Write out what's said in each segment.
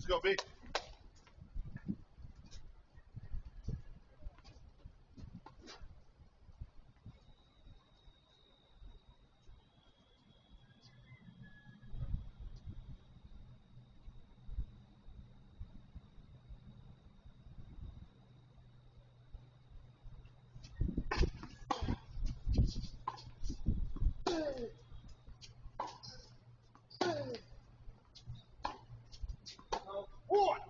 Let's go, B. One.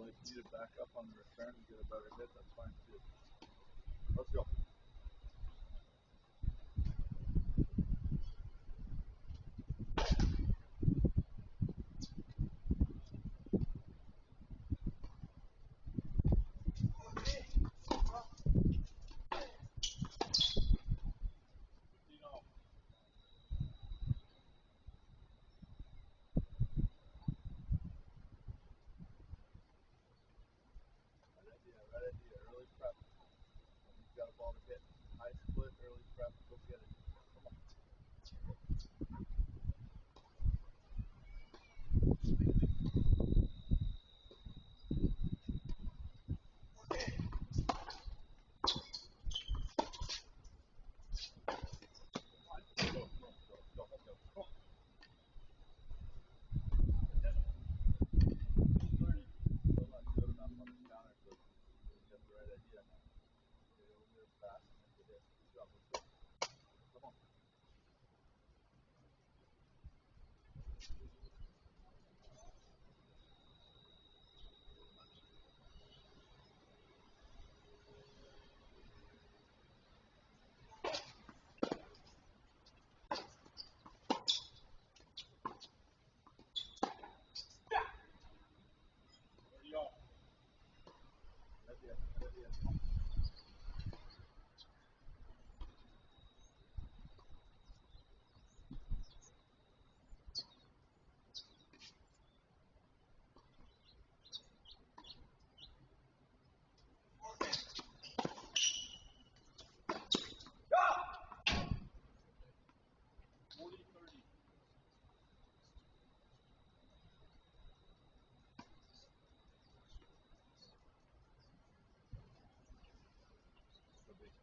Well, if you need to back up on the return and get a better hit, that's fine too. Let's go. Right idea. Early prep. You've got a ball to hit. High split, early prep. Go get it. Come on.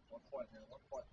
One point here, 1 point.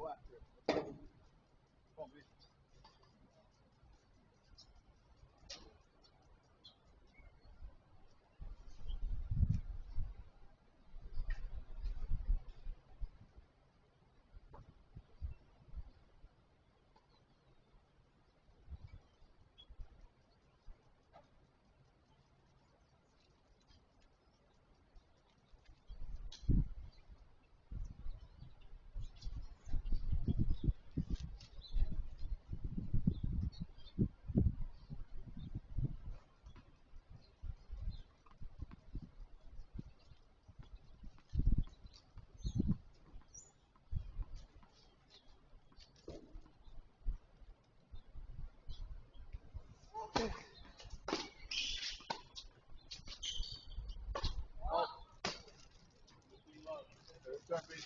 Go after it. Come on, baby.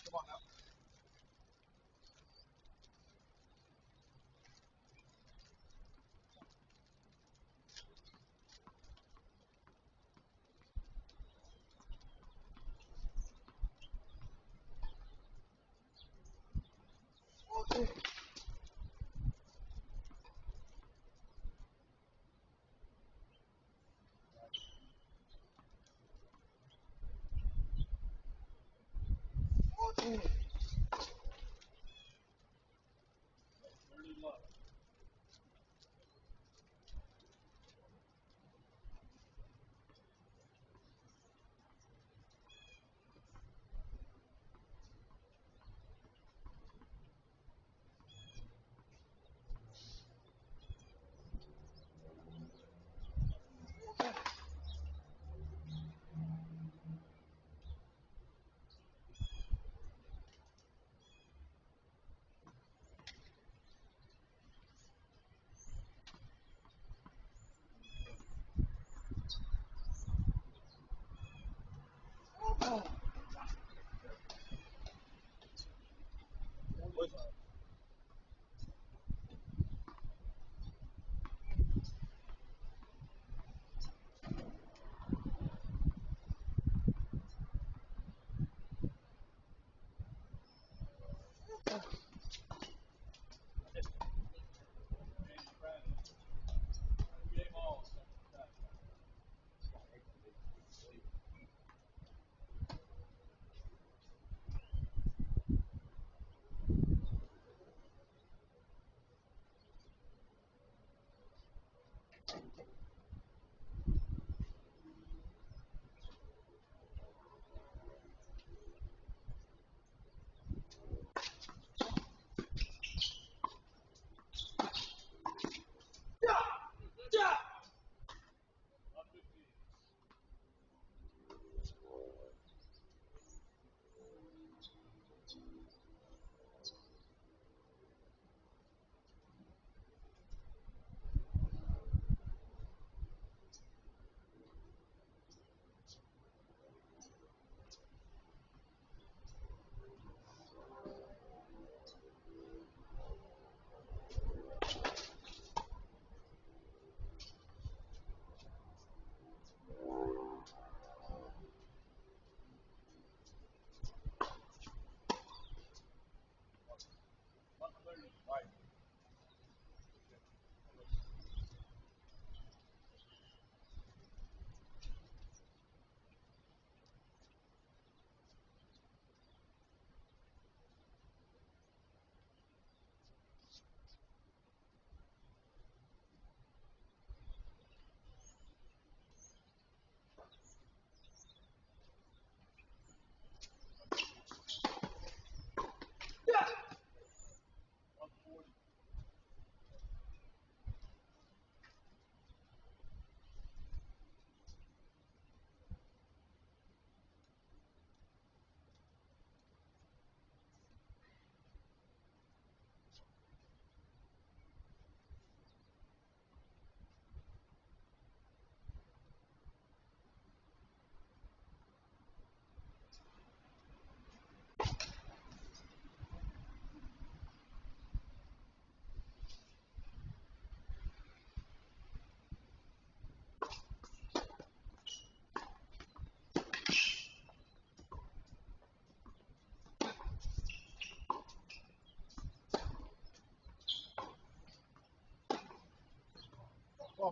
Come on now.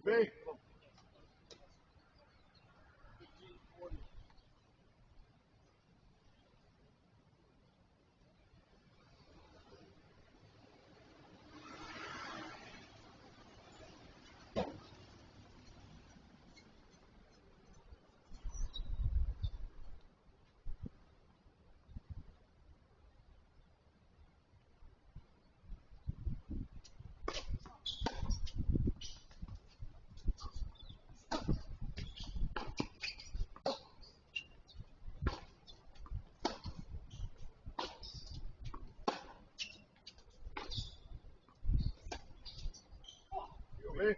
big. Big.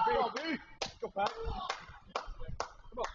Come on, B. Go back. Come on.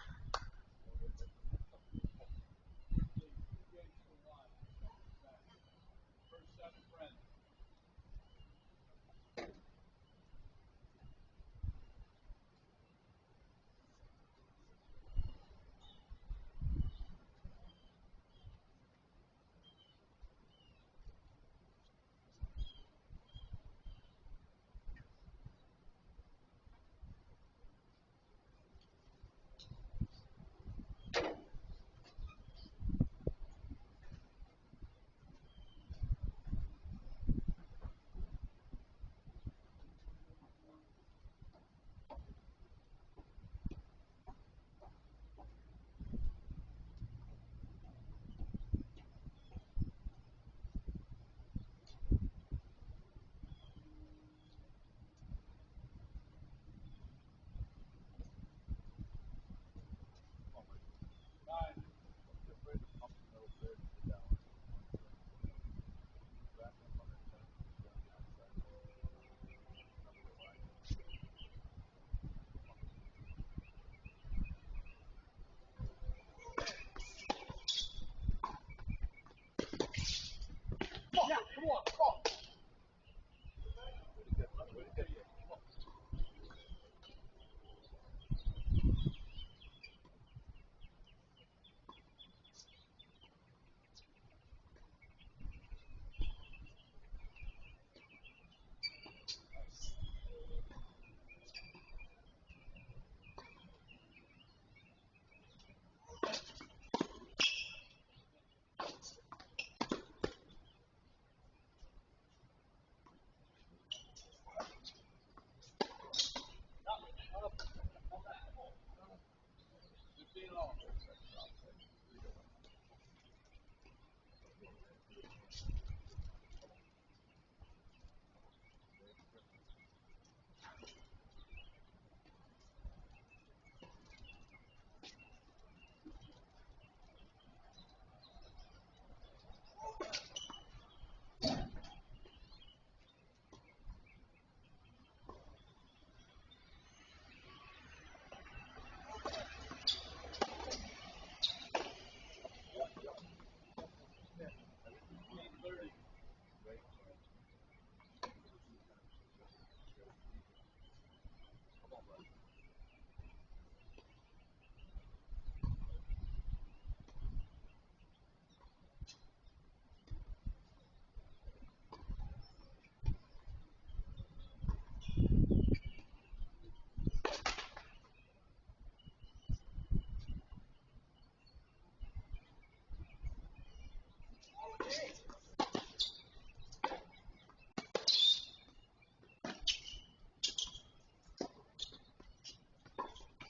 Yeah, come on, come on.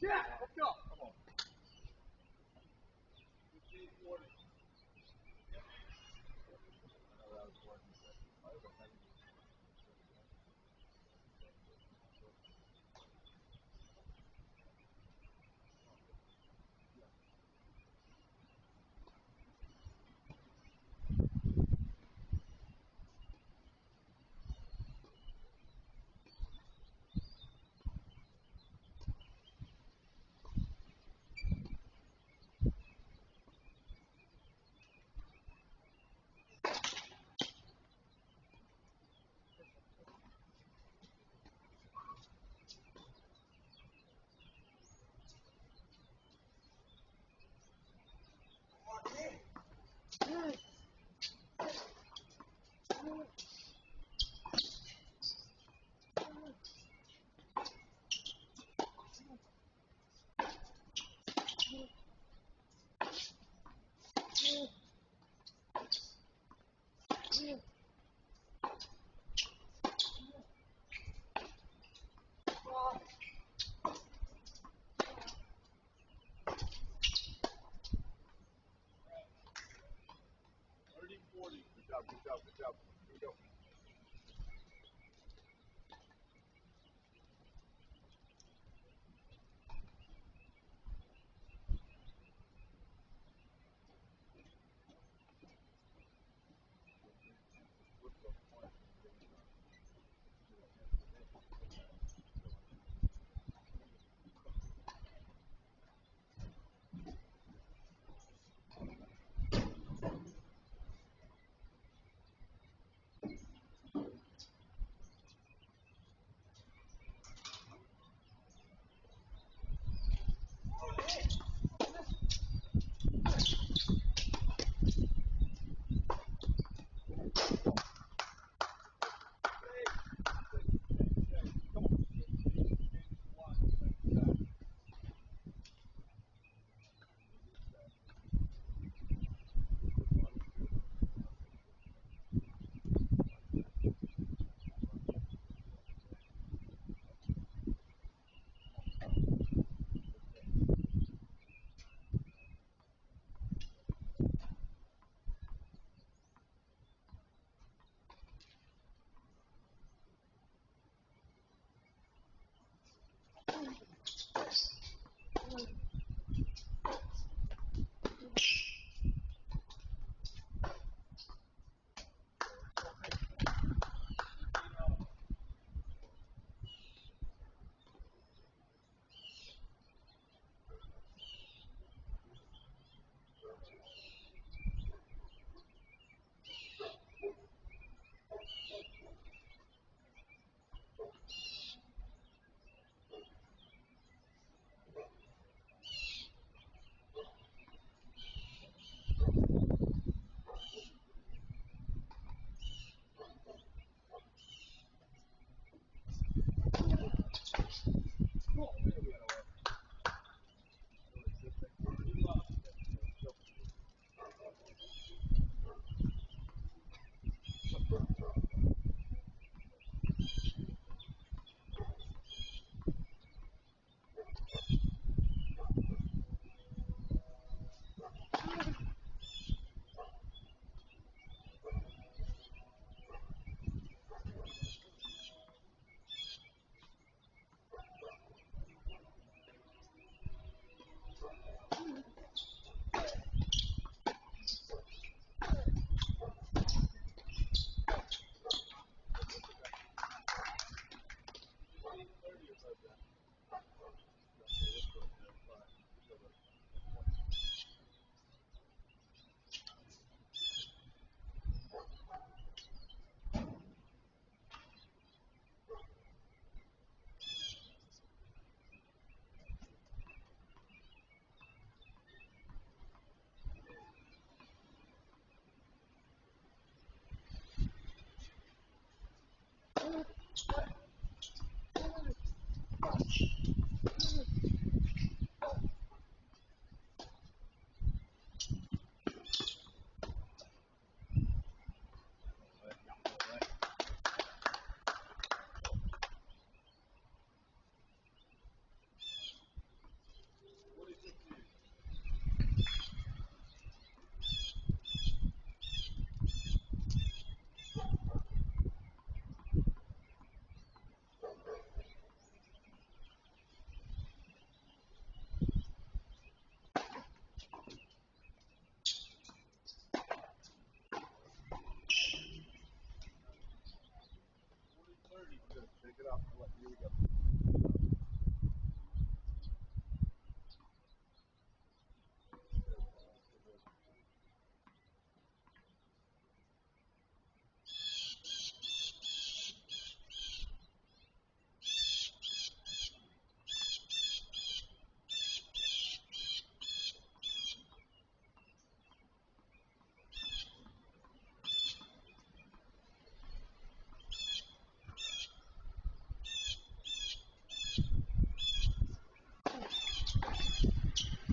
Yeah, let's go. Come on. 15, 40. I know that was more than you said. I was like, good job, good job, good job. Here we go.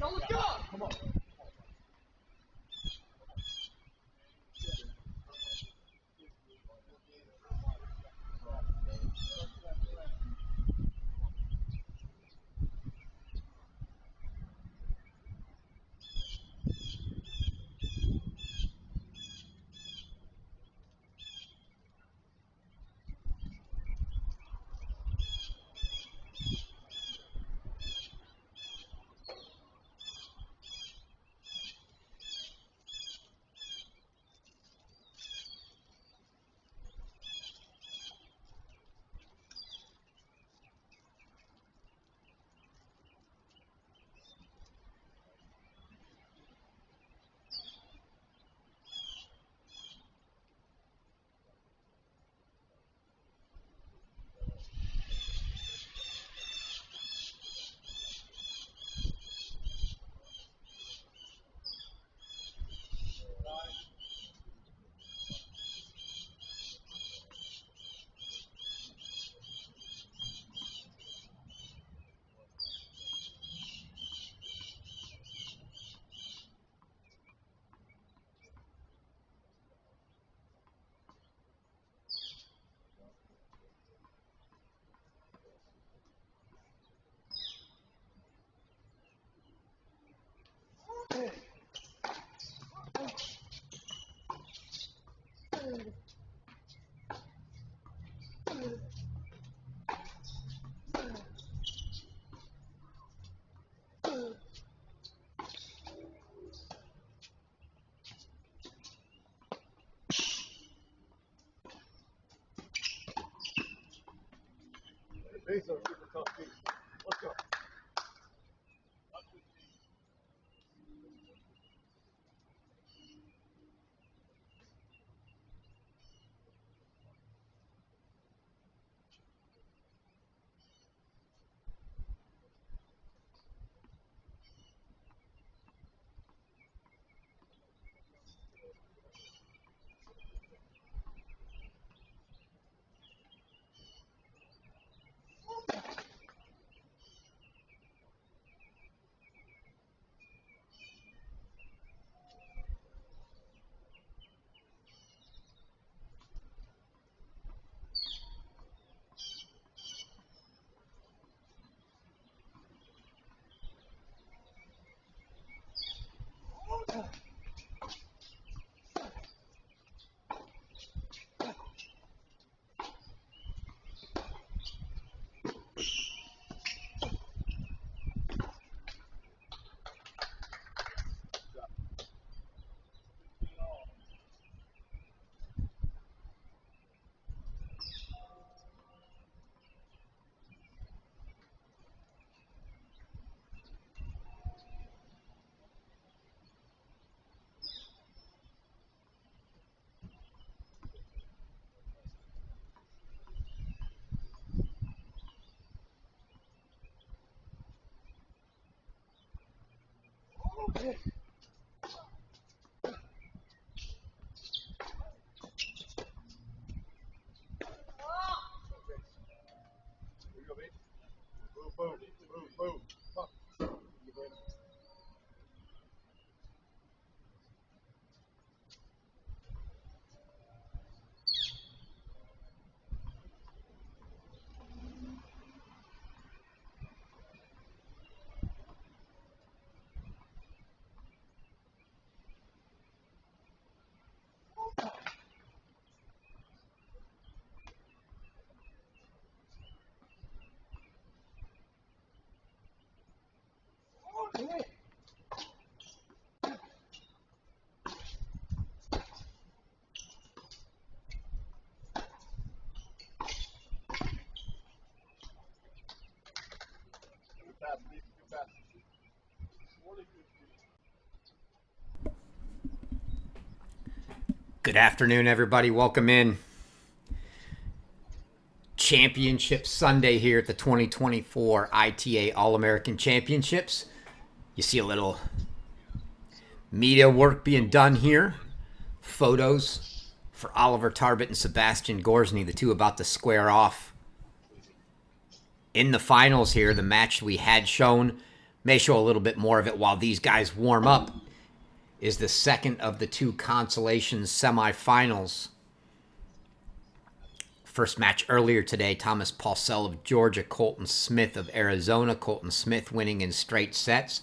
No, let's go! Come on. These are super tough teams. Let's go. Here you go, baby. Boom, boom, boom, boom. Come on. You win. fast, Steve. Too fast. Good afternoon, everybody. Welcome in. Championship Sunday here at the 2024 ITA All-American Championships. You see a little media work being done here. Photos for Oliver Tarbett and Sebastian Gorsny, the two about to square off in the finals here. The match we had shown, may show a little bit more of it while these guys warm up, is the second of the two Consolation semifinals. First match earlier today, Thomas Paulsell of Georgia, Colton Smith of Arizona. Colton Smith winning in straight sets,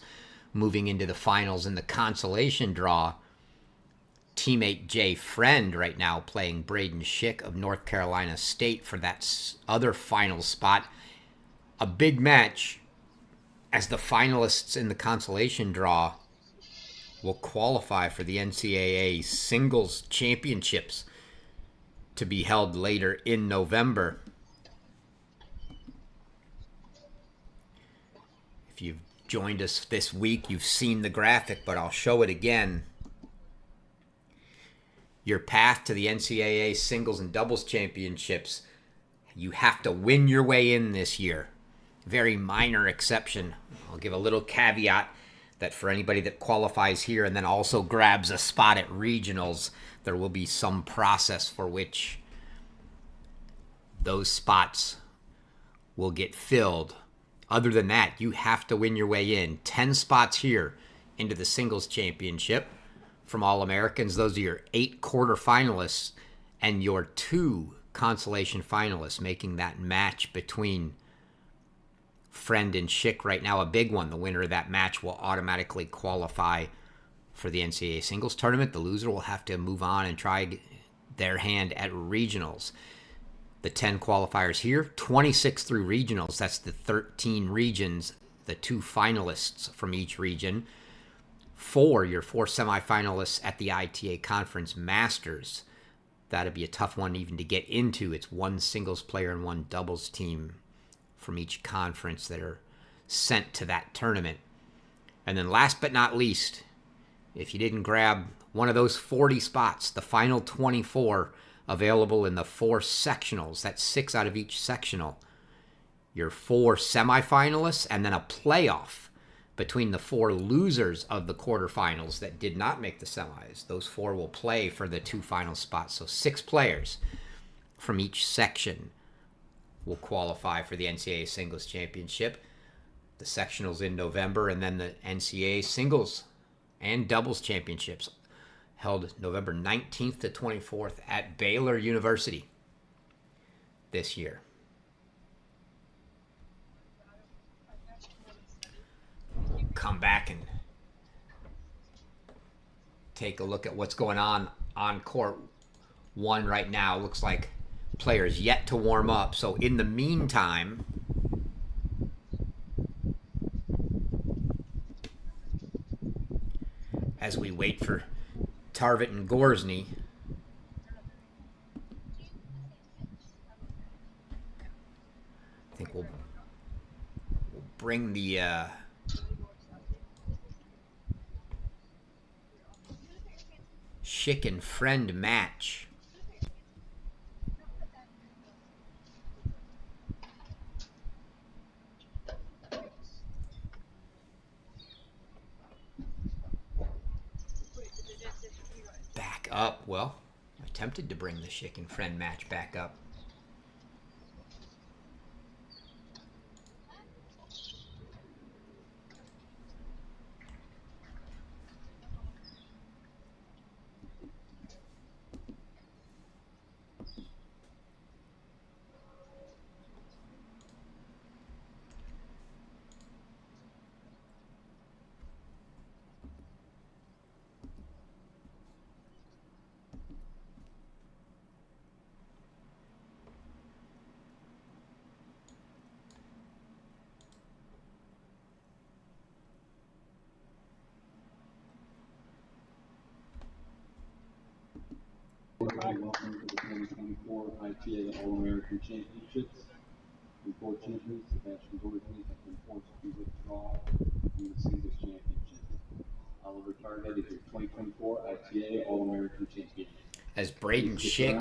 moving into the finals in the consolation draw. Teammate Jay Friend right now playing Braden Schick of North Carolina State for that other final spot. A big match as the finalists in the consolation draw will qualify for the NCAA Singles Championships to be held later in November. If you've joined us this week, you've seen the graphic, but I'll show it again. Your path to the NCAA Singles and Doubles Championships, you have to win your way in this year. Very minor exception. I'll give a little caveat that for anybody that qualifies here and then also grabs a spot at regionals, there will be some process for which those spots will get filled. Other than that, you have to win your way in. 10 spots here into the singles championship from All-Americans. Those are your 8 quarterfinalists and your 2 consolation finalists, making that match between Friend and Schick right now a big one. The winner of that match will automatically qualify for the NCAA singles tournament. The loser will have to move on and try their hand at regionals. The 10 qualifiers here, 26 through regionals. That's the 13 regions, the 2 finalists from each region. Your 4 semifinalists at the ITA Conference Masters. That'd be a tough one even to get into. It's 1 singles player and 1 doubles team from each conference that are sent to that tournament. And then last but not least, if you didn't grab one of those 40 spots, the final 24 available in the 4 sectionals, that's 6 out of each sectional, your 4 semifinalists, and then a playoff between the 4 losers of the quarterfinals that did not make the semis. Those 4 will play for the 2 final spots. So 6 players from each section will qualify for the NCAA Singles Championship. The sectionals in November, and then the NCAA Singles and Doubles Championships held November 19th to 24th at Baylor University this year. Come back and take a look at what's going on court 1 right now. Looks like players yet to warm up. So in the meantime, as we wait for Tarbett and Gorsny, I think we'll bring the Schick and Friend match back up. Well, I attempted to bring the Schick and Friend match back up. Welcome to the 2024 ITA All-American Championships. Before champion Sebastian Gordon has been forced to withdraw from the singles championship. Oliver Target is your 2024 ITA All-American Champion. As Braden Schick,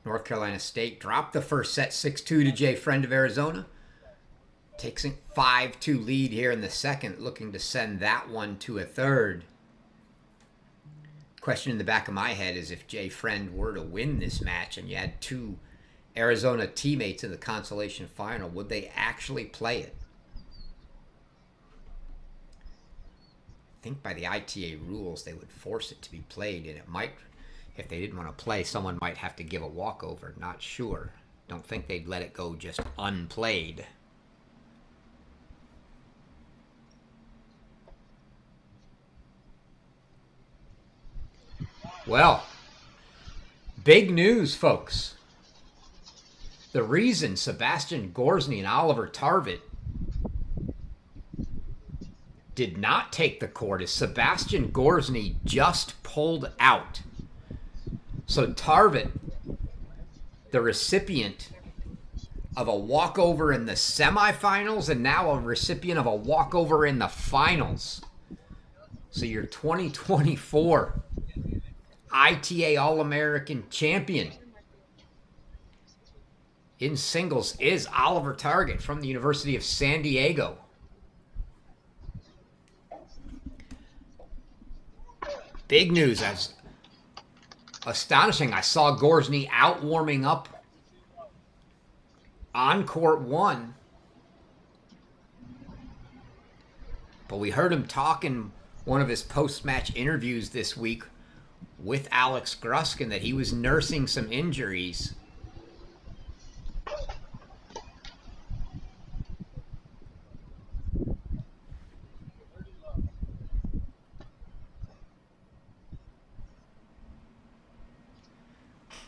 North Carolina State, dropped the first set 6-2 to Jay Friend of Arizona. Takes a 5-2 lead here in the second, looking to send that one to a third. Question in the back of my head is if Jay Friend were to win this match and you had two Arizona teammates in the Consolation final, would they actually play it? I think by the ITA rules, they would force it to be played, and it might, if they didn't want to play, someone might have to give a walkover. Not sure. Don't think they'd let it go just unplayed. Well, big news, folks. The reason Sebastian Gorsny and Oliver Tarvet did not take the court is Sebastian Gorsny just pulled out. So Tarvet, the recipient of a walkover in the semifinals and now a recipient of a walkover in the finals. So your 2024 ITA All-American Champion in singles is Oliver Target from the University of San Diego. Big news. That's astonishing. I saw Gorsny out warming up on court one. But we heard him talk in one of his post-match interviews this week with Alex Gruskin that he was nursing some injuries.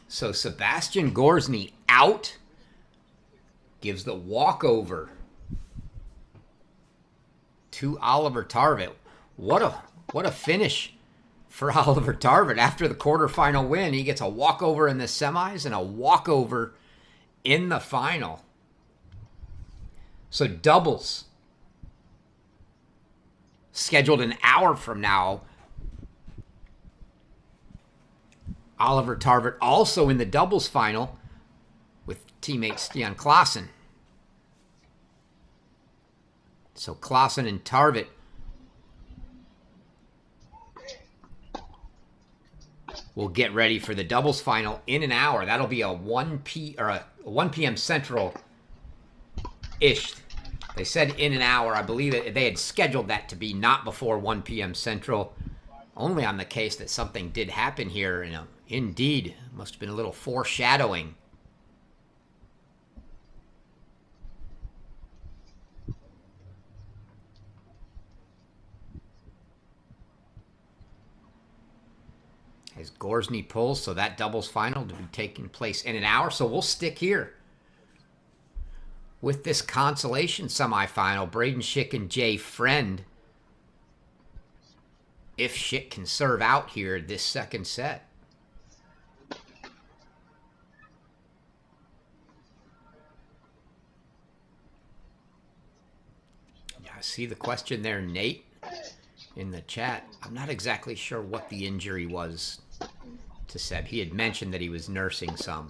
So Sebastian Gorsny out, gives the walkover to Oliver Tarvet. What a finish for Oliver Tarvet. After the quarterfinal win, he gets a walkover in the semis and a walkover in the final. So doubles scheduled an hour from now. Oliver Tarvet also in the doubles final with teammate Stian Klaassen. So Klaassen and Tarvet will get ready for the doubles final in an hour. That'll be a 1 p.m. Central-ish. They said in an hour. I believe they had scheduled that to be not before 1 p.m. Central. Only on the case that something did happen here. Indeed, must have been a little foreshadowing. As Gorsny pulls, so that doubles final to be taking place in an hour. So we'll stick here with this consolation semifinal. Braden Schick and Jay Friend. If Schick can serve out here this second set. Yeah, I see the question there, Nate, in the chat. I'm not exactly sure what the injury was to Seb. He had mentioned that he was nursing some.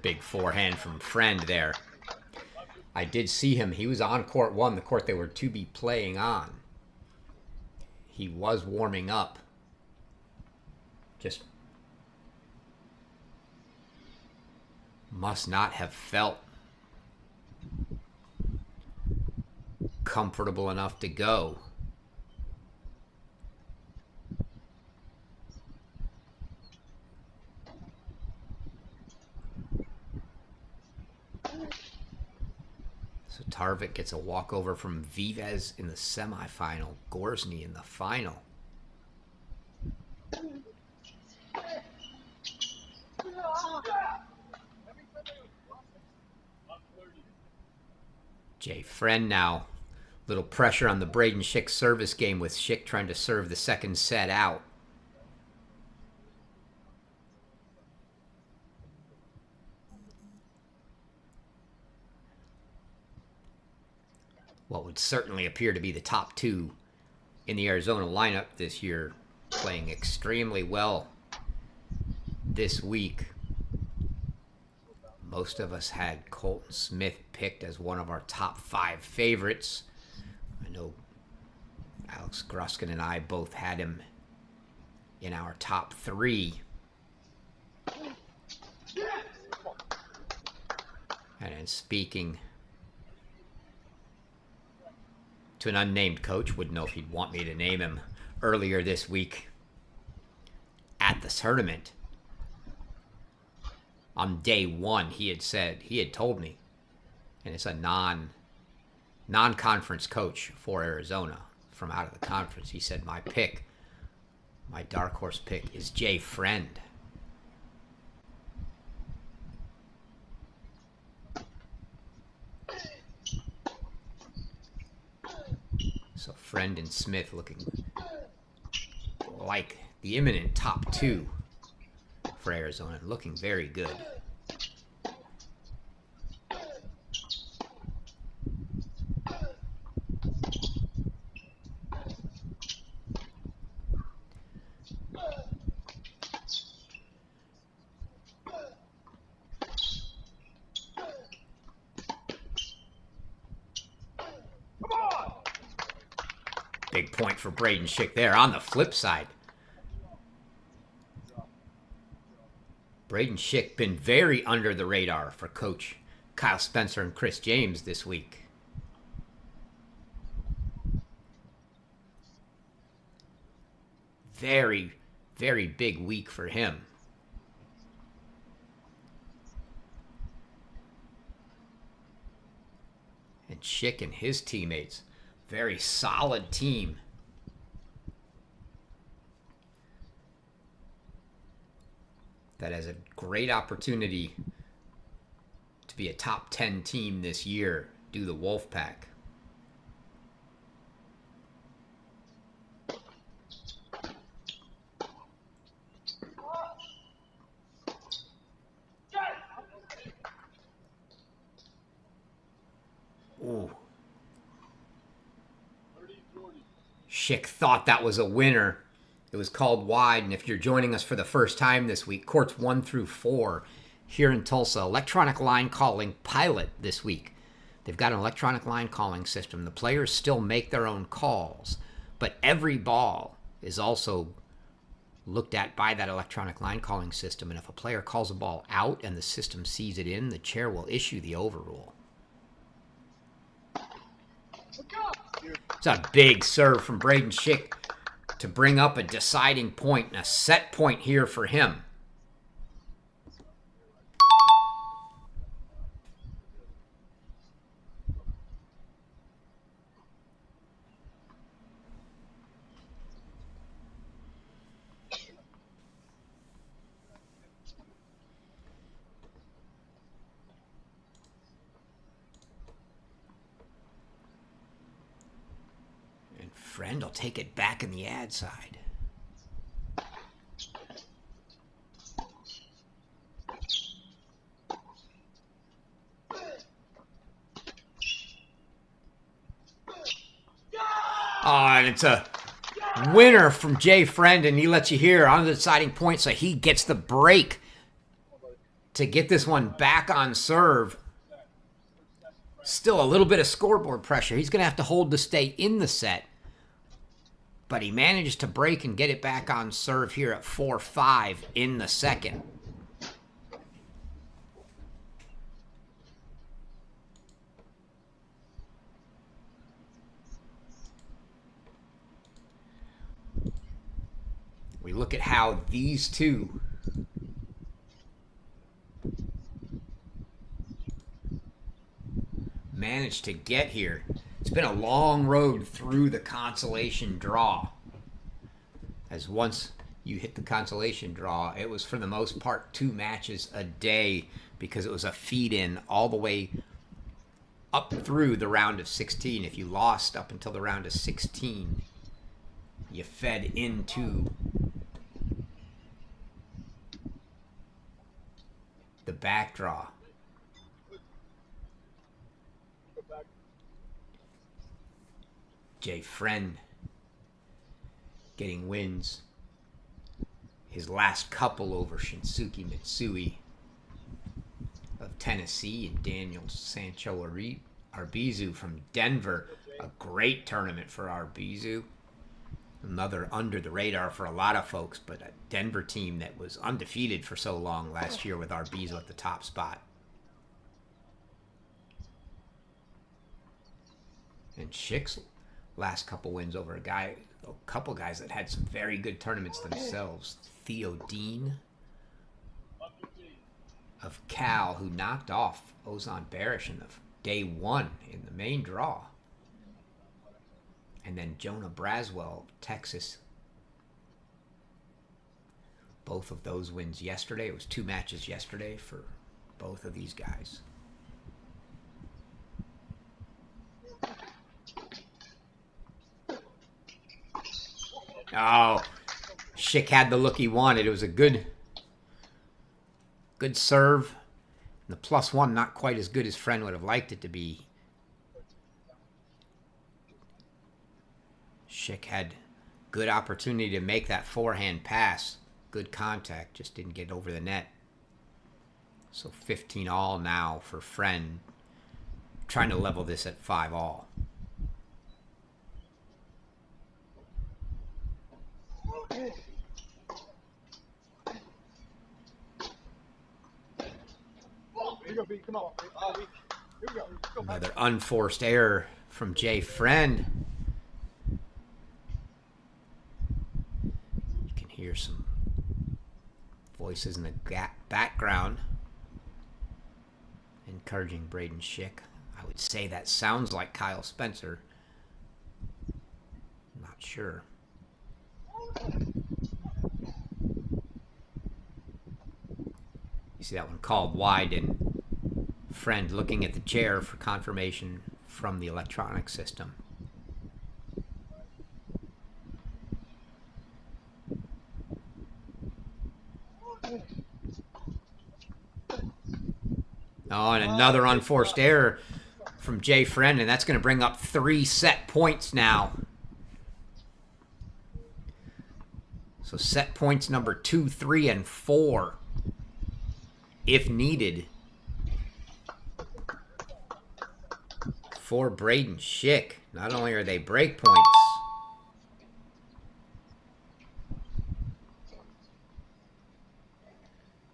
Big forehand from Friend there. I did see him. He was on court one, the court they were to be playing on. He was warming up. Just must not have felt comfortable enough to go. So Tarvik gets a walkover from Vives in the semifinal. Gorsny in the final. Jay Friend now Little pressure on the Braden Schick service game with Schick trying to serve the second set out. What would certainly appear to be the top two in the Arizona lineup this year, playing extremely well this week. Most of us had Colton Smith picked as one of our top 5 favorites. I know Alex Gruskin and I both had him in our top 3. And in speaking to an unnamed coach, wouldn't know if he'd want me to name him, earlier this week at the tournament, on day 1, he had told me, and it's a non-conference coach for Arizona from out of the conference. He said, my dark horse pick is Jay Friend. So Friend and Smith looking like the imminent top 2 for Arizona, looking very good. Big point for Braden Schick there. On the flip side, Braden Schick been very under the radar for Coach Kyle Spencer and Chris James this week. Very, very big week for him. And Schick and his teammates, very solid team. That has a great opportunity to be a top 10 team this year, do the Wolfpack. Ooh. Schick thought that was a winner. It was called wide, and if you're joining us for the first time this week, courts 1 through 4 here in Tulsa, electronic line calling pilot this week. They've got an electronic line calling system. The players still make their own calls, but every ball is also looked at by that electronic line calling system, and if a player calls a ball out and the system sees it in, the chair will issue the overrule. It's a big serve from Braden Schick to bring up a deciding point and a set point here for him. And Friend will take it back in the ad side. And it's a winner from Jay Friend, and he lets you hear on the deciding point, so he gets the break to get this one back on serve. Still a little bit of scoreboard pressure. He's going to have to hold to stay in the set, but he managed to break and get it back on serve here at 4-5 in the second. We look at how these two managed to get here. It's been a long road through the consolation draw. As once you hit the consolation draw, it was for the most part 2 matches a day because it was a feed-in all the way up through the round of 16. If you lost up until the round of 16, you fed into the back draw. Jay Friend getting wins. His last couple over Shinsuke Mitsui of Tennessee and Daniel Sancho Arbizu from Denver. A great tournament for Arbizu. Another under the radar for a lot of folks, but a Denver team that was undefeated for so long last year with Arbizu at the top spot. And Schick's last couple wins over a couple guys that had some very good tournaments themselves. Theo Dean of Cal, who knocked off Ozan Barish in the day one in the main draw. And then Jonah Braswell, Texas. Both of those wins yesterday. It was 2 matches yesterday for both of these guys. Oh, Schick had the look he wanted. It was a good serve. And the +1 not quite as good as Friend would have liked it to be. Schick had good opportunity to make that forehand pass. Good contact, just didn't get over the net. So 15-all now for Friend. Trying to level this at 5-all. Another unforced error from Jay Friend. You can hear some voices in the background encouraging Braden Schick. I would say that sounds like Kyle Spencer. I'm not sure. You see that one called wide, and Friend looking at the chair for confirmation from the electronic system. Oh, and another unforced error from Jay Friend, and that's going to bring up 3 set points now. So set points number 2, 3, and 4, if needed, for Braden Schick. Not only are they break points,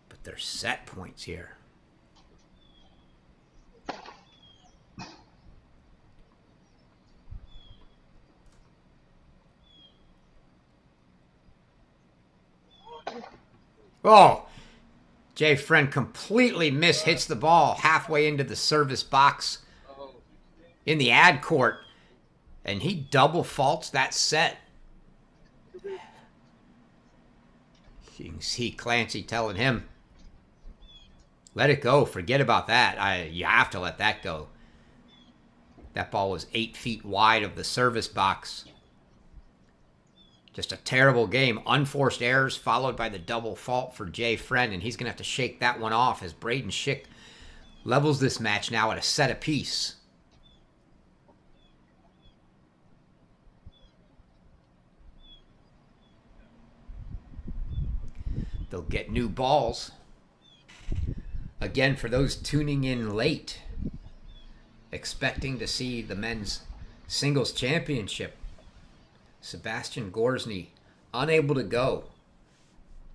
but they're set points here. Oh, Jay Friend completely hits the ball halfway into the service box in the ad court, and he double faults that set. You can see Clancy telling him, let it go, forget about that. You have to let that go. That ball was 8 feet wide of the service box. Just a terrible game. Unforced errors followed by the double fault for Jay Friend, and he's going to have to shake that one off as Braden Schick levels this match now at a set apiece. They'll get new balls. Again, for those tuning in late, expecting to see the men's singles championship, Sebastian Gorsny, unable to go,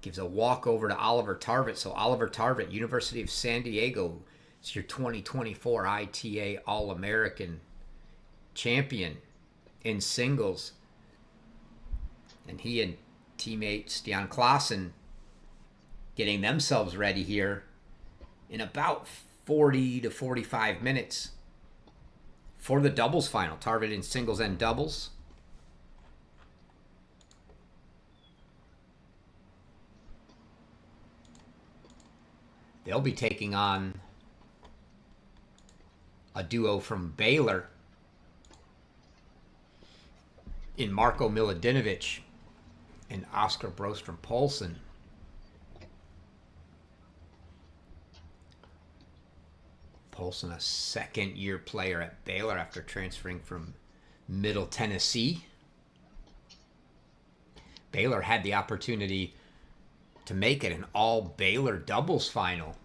gives a walkover to Oliver Tarvett. So Oliver Tarvett, University of San Diego, is your 2024 ITA All-American champion in singles. And he and teammate Stian Klaassen getting themselves ready here in about 40 to 45 minutes for the doubles final. Tarvett in singles and doubles. They'll be taking on a duo from Baylor in Marko Milutinovic and Oscar Brostrom Poulsen. Poulsen, a second-year player at Baylor after transferring from Middle Tennessee. Baylor had the opportunity to make it an all-Baylor doubles final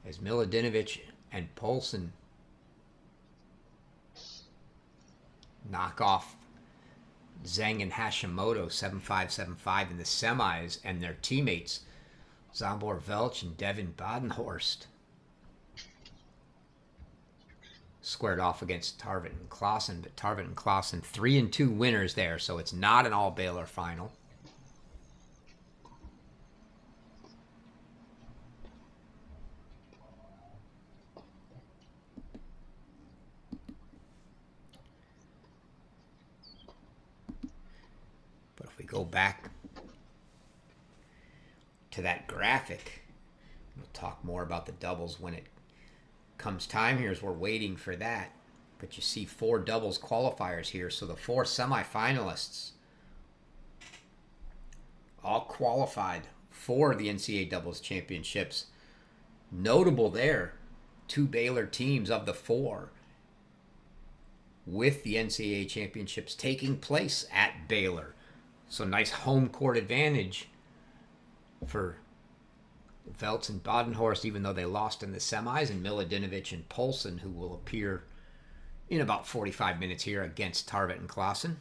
as Milutinovic and Poulsen knock off Zheng and Hashimoto 7-5, 7-5 in the semis, and their teammates Zambor Velch and Devin Badenhorst squared off against Tarvin and Clausen, but Tarvin and Clausen 3-2 winners there, so it's not an all-Baylor final. But if we go back to that graphic, we'll talk more about the doubles when it comes time here as we're waiting for that. But you see 4 doubles qualifiers here, so the 4 semifinalists all qualified for the NCAA doubles championships. Notable there, 2 Baylor teams of the 4 with the NCAA championships taking place at Baylor. So nice home court advantage for Veltz and Badenhorst, even though they lost in the semis, and Milutinovic and Poulsen, who will appear in about 45 minutes here against Tarvin and Clausen.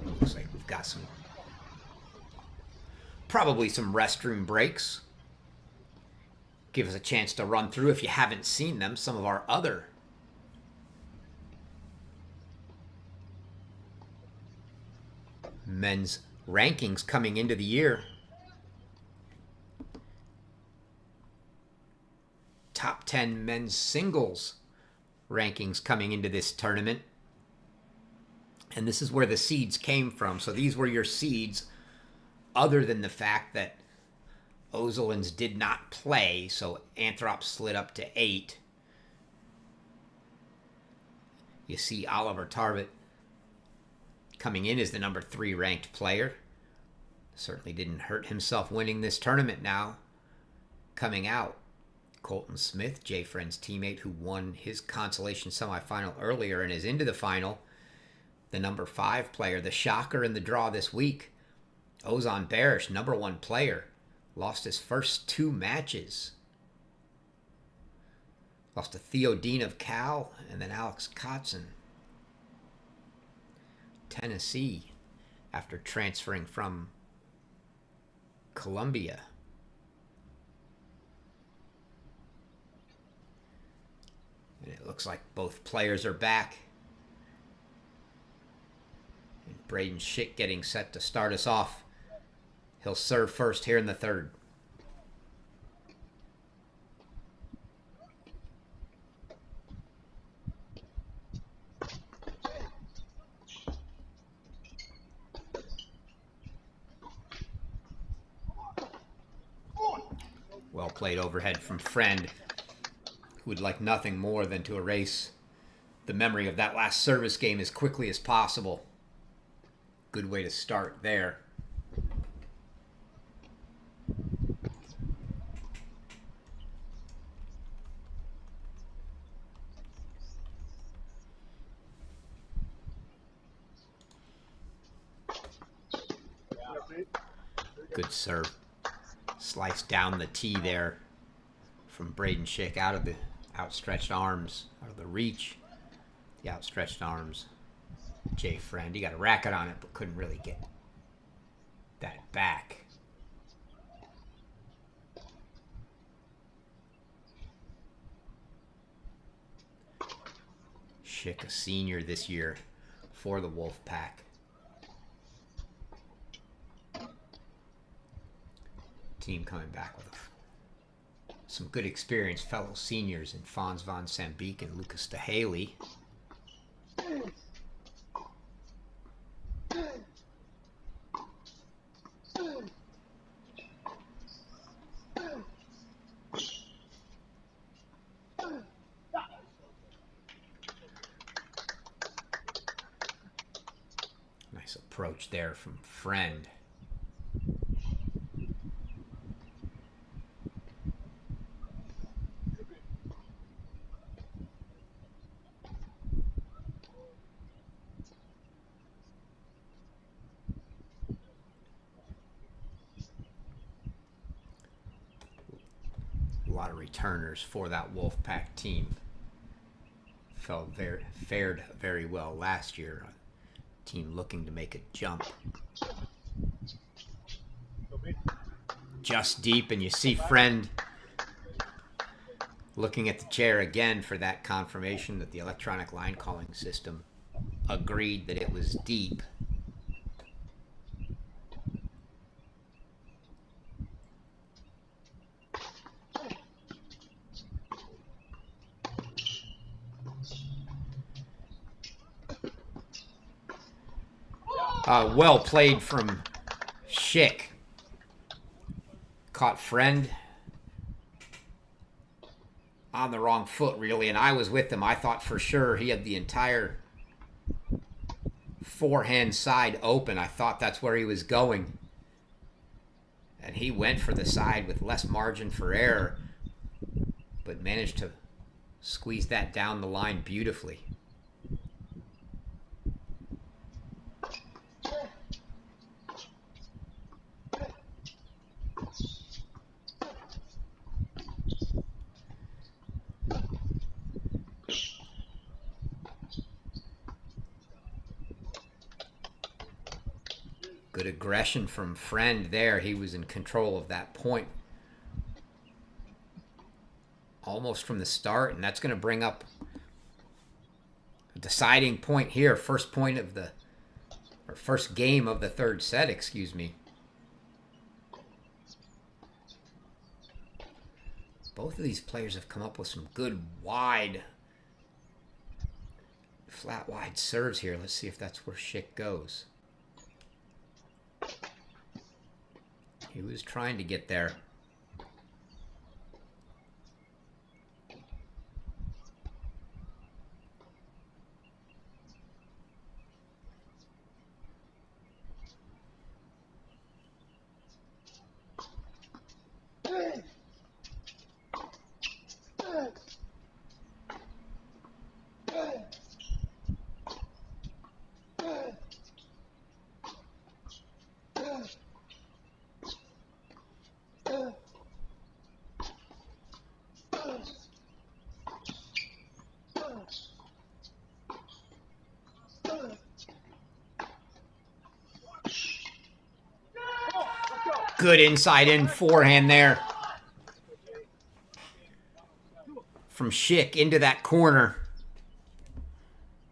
Looks like we've got probably some restroom breaks. Give us a chance to run through, if you haven't seen them, some of our other men's rankings coming into the year. Top 10 men's singles rankings coming into this tournament. And this is where the seeds came from. So these were your seeds, other than the fact that Ozelins did not play, so Anthrop slid up to 8. You see Oliver Tarvin coming in as the number 3 ranked player. Certainly didn't hurt himself winning this tournament now. Coming out, Colton Smith, Jay Friend's teammate, who won his consolation semifinal earlier and is into the final. The number 5 player, the shocker in the draw this week, Ozan Barish, number 1 player. Lost his first 2 matches. Lost to Theo Dean of Cal and then Alex Kotzen. Tennessee, after transferring from Columbia. And it looks like both players are back. And Braden Schick getting set to start us off. He'll serve first here in the third. Well played overhead from Friend, who would like nothing more than to erase the memory of that last service game as quickly as possible. Good way to start there. Good serve. Slice down the tee there from Braden Schick, out of the outstretched arms, out of the reach. The outstretched arms. Jay Friend, he got a racket on it, but couldn't really get that back. Schick, a senior this year for the Wolfpack. Team coming back with some good experienced fellow seniors in Fons von Sambeek and Lucas DeHaley. approach there from Friend. A lot of returners for that Wolfpack team. Fared very well last year. A team looking to make a jump. Just deep, and you see Friend looking at the chair again for that confirmation that the electronic line calling system agreed that it was deep. Well played from Schick. Caught Friend on the wrong foot, really, and I was with him. I thought for sure he had the entire forehand side open. I thought that's where he was going. And he went for the side with less margin for error, but managed to squeeze that down the line beautifully. Good aggression from Friend there. He was in control of that point almost from the start, and that's going to bring up a deciding point here. First game of the third set, excuse me. Both of these players have come up with some good flat wide serves here. Let's see if that's where Schick goes. He was trying to get there. Good inside-in forehand there from Schick into that corner.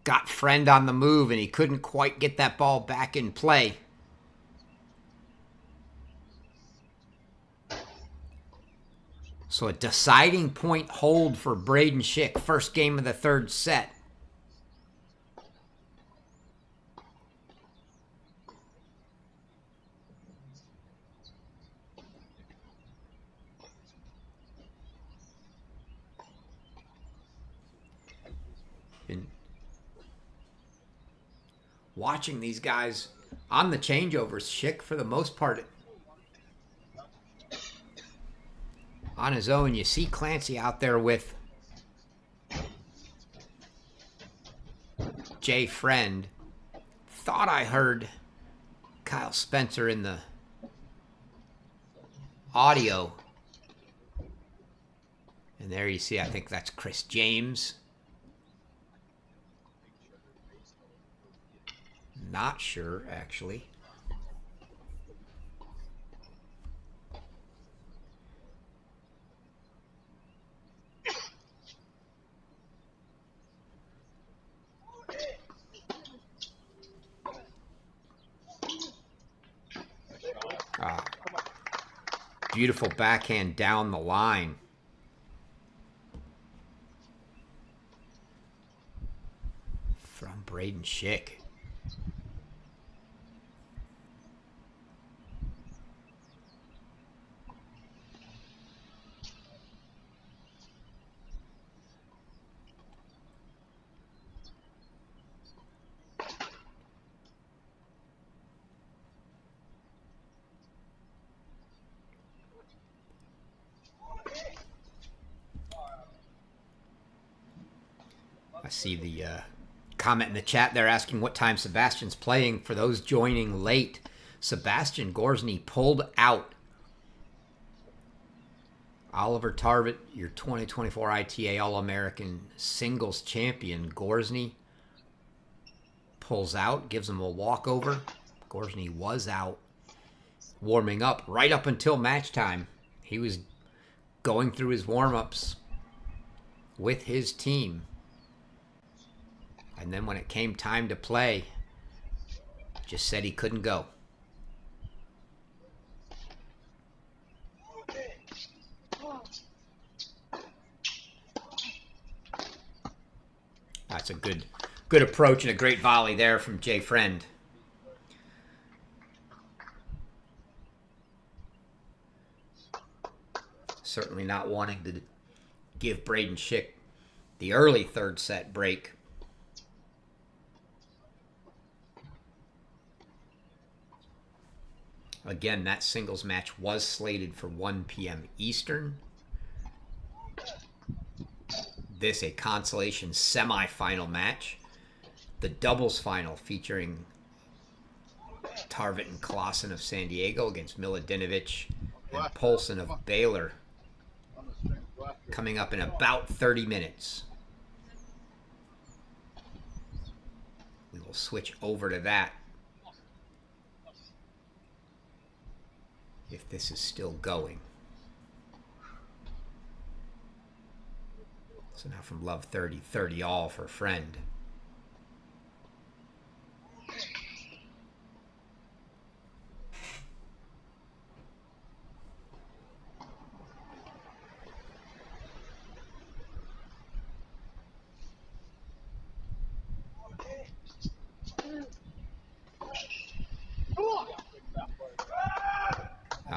Got Friend on the move, and he couldn't quite get that ball back in play. So a deciding point hold for Braden Schick. First game of the third set. Watching these guys on the changeovers, Schick for the most part on his own. You see Clancy out there with Jay Friend. Thought I heard Kyle Spencer in the audio. And there you see, I think that's Chris James. Not sure, actually. Beautiful backhand down the line. From Braden Schick. I see the comment in the chat there asking what time Sebastian's playing. For those joining late, Sebastian Gorsny pulled out. Oliver Tarvett, your 2024 ITA All-American Singles Champion. Gorsny pulls out, gives him a walkover. Gorsny was out warming up right up until match time. He was going through his warm-ups with his team. And then when it came time to play, just said he couldn't go. That's a good approach and a great volley there from Jay Friend. Certainly not wanting to give Braden Schick the early third set break. Again, that singles match was slated for 1 p.m. Eastern. This a consolation semifinal match. The doubles final featuring Tarvett and Clausen of San Diego against Miladinovich and Polson of Baylor, coming up in about 30 minutes. We will switch over to that if this is still going. So now from Love 30, 30 all for Friend.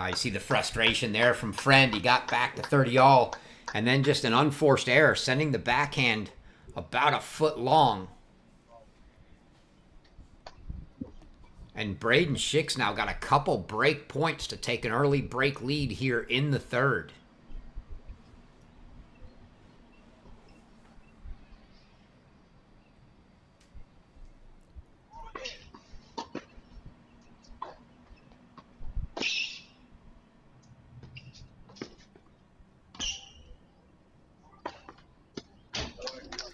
You see the frustration there from Friend. He got back to 30 all, and then just an unforced error, sending the backhand about a foot long. And Braden Schick's now got a couple break points to take an early break lead here in the third.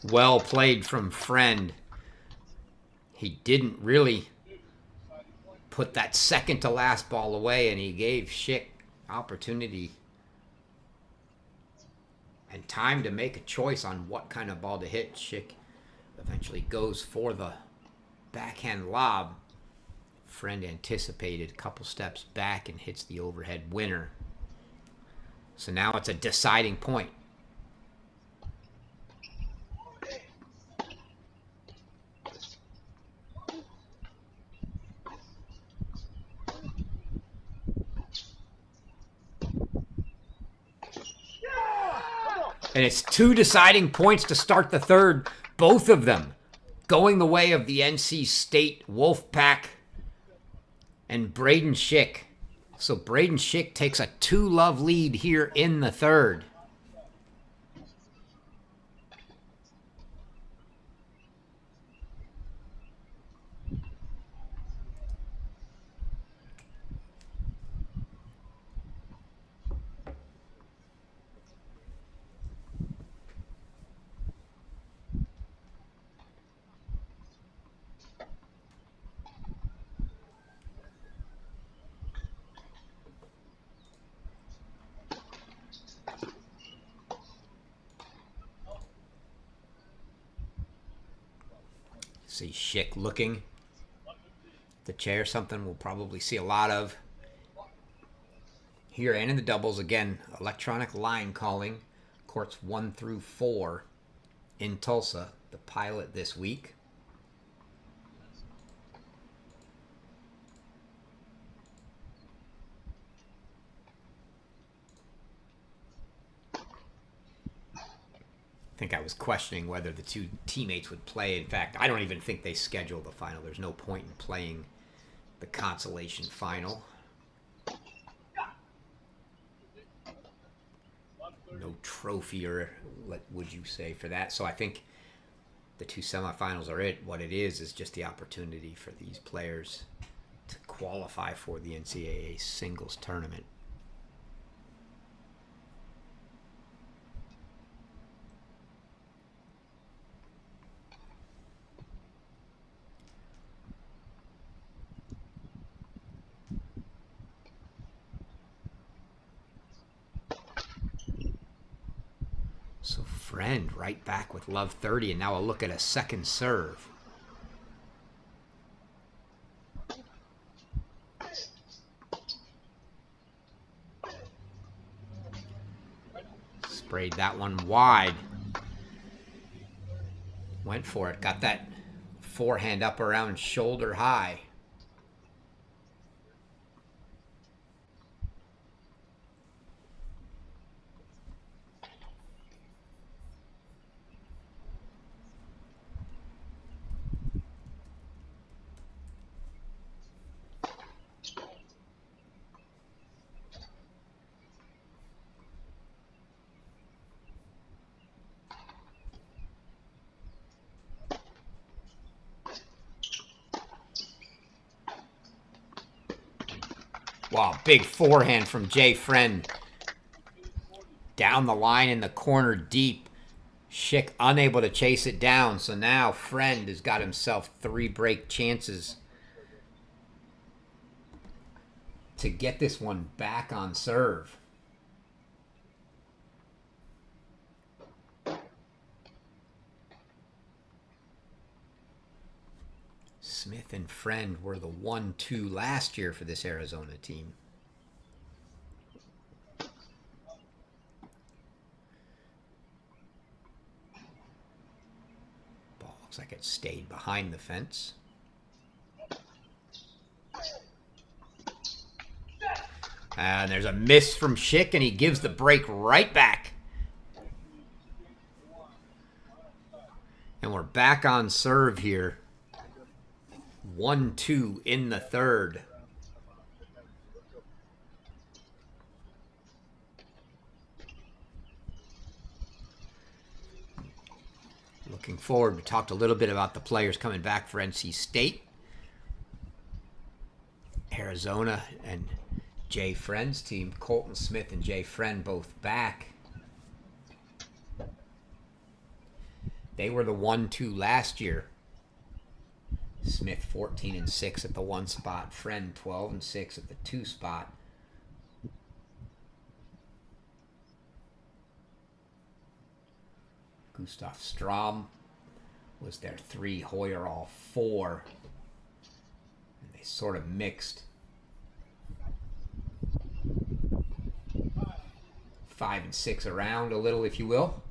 Well played from Friend. He didn't really put that second to last ball away, and he gave Schick opportunity and time to make a choice on what kind of ball to hit. Schick eventually goes for the backhand lob. Friend anticipated a couple steps back and hits the overhead winner. So now it's a deciding point. And it's two deciding points to start the third, both of them going the way of the NC State Wolfpack and Braden Schick. So Braden Schick takes a 2-love lead here in the third. See Schick looking at the chair, something we'll probably see a lot of here and in the doubles. Again, electronic line calling, courts 1 through 4 in Tulsa, the pilot this week. I think I was questioning whether the two teammates would play. In fact, I don't even think they scheduled the final. There's no point in playing the consolation final. No trophy, or what would you say, for that. So I think the two semifinals are it. What it is just the opportunity for these players to qualify for the NCAA singles tournament. So Friend right back with love 30, and now a look at a second serve. Sprayed that one wide. Went for it. Got that forehand up around shoulder high. Wow, big forehand from Jay Friend. Down the line in the corner deep. Schick unable to chase it down, so now Friend has got himself 3 break chances to get this one back on serve. Smith and Friend were the 1-2 last year for this Arizona team. Ball looks like it stayed behind the fence. And there's a miss from Schick, and he gives the break right back. And we're back on serve here. 1-2 in the third. Looking forward. We talked a little bit about the players coming back for NC State. Arizona and Jay Friend's team. Colton Smith and Jay Friend both back. They were the 1-2 last year. Smith 14-6 at the 1 spot. Friend 12-6 at the 2 spot. Gustav Strom was their 3. Hoyer all 4. And they sort of mixed. 5 and 6 around a little, if you will.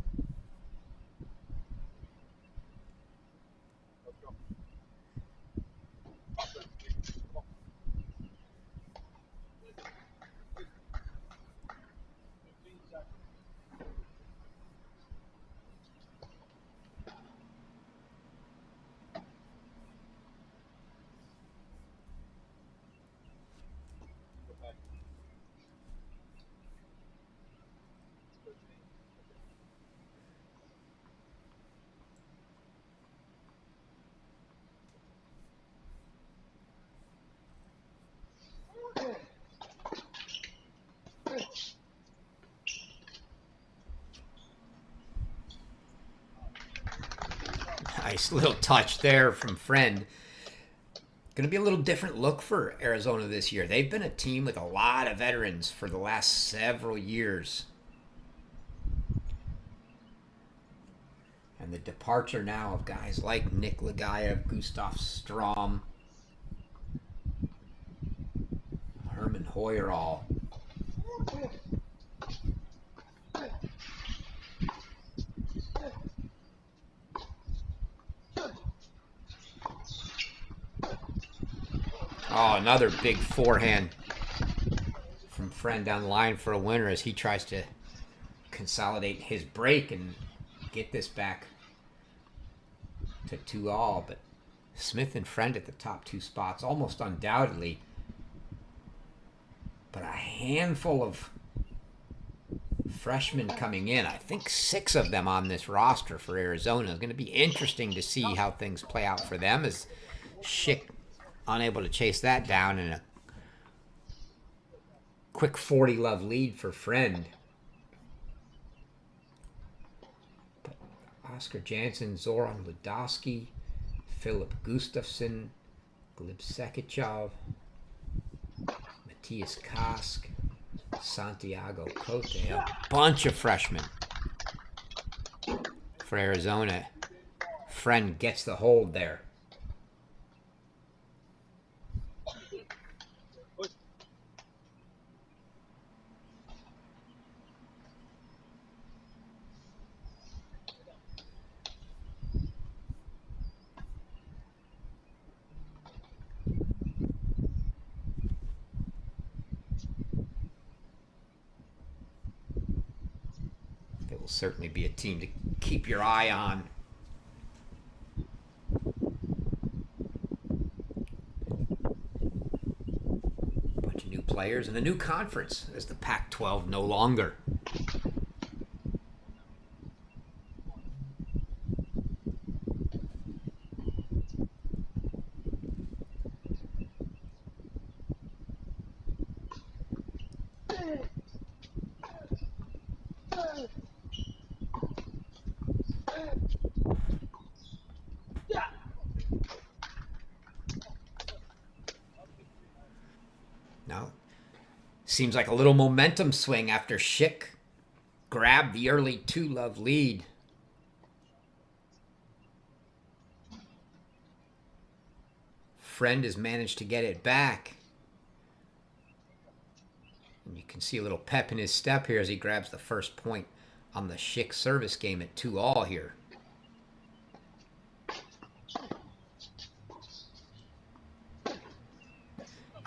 Nice little touch there from Friend. Going to be a little different look for Arizona this year. They've been a team with a lot of veterans for the last several years. And the departure now of guys like Nick Lagayev, Gustav Strom, Herman Hoyerall. Oh, another big forehand from Friend down the line for a winner as he tries to consolidate his break and get this back to 2-all. But Smith and Friend at the top 2 spots, almost undoubtedly. But a handful of freshmen coming in. I think 6 of them on this roster for Arizona. It's going to be interesting to see how things play out for them as Schick unable to chase that down in a quick 40-love lead for Friend. Oscar Jansen, Zoran Ludowski, Philip Gustafsson, Gleb Sekichov, Matthias Kosk, Santiago Cote, a bunch of freshmen for Arizona. Friend gets the hold there. It will certainly be a team to keep your eye on. Bunch of new players and a new conference as the Pac-12 no longer. Now, seems like a little momentum swing after Schick grabbed the early 2-love lead. Friend has managed to get it back. And you can see a little pep in his step here as he grabs the first point on the Schick service game at 2-all here.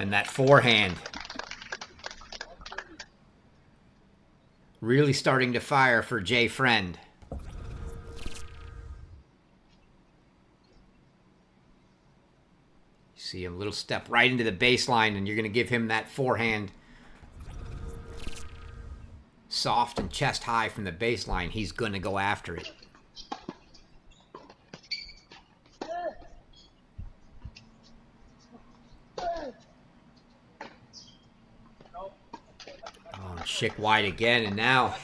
And that forehand really starting to fire for Jay Friend. You see a little step right into the baseline, and you're going to give him that forehand soft and chest high from the baseline. He's going to go after it. Schick wide again, and now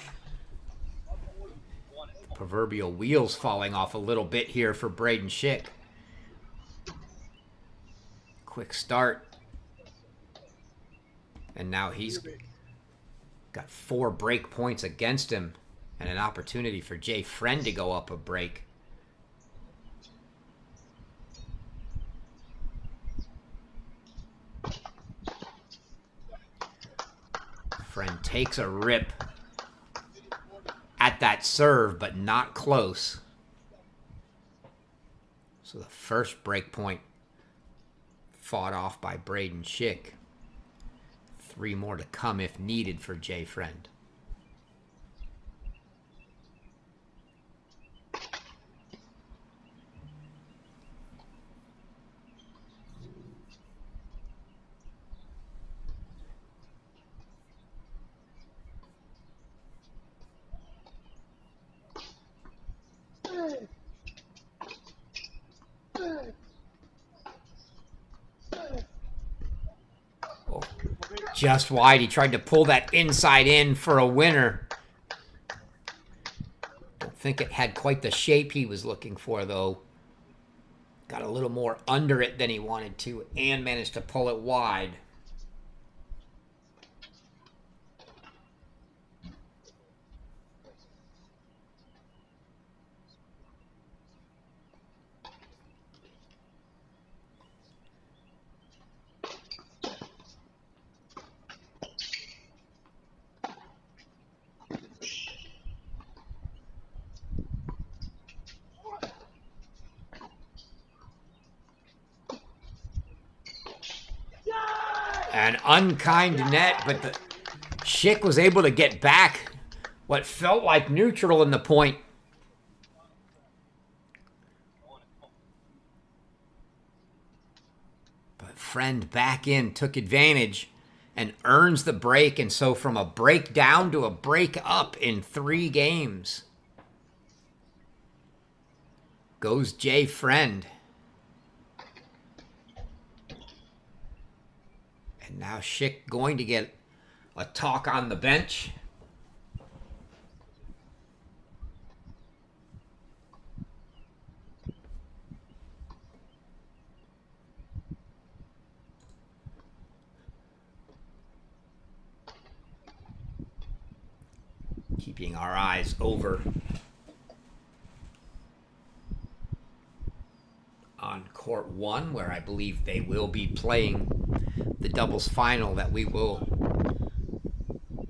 proverbial wheels falling off a little bit here for Braden Schick. Quick start. And now he's got 4 break points against him and an opportunity for Jay Friend to go up a break. Friend takes a rip at that serve, but not close. So the first break point fought off by Braden Schick. 3 more to come if needed for Jay Friend. Just wide. He tried to pull that inside in for a winner. Don't think it had quite the shape he was looking for, though. Got a little more under it than he wanted to and managed to pull it wide. An unkind net, but the Schick was able to get back what felt like neutral in the point. But Friend back in, took advantage, and earns the break. And so from a break down to a break up in 3 games goes Jay Friend. And now Schick going to get a talk on the bench. Keeping our eyes over on court 1, where I believe they will be playing the doubles final that we will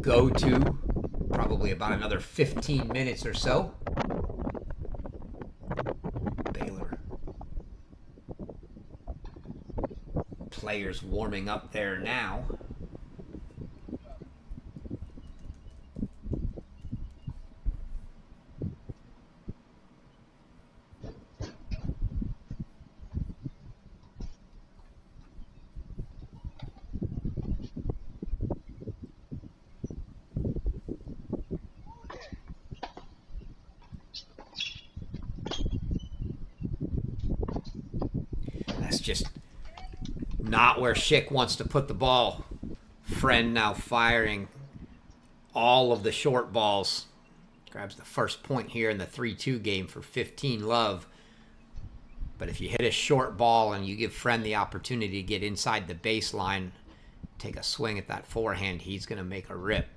go to probably about another 15 minutes or so. Baylor players warming up there now. Just not where Schick wants to put the ball. Friend now firing all of the short balls. Grabs the first point here in the 3-2 game for 15 love. But if you hit a short ball and you give Friend the opportunity to get inside the baseline, take a swing at that forehand, he's going to make a rip.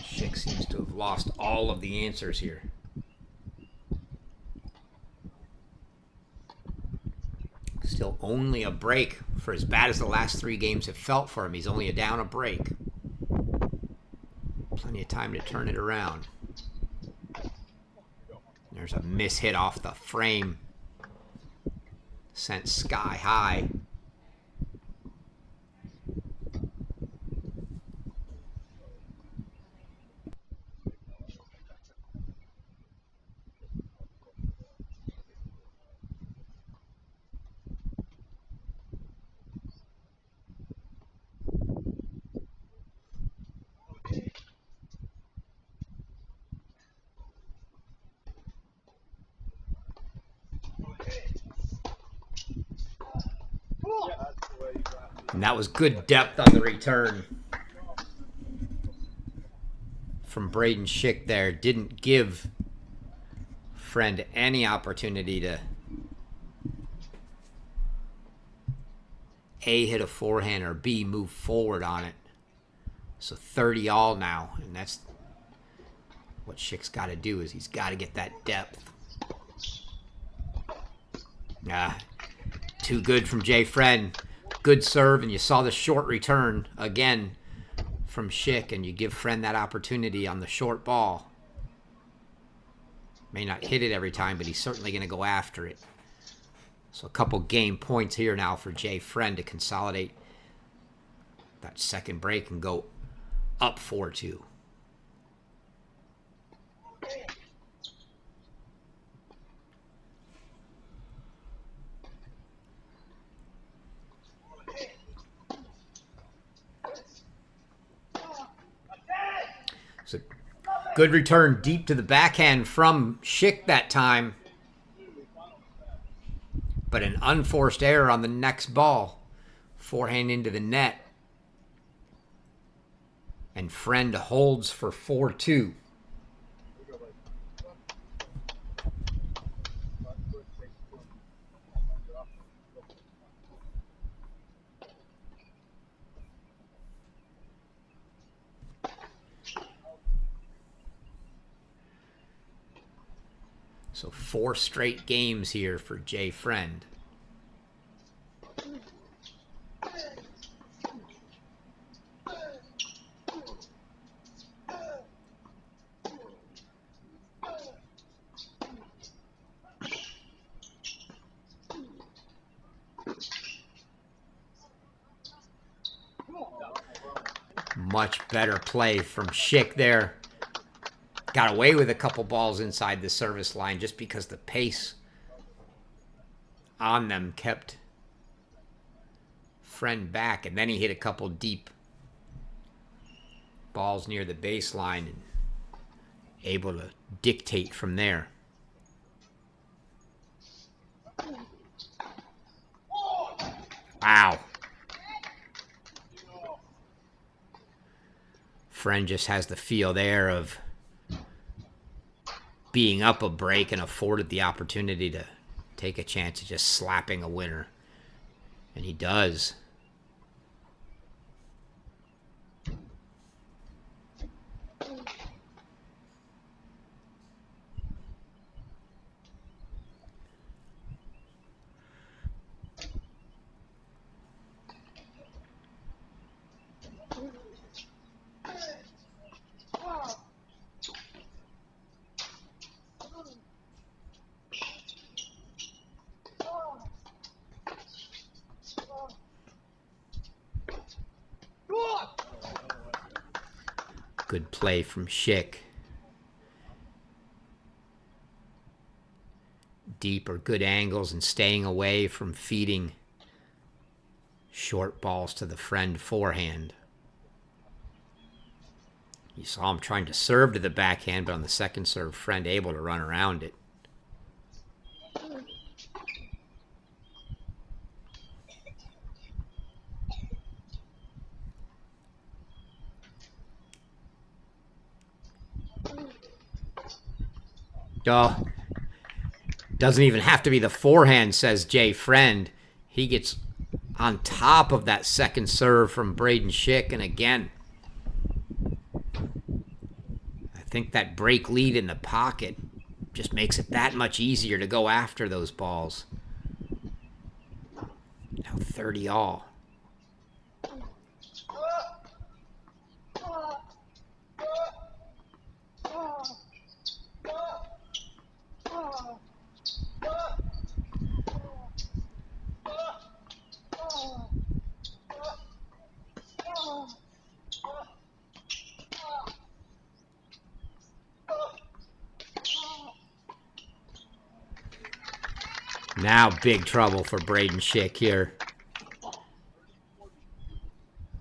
Schick seems to have lost all of the answers here. Still only a break for as bad as the last 3 games have felt for him. He's only down a break. Plenty of time to turn it around. There's a mishit off the frame. Sent sky high. And that was good depth on the return from Braden Schick there. Didn't give Friend any opportunity to A, hit a forehand, or B, move forward on it. So 30 all now, and that's what Schick's got to do, is he's got to get that depth. Too good from Jay Friend. Good serve, and you saw the short return again from Schick, and you give Friend that opportunity on the short ball. May not hit it every time, but he's certainly going to go after it. So a couple game points here now for Jay Friend to consolidate that second break and go up 4-2. So good return deep to the backhand from Schick that time. But an unforced error on the next ball. Forehand into the net. And Friend holds for 4-2. So 4 straight games here for Jay Friend. Much better play from Schick there. Got away with a couple balls inside the service line just because the pace on them, kept friend back, and then he hit a couple deep balls near the baseline and able to dictate from there. Wow. Friend just has the feel there of being up a break and afforded the opportunity to take a chance at just slapping a winner. And he does. Good play from Schick. Deep or good angles and staying away from feeding short balls to the friend forehand. You saw him trying to serve to the backhand, but on the second serve, friend able to run around it. Oh, doesn't even have to be the forehand, says Jay Friend. He gets on top of that second serve from Braden Schick, and again, I think that break lead in the pocket just makes it that much easier to go after those balls. Now 30 all. Now big trouble for Braden Schick here.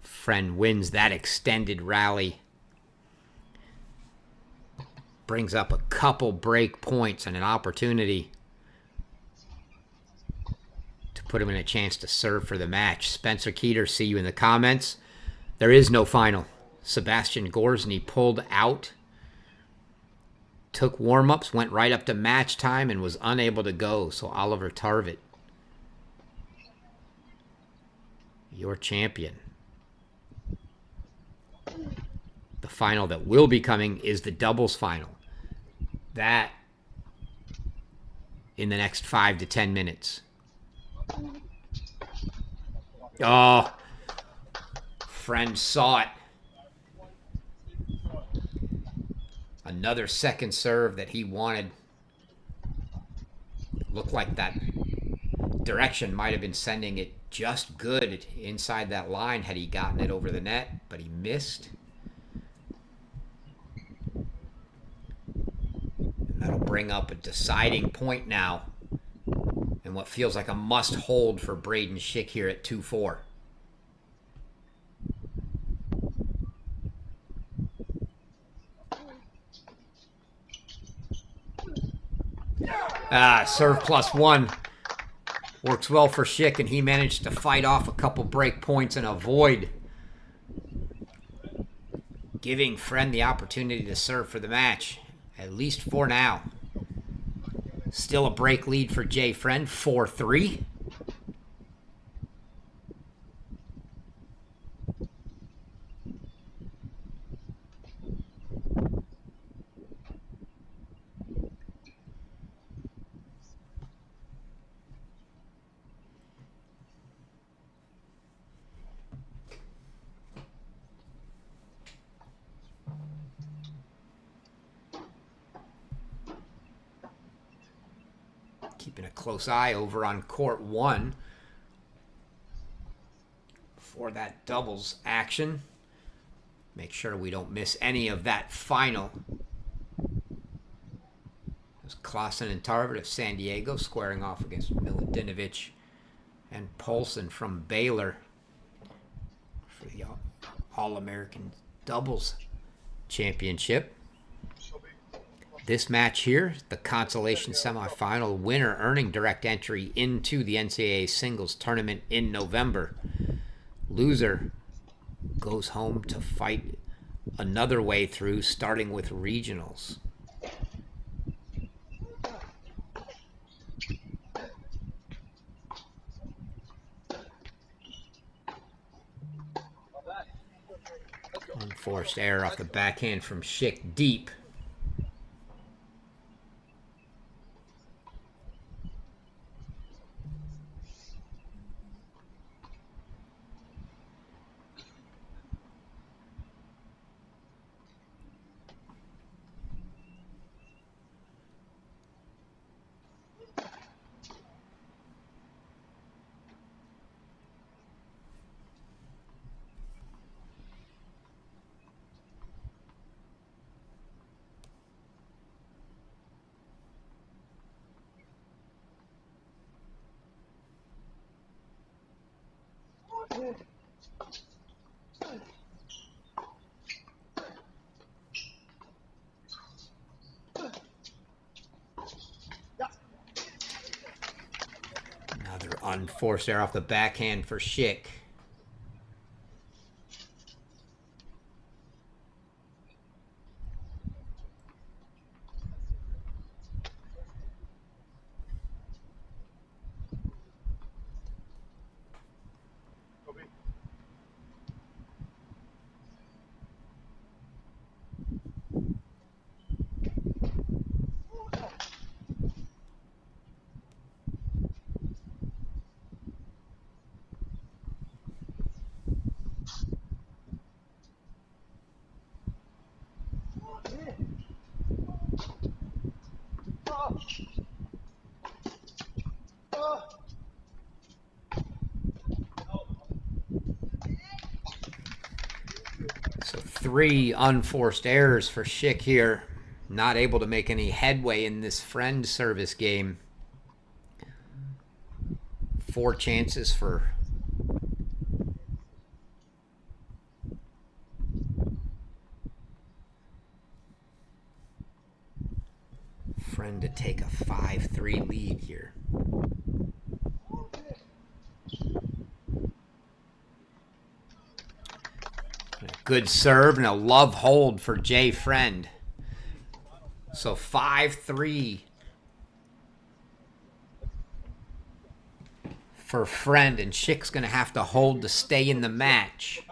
Friend wins that extended rally. Brings up a couple break points and an opportunity to put him in a chance to serve for the match. Spencer Keeter, see you in the comments. There is no final. Sebastian Gorsny pulled out. Took warm-ups, went right up to match time, and was unable to go. So Oliver Tarvit, your champion. The final that will be coming is the doubles final. That in the next 5 to 10 minutes. Oh, friend saw it. Another second serve that he wanted. Looked like that direction might have been sending it just good inside that line had he gotten it over the net, but he missed. And that'll bring up a deciding point now and what feels like a must hold for Braden Schick here at 2-4. Serve +1 works well for Schick, and he managed to fight off a couple break points and avoid giving friend the opportunity to serve for the match, at least for now. Still a break lead for Jay Friend, 4-3. Keeping a close eye over on court 1 for that doubles action. Make sure we don't miss any of that final. As Clausen and Tarvin of San Diego squaring off against Milutinovich and Polson from Baylor for the All-American Doubles Championship. This match here, the Consolation semifinal, winner earning direct entry into the NCAA singles tournament in November. Loser goes home to fight another way through, starting with regionals. Unforced error off the backhand from Schick deep. Another unforced error off the backhand for Schick. So 3 unforced errors for Schick here. Not able to make any headway in this friend service game. 4 chances for friend to take a 5-3 lead here. Good serve and a love hold for Jay Friend. So 5-3 for Friend, and Schick's going to have to hold to stay in the match.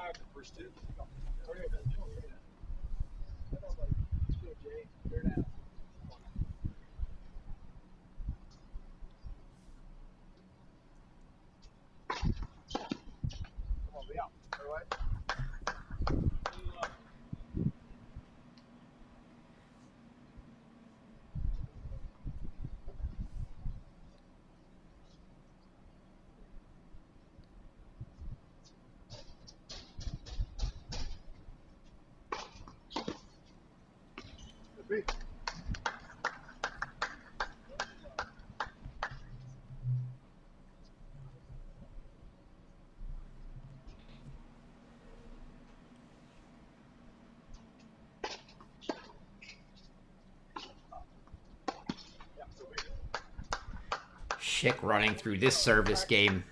Schick running through this service game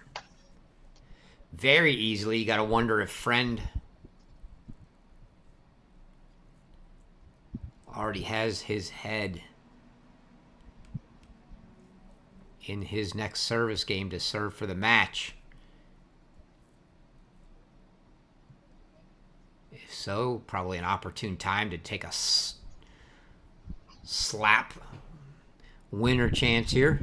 very easily. You got to wonder if Friend already has his head in his next service game to serve for the match. If so, probably an opportune time to take a slap winner chance here.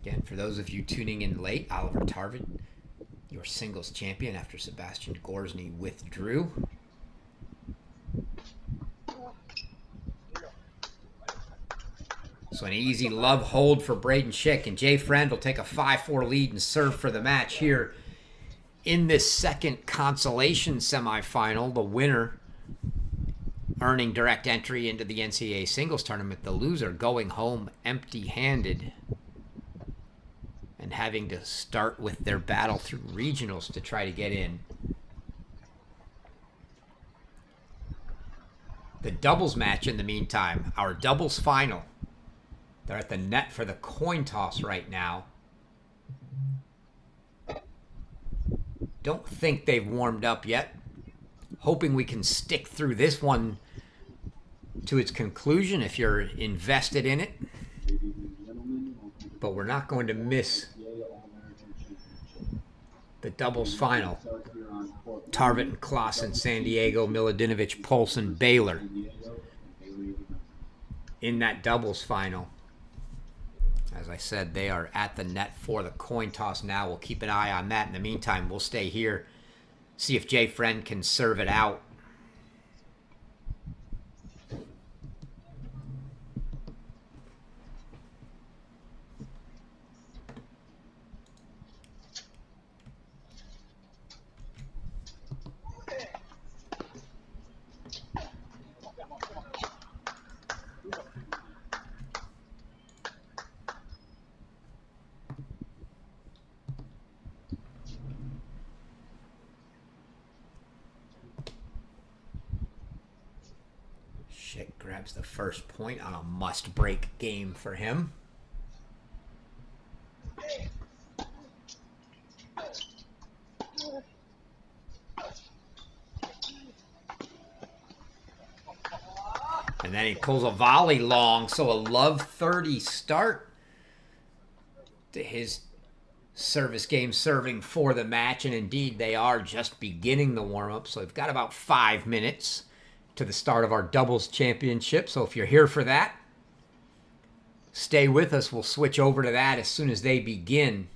Again, for those of you tuning in late, Oliver Tarvin, your singles champion after Sebastian Gorsny withdrew. So an easy love hold for Braden Schick, and Jay Friend will take a 5-4 lead and serve for the match here in this second consolation semifinal. The winner earning direct entry into the NCAA singles tournament. The loser going home empty-handed and having to start with their battle through regionals to try to get in. The doubles match in the meantime, our doubles final. They're at the net for the coin toss right now. Don't think they've warmed up yet. Hoping we can stick through this one to its conclusion if you're invested in it. But we're not going to miss the doubles final. Tarvit and Clausen, San Diego, Miladinovich, Polson, Baylor in that doubles final. As I said, they are at the net for the coin toss now. We'll keep an eye on that. In the meantime, we'll stay here, see if Jay Friend can serve it out. Schick grabs the first point on a must-break game for him. And then he pulls a volley long, so a love 30 start to his service game, serving for the match. And indeed, they are just beginning the warm-up, so they've got about 5 minutes to the start of our doubles championship. So if you're here for that, stay with us. We'll switch over to that as soon as they begin.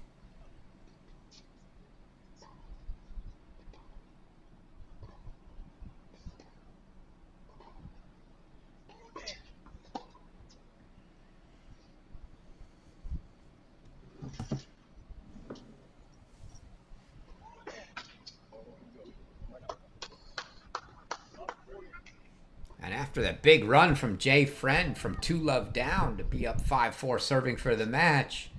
And after that big run from Jay Friend from 2-love down to be up 5-4 serving for the match,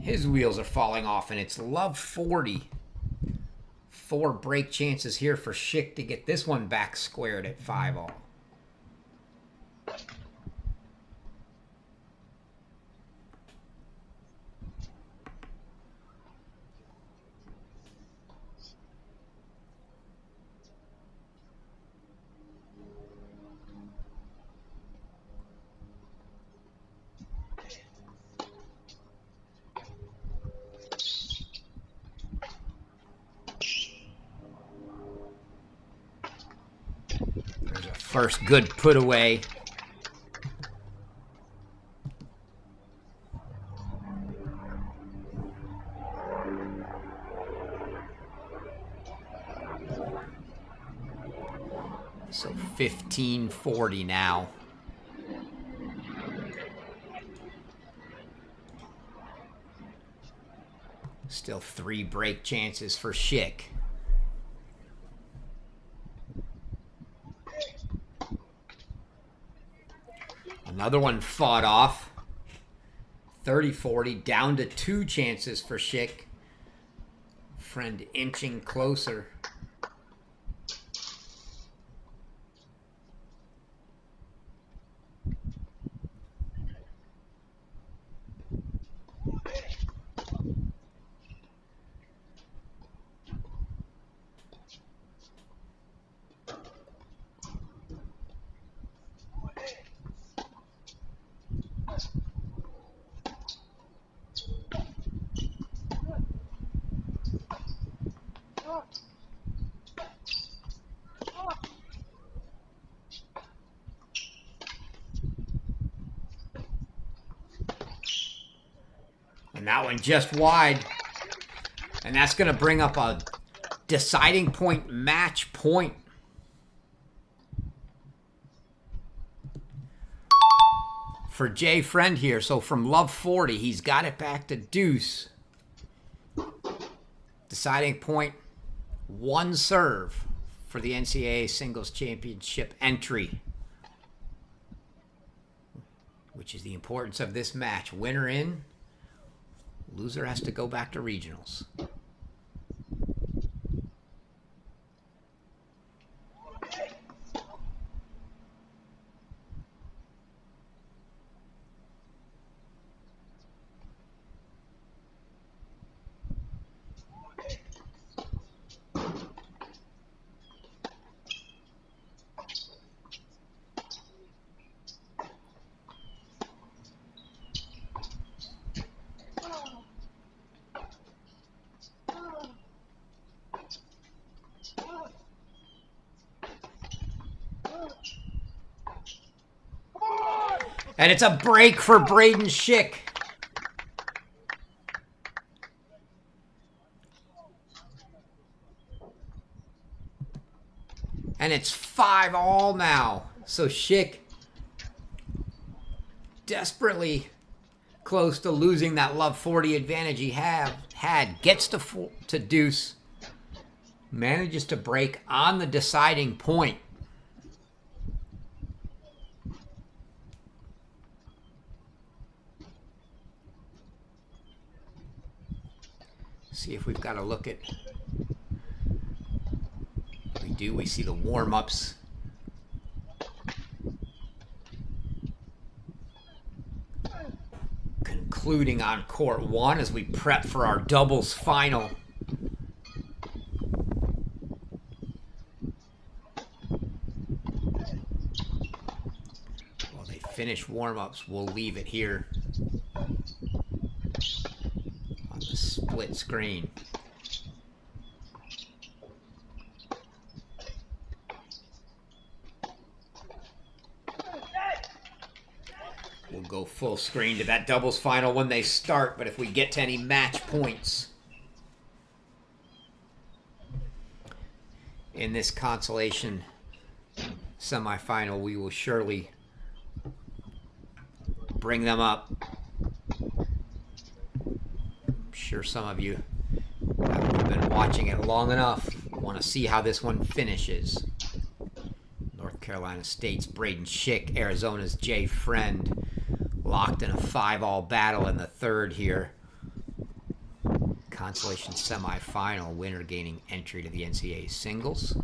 his wheels are falling off, and it's love 40. 4 break chances here for Schick to get this one back squared at 5-all. There's a first good put away. So 15-40 now. Still 3 break chances for Schick. Another one fought off. 30-40, down to 2 chances for Schick. Friend inching closer. And that one just wide. And that's going to bring up a deciding point, match point. for Jay Friend here. So from love 40, he's got it back to deuce. Deciding point, one serve for the NCAA Singles Championship entry, which is the importance of this match. Winner in, loser has to go back to regionals. And it's a break for Braden Schick. And it's 5-all now. So Schick, desperately close to losing that love 40 advantage he had, gets to deuce, manages to break on the deciding point. See if we've got a look at. We do. We see the warm-ups. Concluding on court one as we prep for our doubles final. While they finish warm-ups, we'll leave it here on the split screen. We'll go full screen to that doubles final when they start, but if we get to any match points in this Consolation semifinal, we will surely bring them up. I'm sure some of you have been watching it long enough, want to see how this one finishes. North Carolina State's Braden Schick, Arizona's Jay Friend, locked in a 5-all battle in the third here. Consolation semifinal, winner gaining entry to the NCAA singles.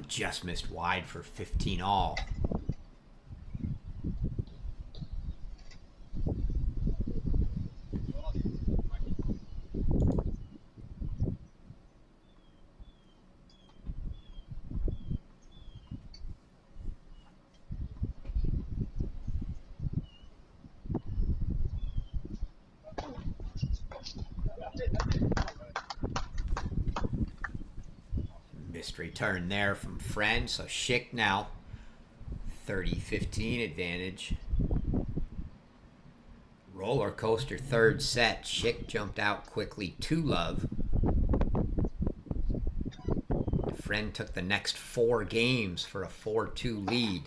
Just missed wide for 15-all. Return there from Friend, so Schick now 30-15 advantage. Roller coaster third set. Schick jumped out quickly to love. Friend took the next 4 games for a 4-2 lead.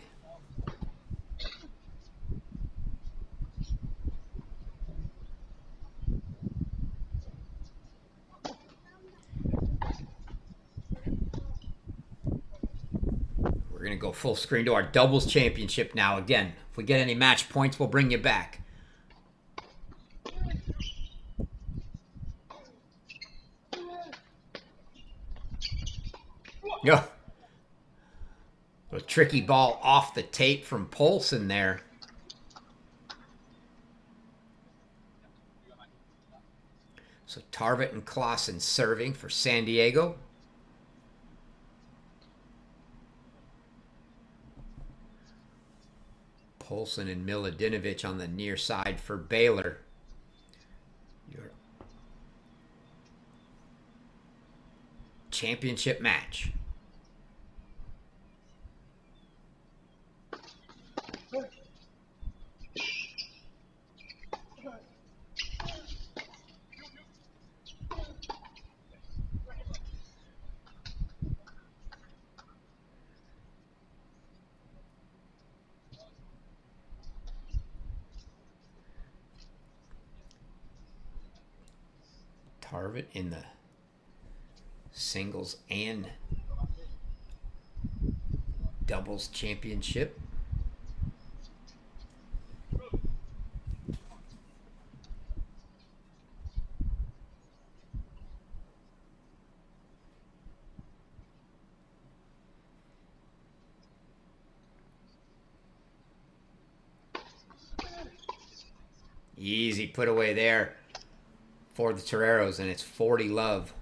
We're going to go full screen to our doubles championship now. Again, if we get any match points, we'll bring you back. Yeah. A tricky ball off the tape from Polson there. So Tarvit and Clausen serving for San Diego. Polson and Miladinovich on the near side for Baylor. Your championship match. Tarvit in the singles and doubles championship. Easy put away there for the Toreros, and it's 40-love.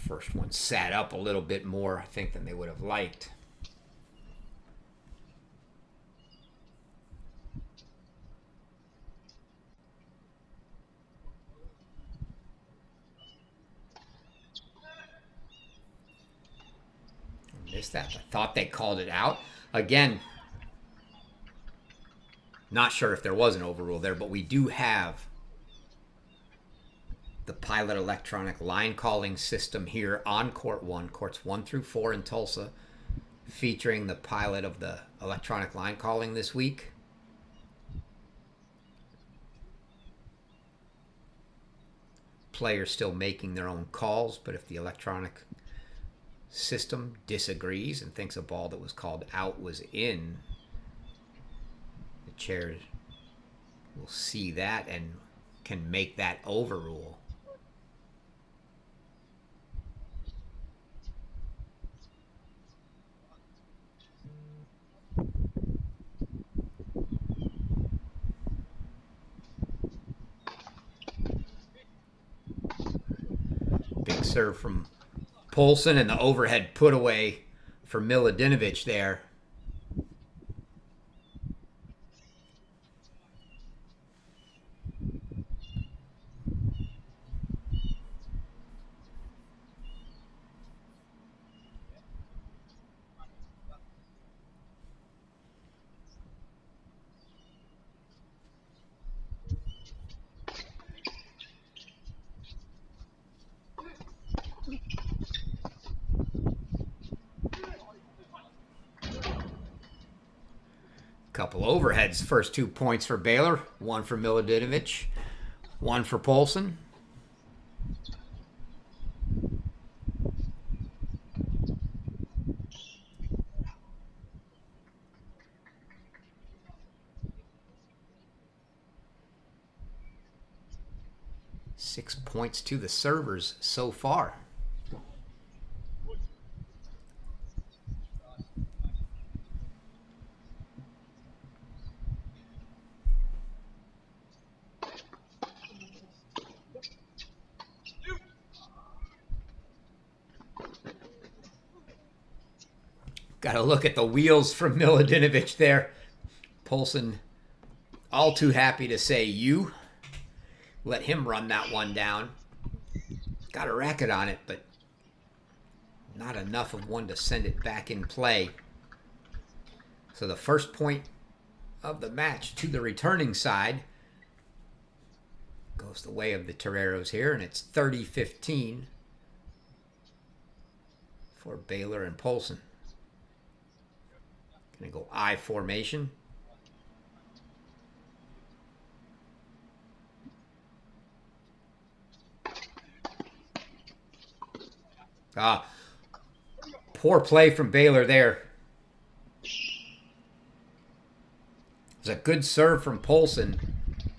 First one sat up a little bit more, I think, than they would have liked. Missed that. I thought they called it out. Again, not sure if there was an overrule there, but we do have the Pilot electronic line calling system here on Court 1, Courts 1 through 4 in Tulsa, featuring the Pilot of the electronic line calling this week. Players still making their own calls, but if the electronic system disagrees and thinks a ball that was called out was in, the chair will see that and can make that overrule. Big serve from Polson and the overhead put away for Miladinovich there. Couple overheads. First 2 points for Baylor. One for Miladinovich. One for Polson. Six points to the servers so far. Got to look at the wheels from Miladinovich there. Polson all too happy to say you. Let him run that one down. Got a racket on it, but not enough of one to send it back in play. So the first point of the match to the returning side goes the way of the Toreros here, and it's 30-15 for Baylor and Polson. Gonna go I formation. Poor play from Baylor there. It was a good serve from Polson,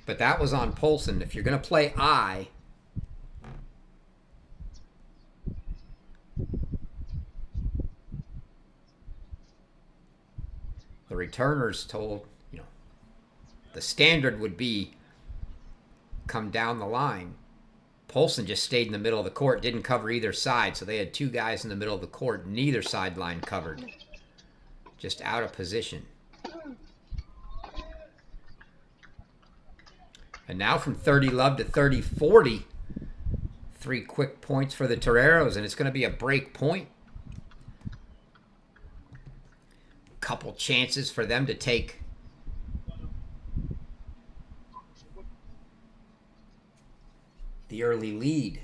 but that was on Polson. If you're going to play the returners told, the standard would be come down the line. Polson just stayed in the middle of the court, didn't cover either side, so they had two guys in the middle of the court, neither sideline covered. Just out of position. And now from 30-love to 30-40. 3 quick points for the Toreros, and it's going to be a break point. Couple chances for them to take the early lead.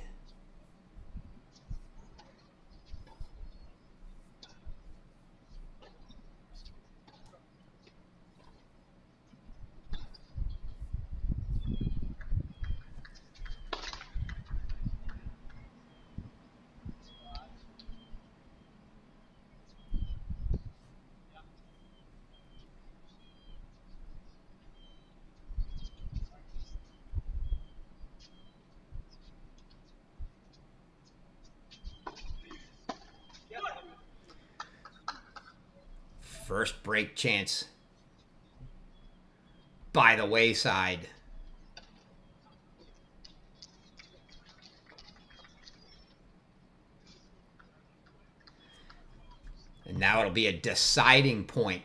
First break chance by the wayside. And now it'll be a deciding point.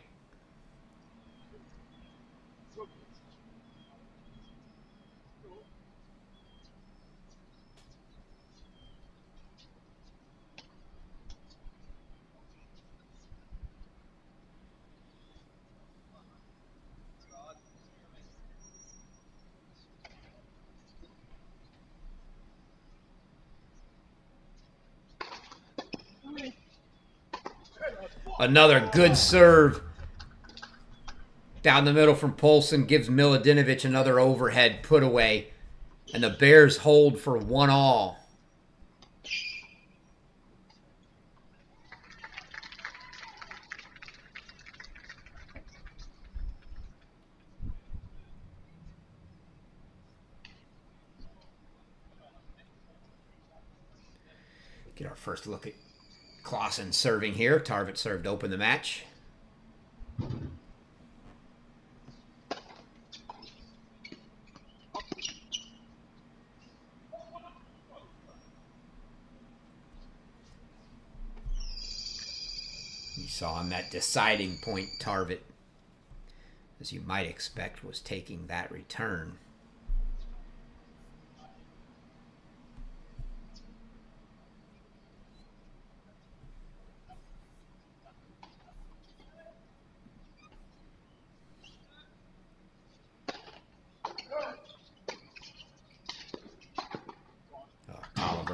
Another good serve down the middle from Polson gives Miladinovich another overhead put away. And the Bears hold for 1-all. Get our first look at Clausen serving here. Tarvit served to open the match. You saw on that deciding point, Tarvit, as you might expect, was taking that return.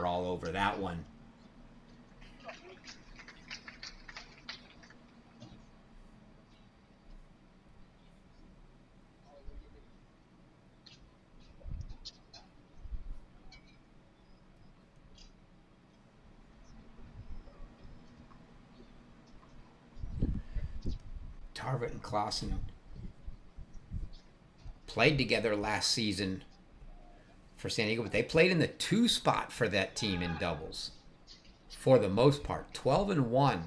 All over that one. Tarvit and Clausen played together last season for San Diego, but they played in the 2 spot for that team in doubles for the most part. 12-1.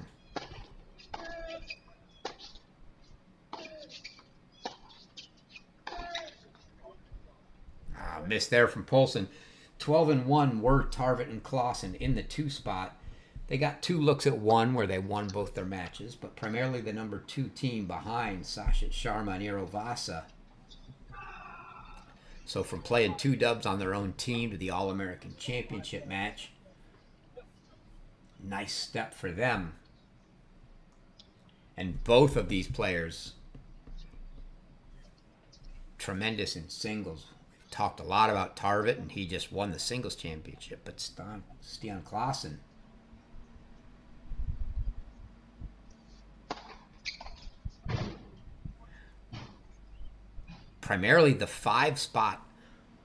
Missed there from Polson. 12-1 were Tarvit and Clausen in the 2 spot. They got 2 looks at 1 where they won both their matches, but primarily the number 2 team behind Sasha Sharma and Eero Vasa. So from playing 2 dubs on their own team to the All-American Championship match, nice step for them. And both of these players, tremendous in singles. We've talked a lot about Tarvit, and he just won the singles championship, but Stian Clausen, primarily the 5 spot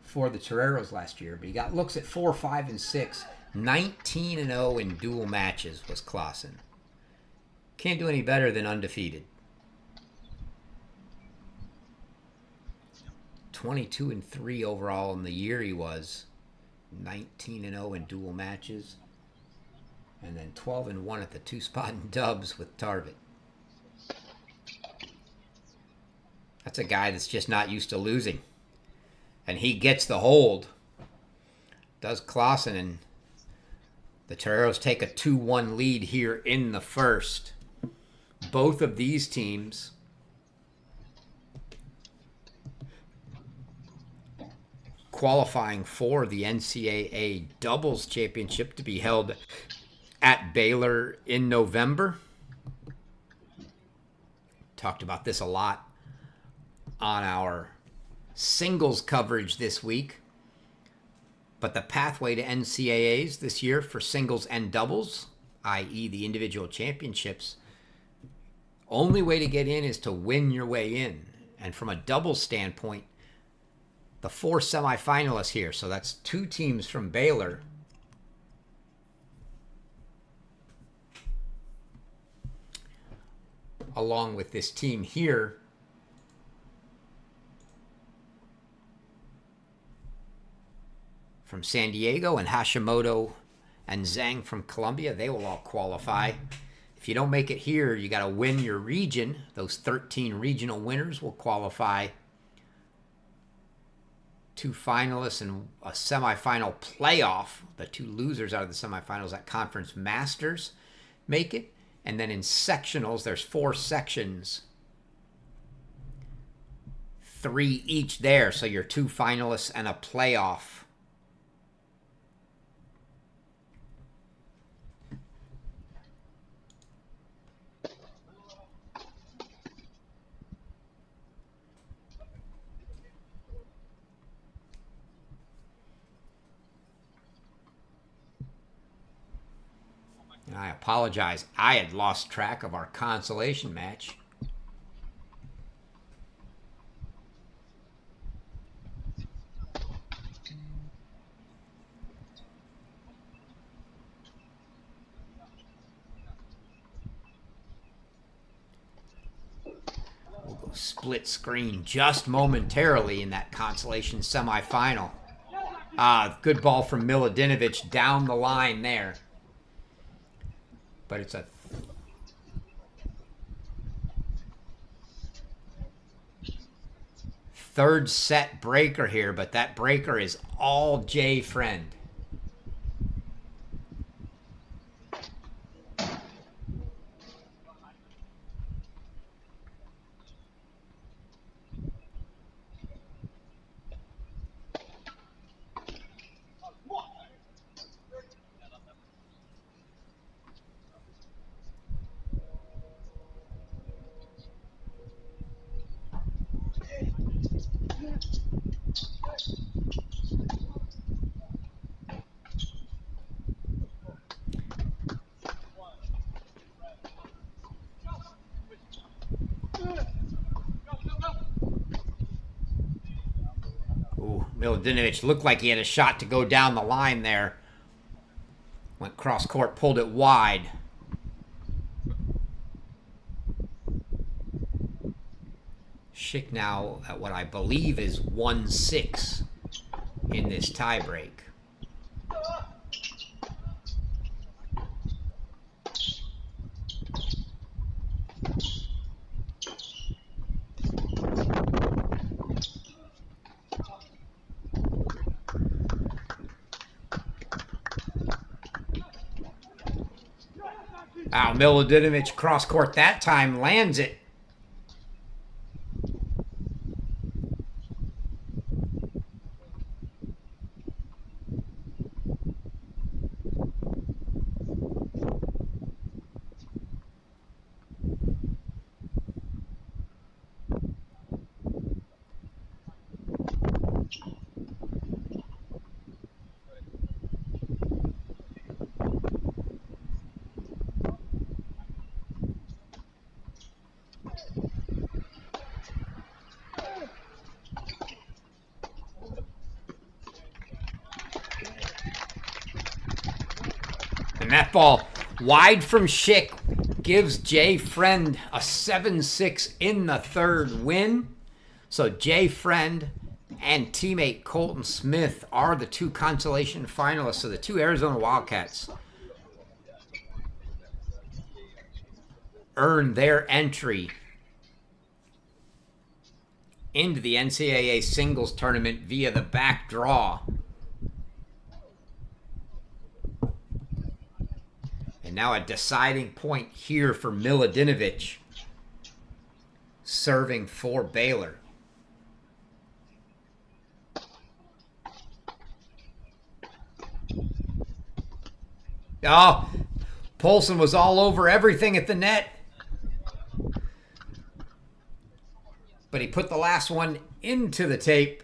for the Toreros last year, but he got looks at 4, 5, and 6. 19-0 in dual matches was Clausen. Can't do any better than undefeated. 22-3 overall in the year he was. 19-0 in dual matches. And then 12-1 at the two-spot in dubs with Tarvik. That's a guy that's just not used to losing. And he gets the hold. Does Clausen, and the Toreros take a 2-1 lead here in the first. Both of these teams qualifying for the NCAA Doubles Championship to be held at Baylor in November. Talked about this a lot on our singles coverage this week. But the pathway to NCAAs this year for singles and doubles, i.e. the individual championships, only way to get in is to win your way in. And from a doubles standpoint, the 4 semifinalists here, so that's 2 teams from Baylor, along with this team here, from San Diego, and Hashimoto and Zhang from Colombia, they will all qualify. If you don't make it here, you got to win your region. Those 13 regional winners will qualify. 2 finalists and a semifinal playoff. The 2 losers out of the semifinals at Conference Masters make it. And then in sectionals, there's 4 sections. 3 each there, so you're 2 finalists and a playoff. And I apologize. I had lost track of our consolation match. We'll go split screen just momentarily in that consolation semifinal. Good ball from Miladinovich down the line there. But it's a third set breaker here, but that breaker is all Jay Friend. Miladinovich looked like he had a shot to go down the line there. Went cross court, pulled it wide. Schick now at what I believe is 1-6 in this tiebreak. Wow, Miladinovich cross court that time, lands it. that ball wide from Schick gives Jay Friend a 7-6 in the third win. So Jay Friend and teammate Colton Smith are the two consolation finalists. So the two Arizona Wildcats earn their entry into the NCAA singles tournament via the back draw. And now a deciding point here for Miladinovich, serving for Baylor. Oh, Polson was all over everything at the net. But he put the last one into the tape.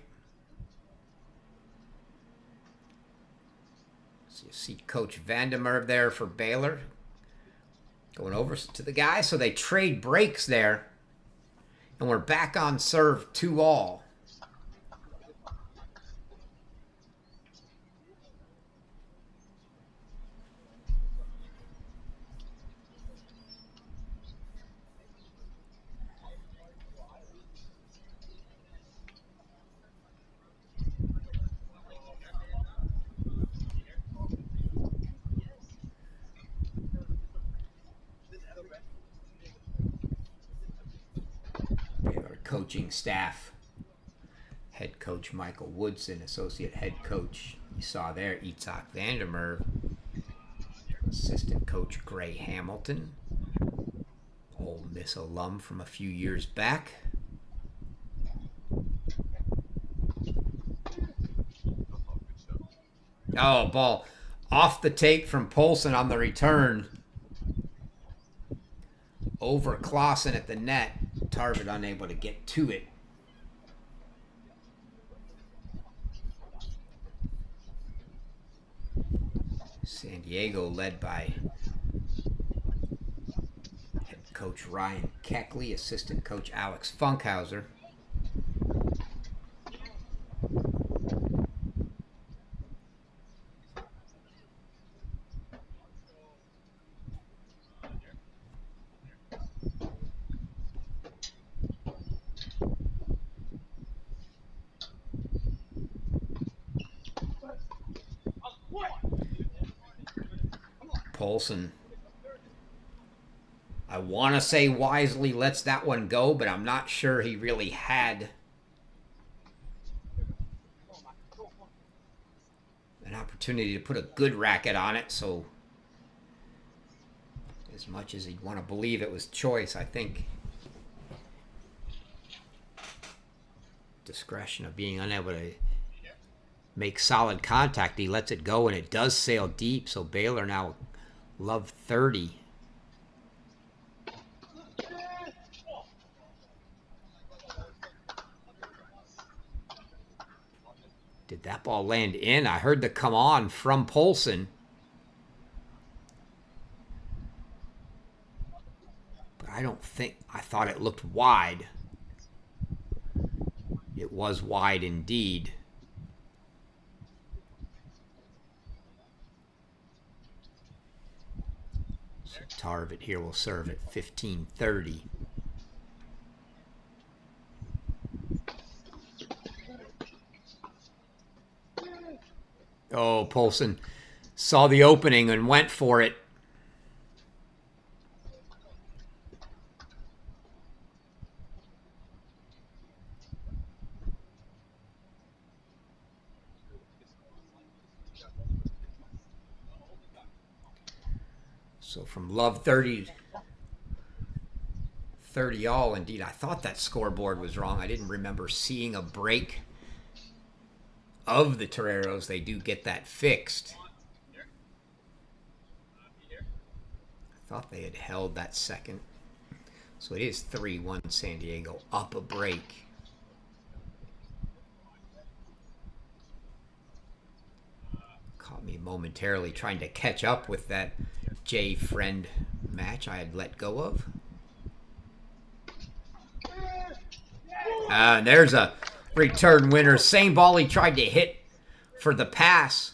So you see Coach Vandermeer there for Baylor. Going over to the guy. So they trade breaks there. And we're back on serve 2-all. Coaching staff. Head coach Michael Woodson, associate head coach, you saw there, Itzhak Vandermeer. Assistant coach Gray Hamilton, Ole Miss alum from a few years back. Oh, ball off the tape from Polson on the return. Over Clausen at the net. Target unable to get to it. San Diego led by head coach Ryan Keckley, assistant coach Alex Funkhauser. Polson, I want to say wisely lets that one go, but I'm not sure he really had an opportunity to put a good racket on it. So as much as he'd want to believe it was choice, I think discretion of being unable to make solid contact, he lets it go and it does sail deep. So Baylor now love 30. Did that ball land in? I heard the come on from Polson. But I don't think, I thought it looked wide. It was wide indeed. Tarvit here will serve at 15:30. Oh, Polson saw the opening and went for it. So from love 30 all, indeed. I thought that scoreboard was wrong. I didn't remember seeing a break of the Toreros. They do get that fixed. I thought they had held that second. So it is 3-1 San Diego, up a break. Caught me momentarily trying to catch up with that Jay Friend match I had let go of. And there's a return winner. Same ball he tried to hit for the pass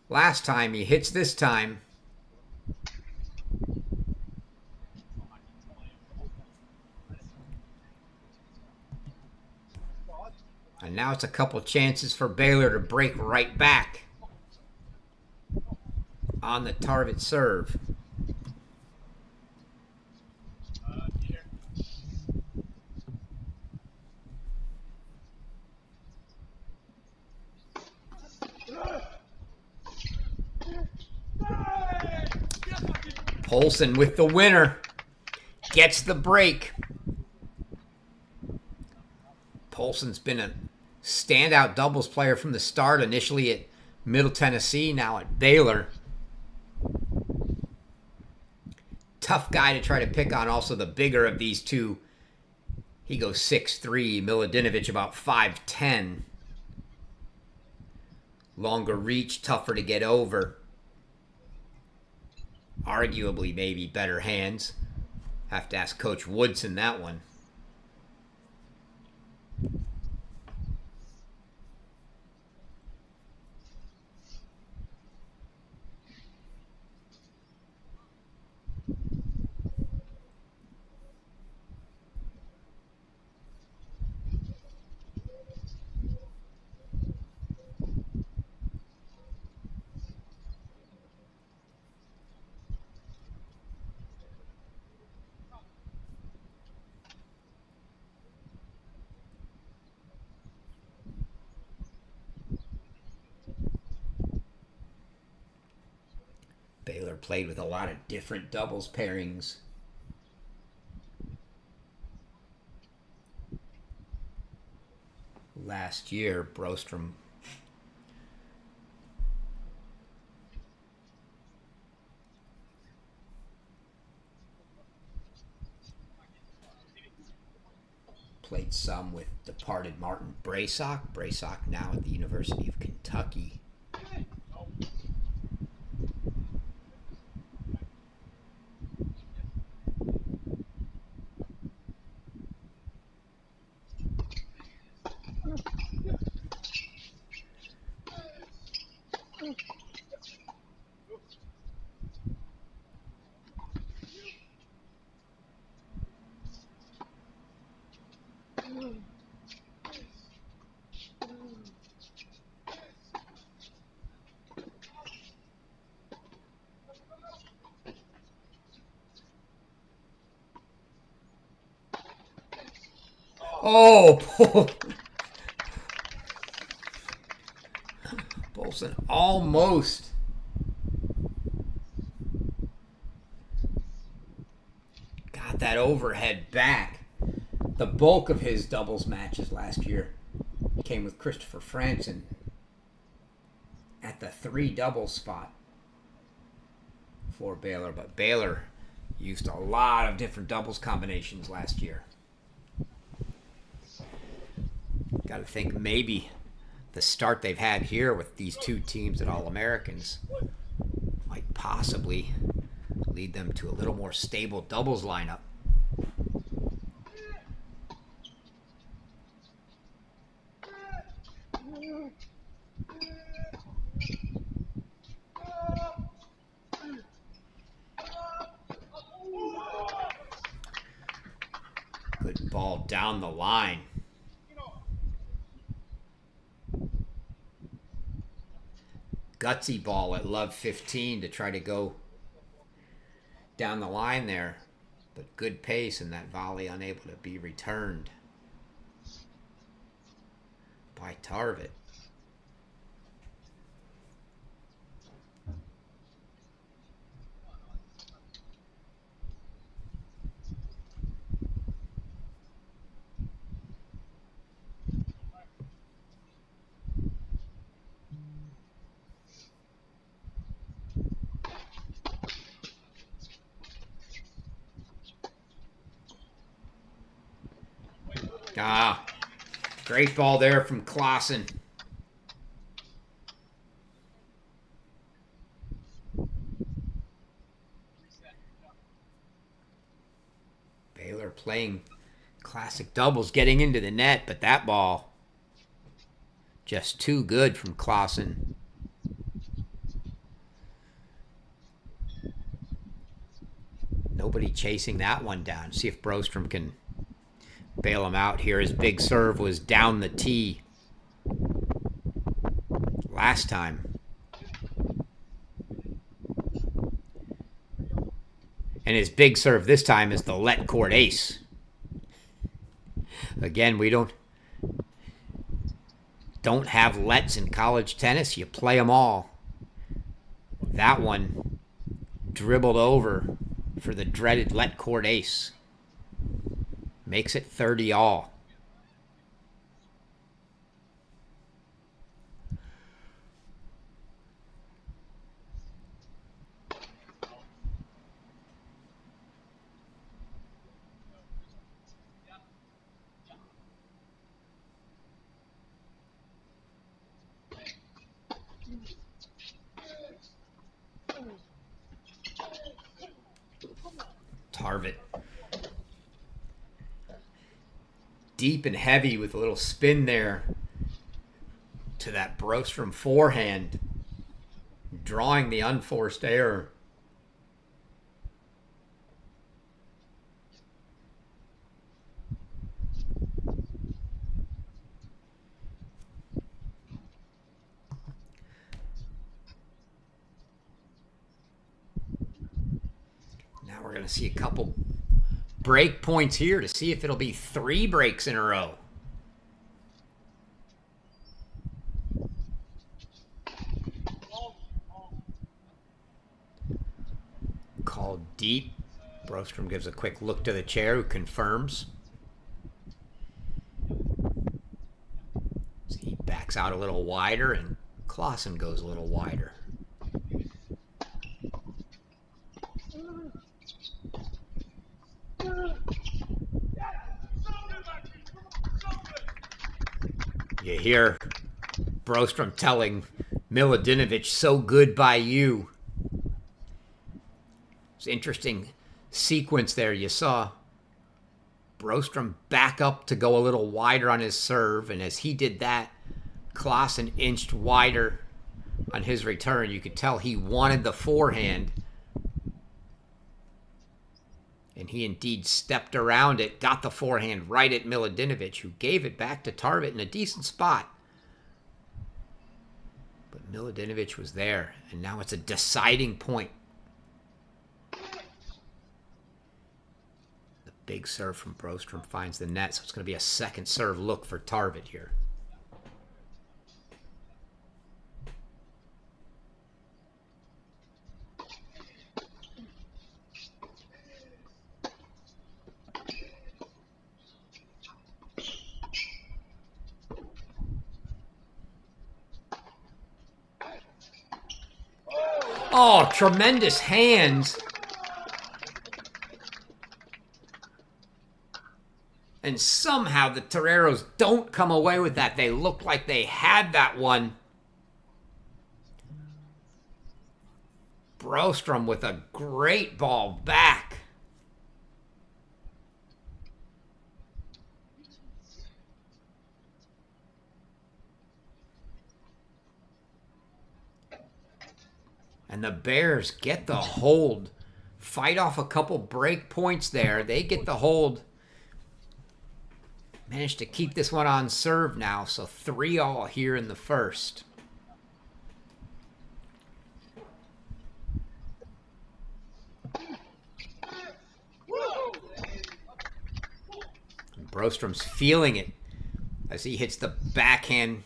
last time. He hits this time. And now it's a couple chances for Baylor to break right back on the Tarvit serve. Polson with the winner. Gets the break. Polson's been a standout doubles player from the start, initially at Middle Tennessee, now at Baylor. Tough guy to try to pick on, also the bigger of these two. He goes 6'3", Miladinovich about 5'10". Longer reach, tougher to get over. Arguably maybe better hands. Have to ask Coach Woodson that one. Baylor played with a lot of different doubles pairings. Last year, Brostrom played some with departed Martin Braysock. Braysock now at the University of Kentucky. Oh, Polson almost. Got that overhead back. The bulk of his doubles matches last year came with Christopher Franson at the 3 doubles spot for Baylor. But Baylor used a lot of different doubles combinations last year. Got to think maybe the start they've had here with these two teams at All-Americans might possibly lead them to a little more stable doubles lineup. Good ball down the line. Gutsy ball at love 15 to try to go down the line there. But good pace, and that volley unable to be returned by Tarvit. Ah, great ball there from Clausen. Baylor playing classic doubles, getting into the net, but that ball just too good from Clausen. Nobody chasing that one down. See if Brostrom can bail him out here. His big serve was down the tee. last time. And his big serve this time is the let court ace. Again, we don't have lets in college tennis. You play them all. That one dribbled over for the dreaded let court ace. Makes it 30 all. Tarvit. Deep and heavy with a little spin there to that Brostrom forehand, drawing the unforced error. Now we're going to see a couple break points here to see if it'll be 3 breaks in a row. Called deep. Brostrom gives a quick look to the chair, who confirms. So he backs out a little wider, and Clausen goes a little wider. You hear Brostrom telling Milodinovic, "So good by you." It's an interesting sequence there. You saw Brostrom back up to go a little wider on his serve, and as he did that, Clausen inched wider on his return. You could tell he wanted the forehand, and he indeed stepped around it, got the forehand right at Milodinovic, who gave it back to Tarvit in a decent spot. But Milodinovic was there, and now it's a deciding point. The big serve from Brostrom finds the net, so it's going to be a second serve look for Tarvit here. Oh, tremendous hands. And somehow the Toreros don't come away with that. They look like they had that one. Brostrom with a great ball back. And the Bears get the hold. Fight off a couple break points there. They get the hold. Managed to keep this one on serve now. So 3-all here in the first. And Brostrom's feeling it as he hits the backhand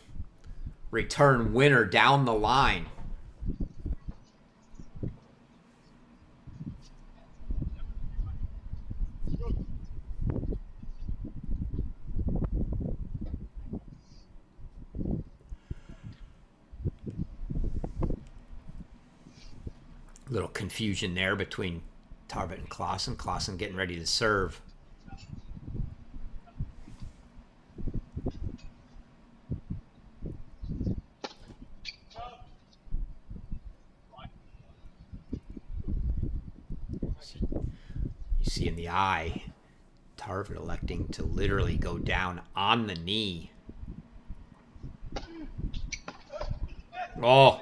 return winner down the line. Little confusion there between Tarvit and Clausen. Clausen getting ready to serve. You see in the eye, Tarvit electing to literally go down on the knee. Oh.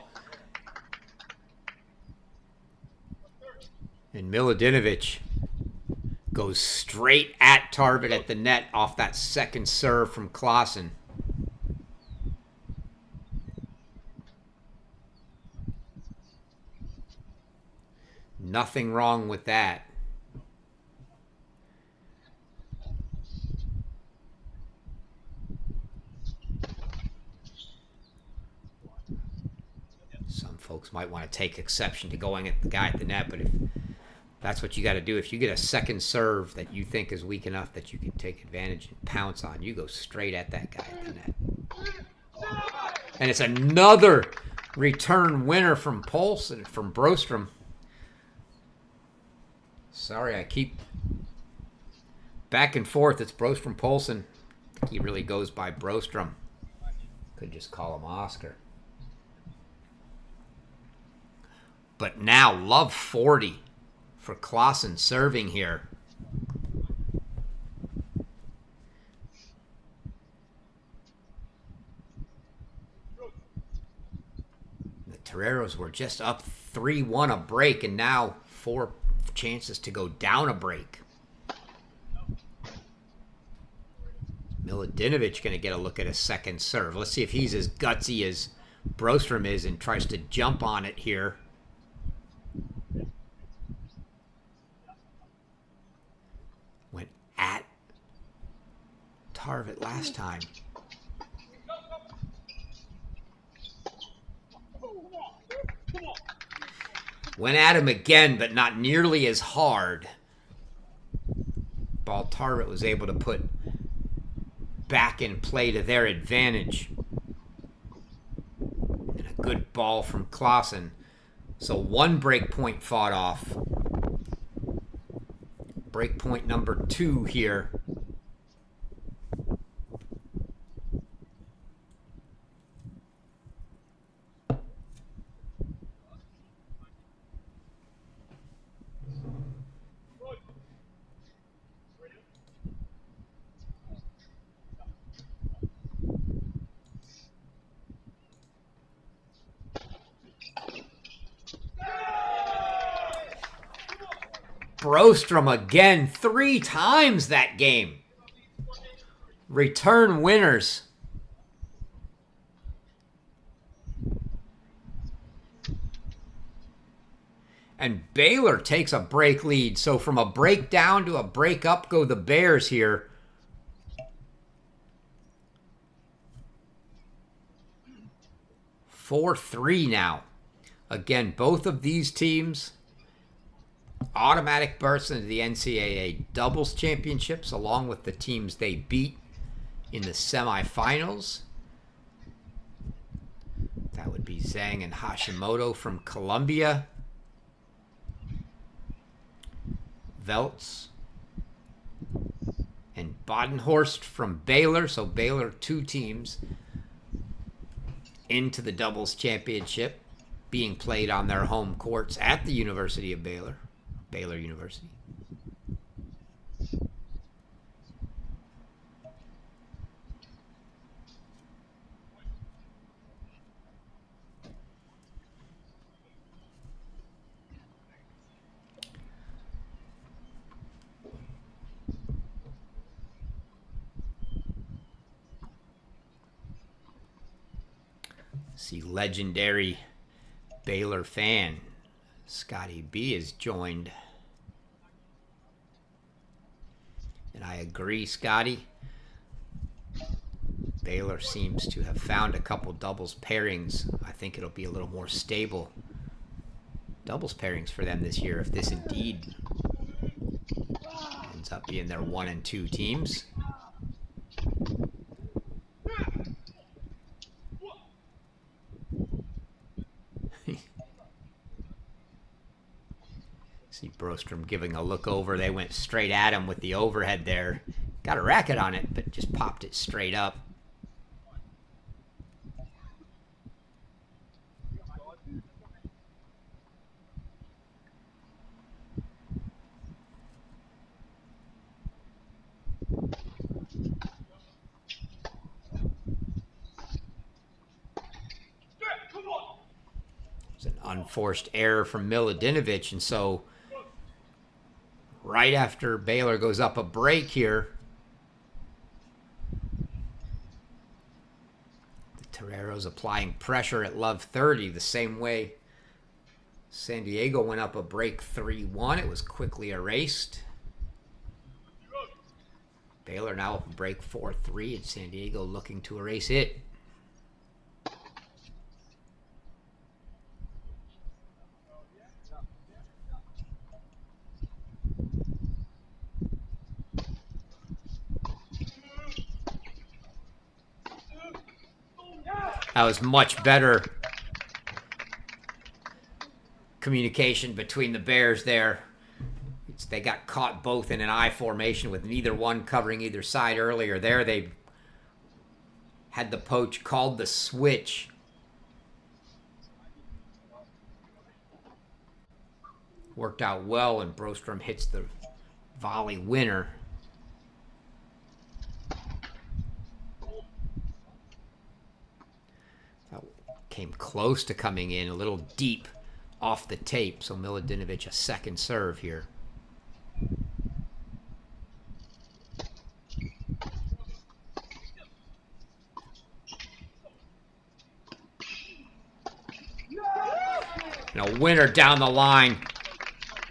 And Milodinovic goes straight at Tarvit at the net off that second serve from Clausen. Nothing wrong with that. Some folks might want to take exception to going at the guy at the net, but if that's what you got to do, if you get a second serve that you think is weak enough that you can take advantage and pounce on, you go straight at that guy at the net. And it's another return winner from Poulsen, from Brostrom. Sorry, I keep back and forth. It's Brostrom Poulsen. I think he really goes by Brostrom. Could just call him Oscar. But now, love 40 for Clausen serving here. The Toreros were just up 3-1 a break, and now 4 chances to go down a break. Miladinovich going to get a look at a second serve. Let's see if he's as gutsy as Brostrom is and tries to jump on it here. Went at Tarvit last time. Went at him again, but not nearly as hard. Ball Tarvit was able to put back in play to their advantage. And a good ball from Clausen. So 1 break point fought off. Break point number 2 here. Brostrom again, 3 times that game. Return winners. And Baylor takes a break lead. So from a break down to a break up go the Bears here. (4-3) now. Again, both of these teams automatic berths into the NCAA doubles championships, along with the teams they beat in the semifinals. That would be Zhang and Hashimoto from Columbia. Veltz and Badenhorst from Baylor. So Baylor, 2 teams into the doubles championship, being played on their home courts at the University of Baylor. Baylor University. See, legendary Baylor fan Scotty B is joined. And I agree, Scotty. Baylor seems to have found a couple doubles pairings. I think it'll be a little more stable doubles pairings for them this year if this indeed ends up being their 1 and 2 teams. See Brostrom giving a look over. They went straight at him with the overhead there. Got a racket on it, but just popped it straight up. It's an unforced error from Miladinovich, and so right after Baylor goes up a break here, the Toreros applying pressure at love 30 the same way San Diego went up a break 3-1. It was quickly erased. Baylor now up a break 4-3, and San Diego looking to erase it. That was much better communication between the Bears there. They got caught both in an I formation with neither one covering either side earlier. There they had the poach, called the switch. Worked out well, and Brostrom hits the volley winner. That came close to coming in a little deep off the tape, so Milutinovic a second serve here. And a winner down the line.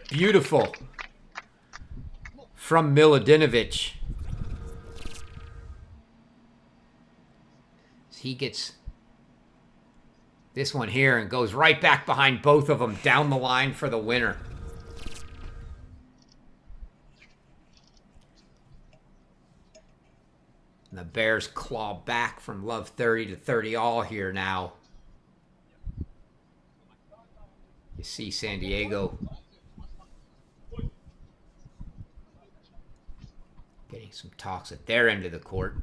Beautiful. From Milutinovic. He gets this one here and goes right back behind both of them down the line for the winner. And the Bears claw back from love 30 to 30 all here now. You see San Diego getting some talks at their end of the court.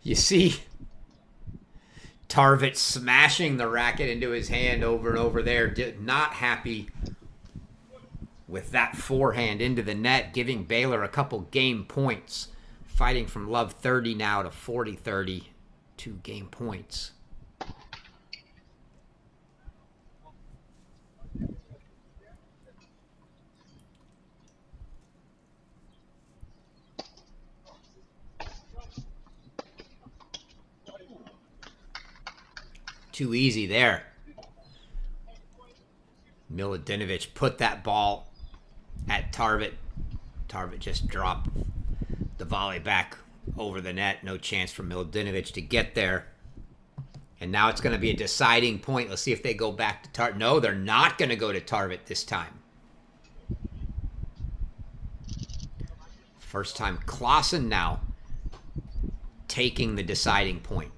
You see Tarvit smashing the racket into his hand over and over there. Not happy with that forehand into the net, giving Baylor a couple game points. Fighting from love 30 now to 40-30, 2 game points. Too easy there. Milutinovic put that ball at Tarvit. Tarvit just dropped the volley back over the net. No chance for Milutinovic to get there. And now it's going to be a deciding point. Let's see if they go back to Tarvit. No, they're not going to go to Tarvit this time. First time Clausen now taking the deciding point.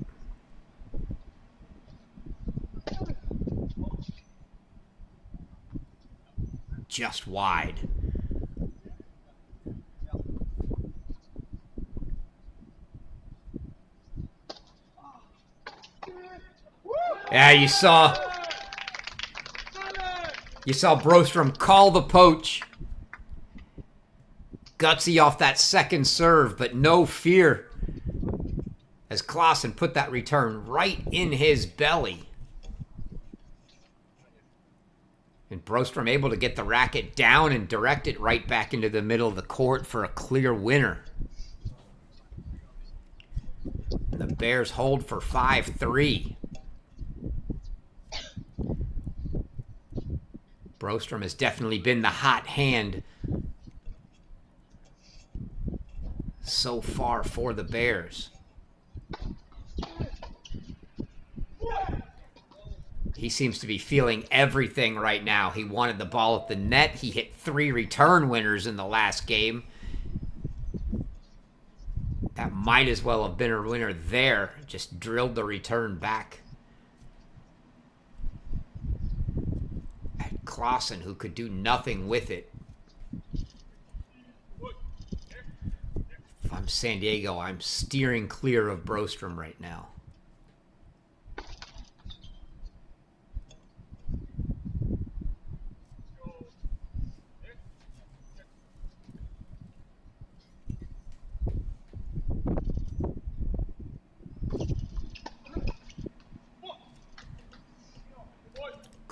Just wide. Yeah, you saw Brostrom call the poach. Gutsy off that second serve, but no fear as Clausen put that return right in his belly. And Brostrom able to get the racket down and direct it right back into the middle of the court for a clear winner. And the Bears hold for 5-3. Brostrom has definitely been the hot hand so far for the Bears. He seems to be feeling everything right now. He wanted the ball at the net. He hit 3 return winners in the last game. That might as well have been a winner there. Just drilled the return back at Clausen, who could do nothing with it. If I'm San Diego, I'm steering clear of Brostrom right now.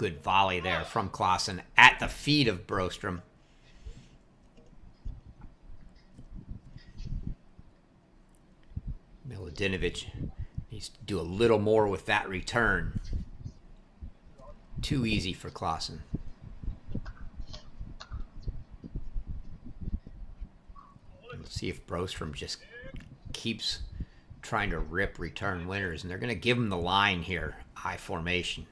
Good volley there from Klaassen at the feet of Broström. Milutinovic needs to do a little more with that return. Too easy for Klaassen. Let's see if Broström just keeps trying to rip return winners. And they're going to give him the line here. I formation.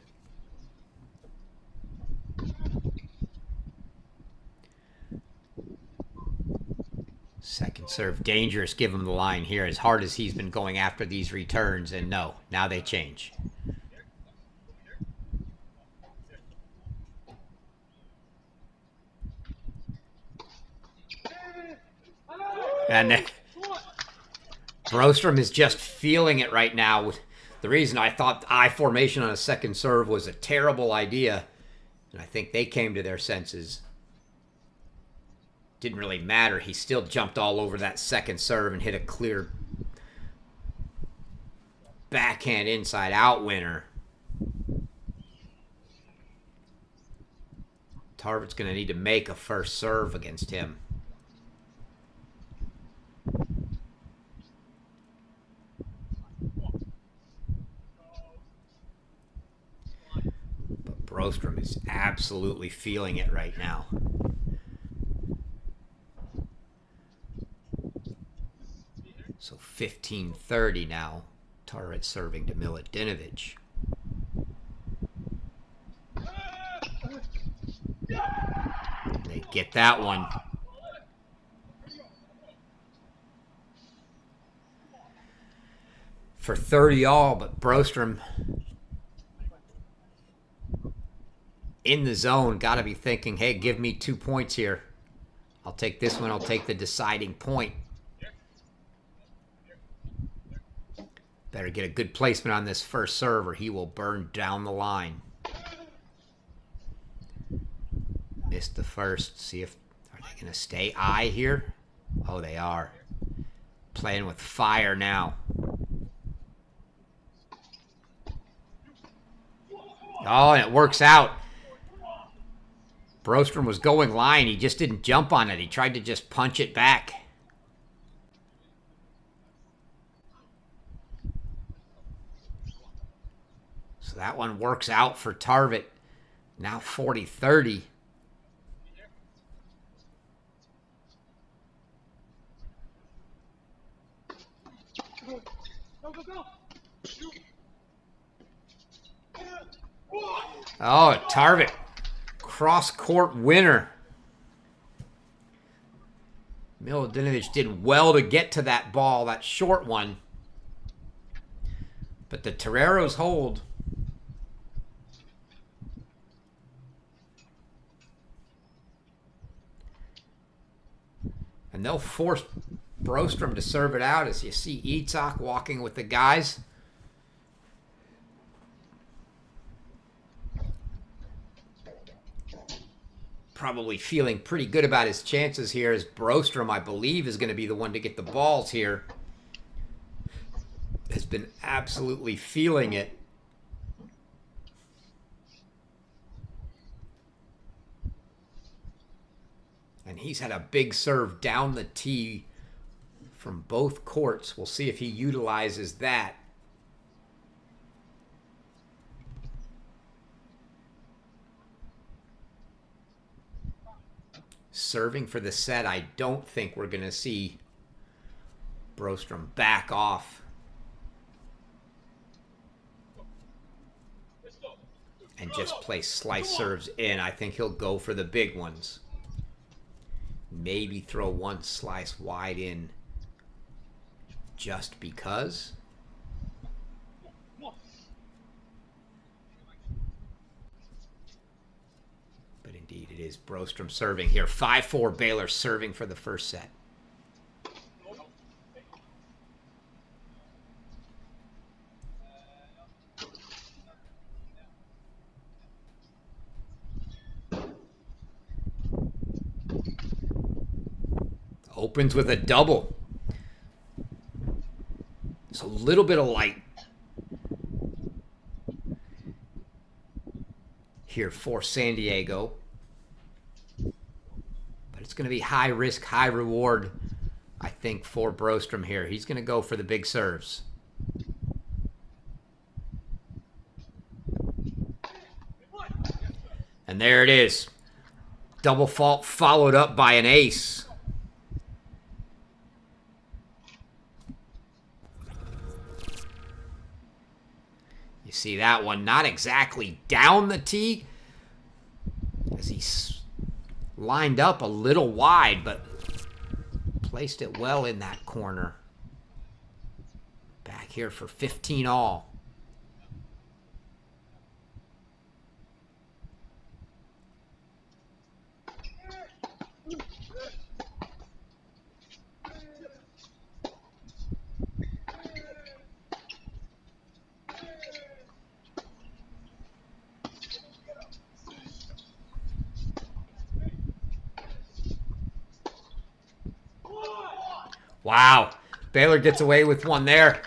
Second serve, dangerous. Give him the line here as hard as he's been going after these returns. And no, now they change. And Broström is just feeling it right now. The reason I thought I formation on a second serve was a terrible idea, and I think they came to their senses. Didn't really matter. He still jumped all over that second serve and hit a clear backhand inside out winner. Tarvet's going to need to make a first serve against him. But Broström is absolutely feeling it right now. So 15-30 now. Tarvet serving to Milutinovic. They get that one. For 30 all, but Broström in the zone. Got to be thinking, hey, give me 2 points here. I'll take this one. I'll take the deciding point. Better get a good placement on this first serve or he will burn down the line. Missed the first. See if, are they going to stay I here? Oh, they are. Playing with fire now. Oh, and it works out. Broström was going line. He just didn't jump on it. He tried to just punch it back. So that one works out for Tarvet. Now 40-30. Oh, Tarvet. Cross-court winner. Milutinovic did well to get to that ball, that short one. But the Toreros hold. And they'll force Broström to serve it out as you see Itzhak walking with the guys. Probably feeling pretty good about his chances here as Broström, I believe, is going to be the one to get the balls here. Has been absolutely feeling it. And he's had a big serve down the tee from both courts. We'll see if he utilizes that. Serving for the set, I don't think we're going to see Broström back off. And just play slice serves in. I think he'll go for the big ones. Maybe throw one slice wide in just because. But indeed, it is Broström serving here. 5-4 Baylor serving for the first set. Opens with a double. It's a little bit of light. here for San Diego. But it's going to be high risk, high reward, I think, for Brostrom here. He's going to go for the big serves. And there it is. Double fault followed up by an ace. You see that one, not exactly down the tee, as he lined up a little wide, but placed it well in that corner. Back here for 15 all. Wow. Baylor gets away with one there.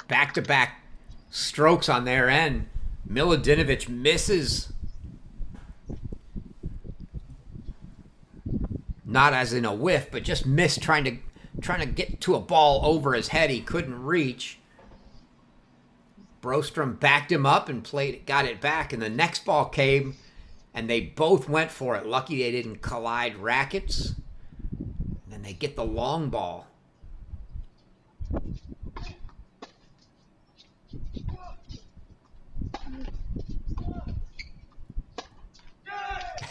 Back-to-back strokes on their end. Milodinovic misses. Not as in a whiff, but just missed trying to get to a ball over his head he couldn't reach. Brostrom backed him up and got it back, and the next ball came, and they both went for it. Lucky they didn't collide rackets. And they get the long ball.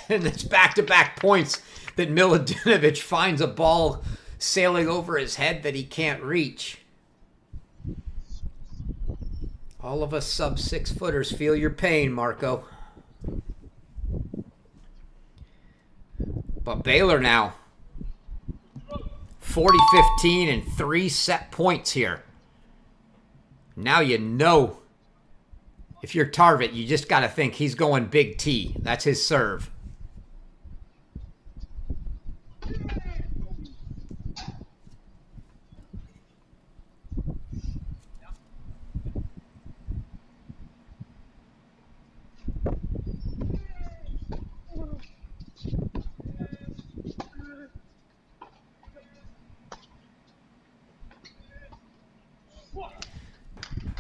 And it's back-to-back points that Milodinovic finds a ball sailing over his head that he can't reach. All of us sub-6 footers feel your pain, Marco. But Baylor now 40-15 and 3 set points here. Now you know, if you're Tarvit, you just got to think he's going big T. That's his serve.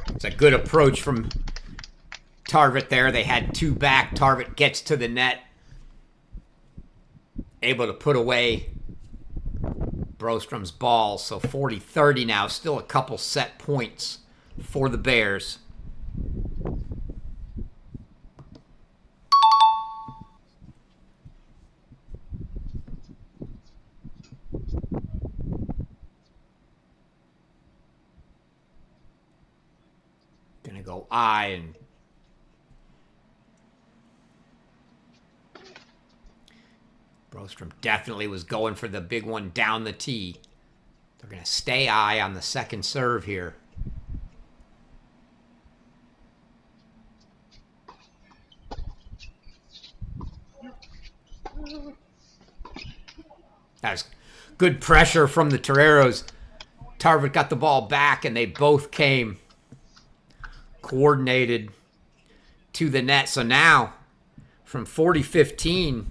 It's a good approach from Tarvit there. They had 2 back. Tarvit gets to the net. Able to put away Brostrom's ball. So 40-30 now. Still a couple set points for the Bears. Gonna go I, and Brostrom definitely was going for the big one down the tee. They're gonna stay I on the second serve here. That's good pressure from the Toreros. Tarvit got the ball back, and they both came coordinated to the net. So now, from 40-15,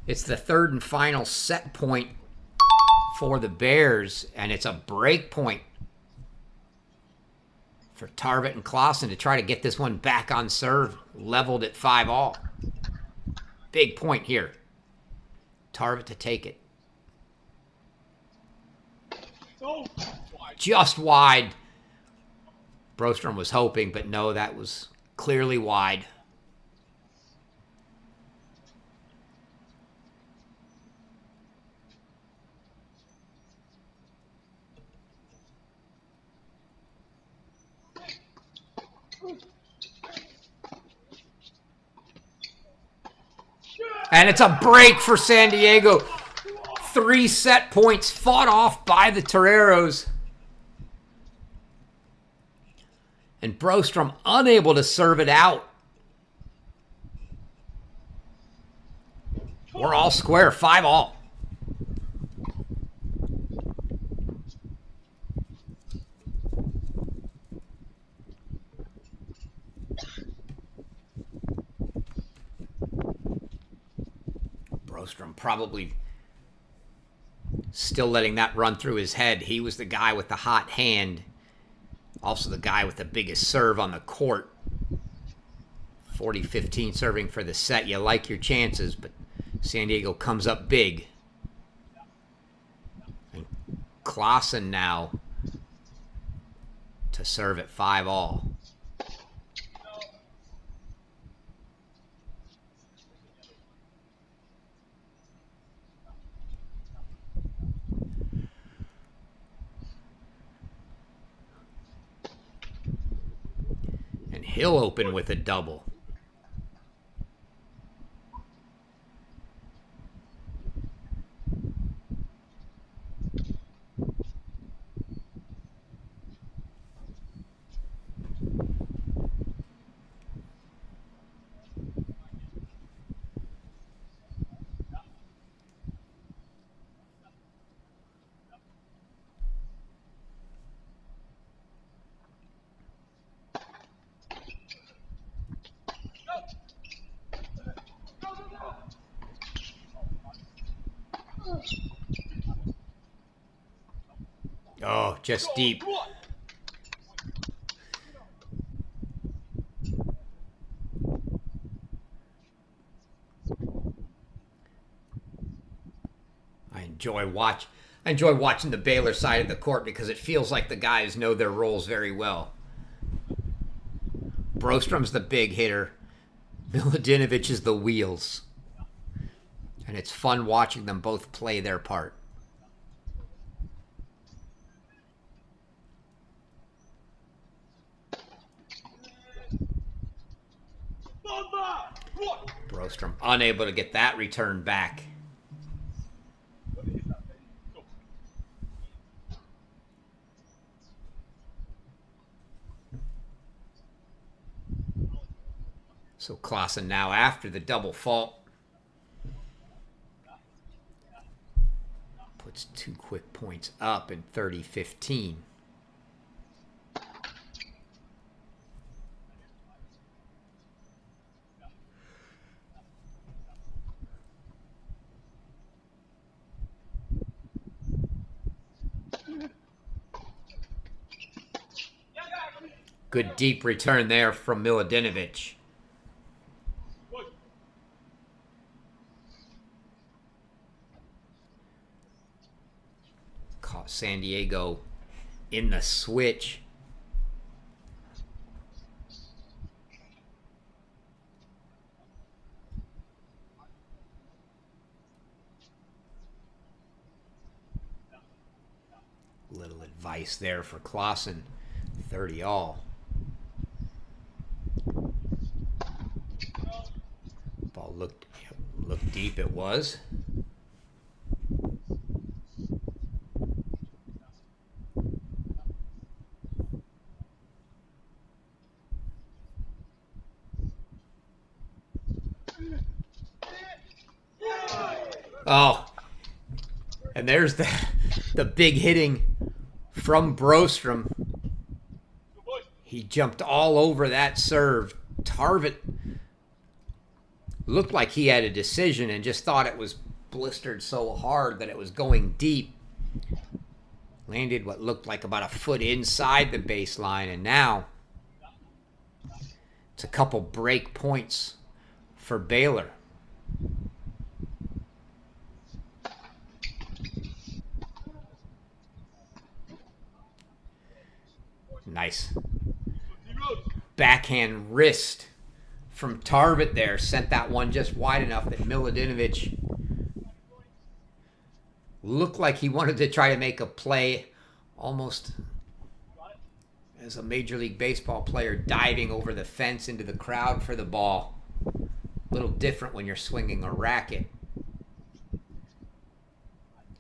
it's the third and final set point for the Bears, and it's a break point for Tarvit and Clausen to try to get this one back on serve, leveled at 5-all. Big point here. Tarvit to take it. Just wide. Brostrom was hoping, but no, that was clearly wide. And it's a break for San Diego. 3 set points fought off by the Toreros. And Brostrom unable to serve it out. We're all square, 5-all. Brostrom probably still letting that run through his head. He was the guy with the hot hand. Also the guy with the biggest serve on the court. 40-15 serving for the set. You like your chances, but San Diego comes up big. And Klaassen now to serve at 5-all. And he'll open with a double. Oh, just deep. I enjoy watching the Baylor side of the court because it feels like the guys know their roles very well. Brostrom's the big hitter. Miladinovich is the wheels. And it's fun watching them both play their part. Brostrom unable to get that return back. So Klaassen now after the double fault. Puts 2 quick points up in 30-15. Good deep return there from Miladinovich. Caught San Diego in the switch. Little advice there for Klaassen. 30-all. Ball looked deep, it was. Oh, and there's the big hitting from Brostrom. He jumped all over that serve. Tarvit looked like he had a decision and just thought it was blistered so hard that it was going deep. Landed what looked like about a foot inside the baseline, and now it's a couple break points for Baylor. Nice backhand wrist from Tarvit there. Sent that one just wide enough that Miladinovich looked like he wanted to try to make a play almost as a Major League Baseball player diving over the fence into the crowd for the ball. A little different when you're swinging a racket.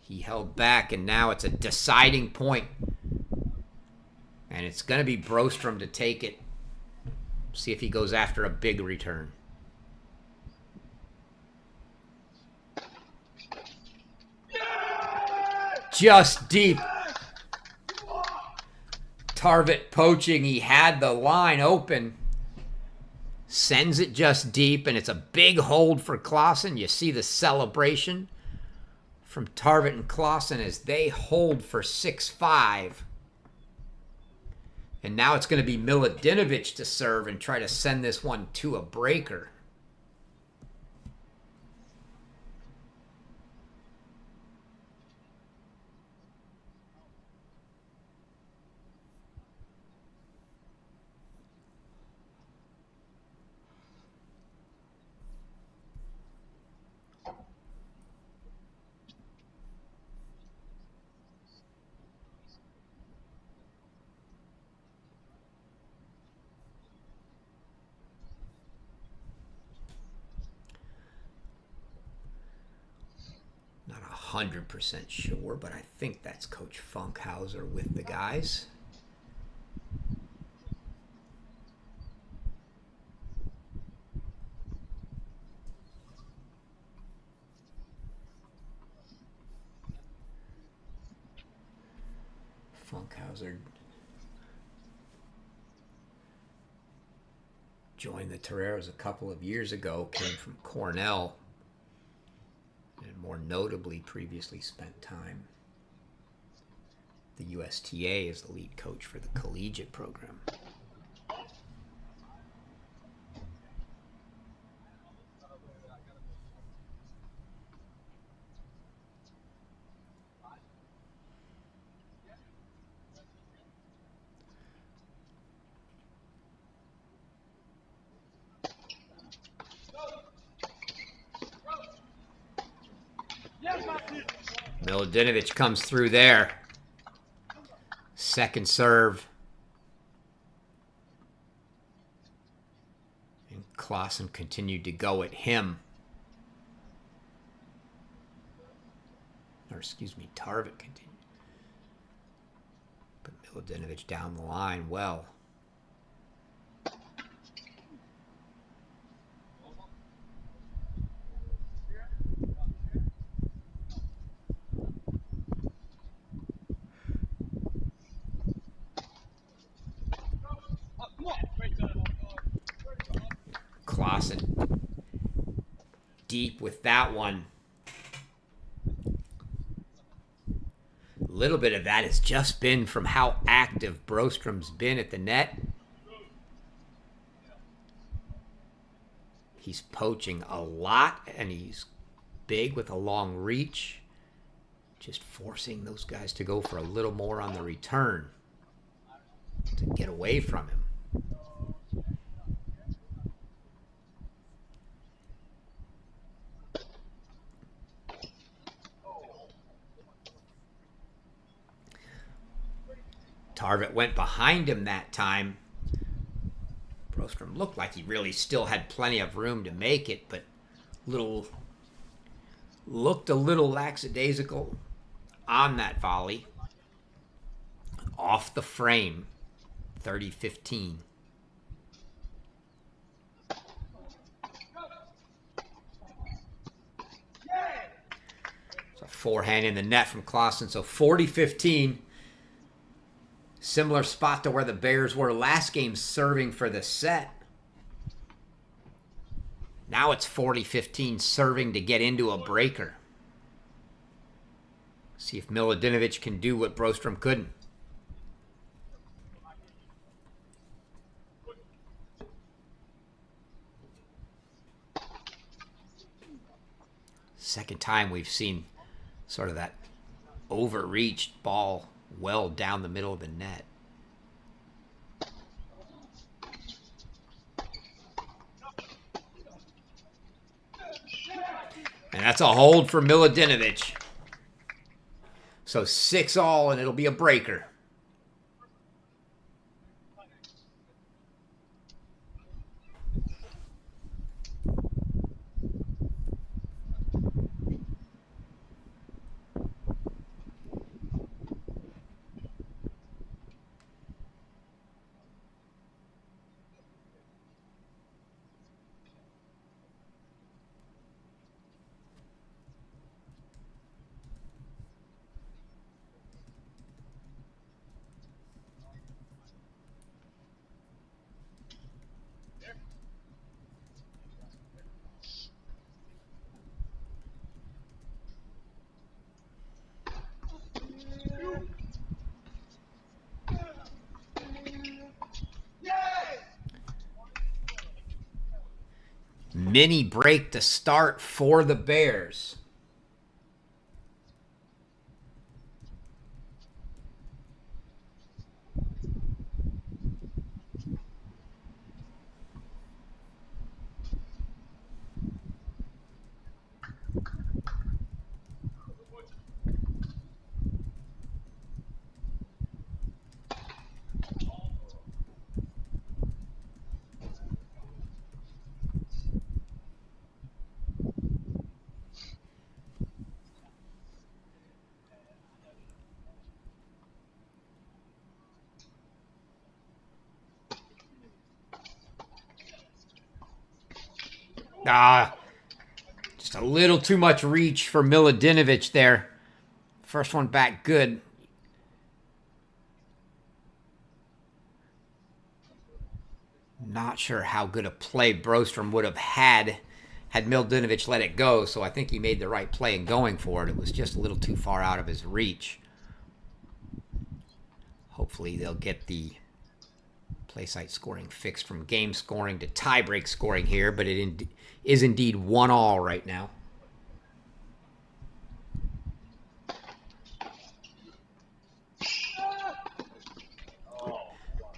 He held back, and now it's a deciding point. And it's going to be Brostrom to take it. See if he goes after a big return. Just deep. Tarvit poaching. He had the line open. Sends it just deep, and it's a big hold for Clausen. You see the celebration from Tarvit and Clausen as they hold for 6-5. And now it's going to be Milutinovic to serve and try to send this one to a breaker. Not 100% sure, but I think that's Coach Funkhauser with the guys. Funkhauser joined the Toreros a couple of years ago, came from Cornell, and more notably previously spent time the USTA as the lead coach for the collegiate program. Milutinovic comes through there. Second serve. And Clausen continued to go at him. Or excuse me, Tarvit continued. But Milutinovic down the line well. Clausen deep with that one. A little bit of that has just been from how active Brostrom's been at the net. He's poaching a lot, and he's big with a long reach. Just forcing those guys to go for a little more on the return to get away from him. Tarvit went behind him that time. Brostrom looked like he really still had plenty of room to make it, but looked a little lackadaisical on that volley. Off the frame, 30-15. So forehand in the net from Clausen, so 40-15. Similar spot to where the Bears were last game, serving for the set. Now it's 40-15, serving to get into a breaker. See if Milutinovic can do what Brostrom couldn't. Second time we've seen sort of that overreached ball well down the middle of the net. And that's a hold for Milutinovic. So 6-all, and it'll be a breaker. Mini break to start for the Bears. Just a little too much reach for Miladinovich there. First one back good. Not sure how good a play Brostrom would have had Miladinovich let it go, so I think he made the right play in going for it. It was just a little too far out of his reach. Hopefully they'll get the play site scoring fixed from game scoring to tiebreak scoring here, but it is indeed 1-1 right now.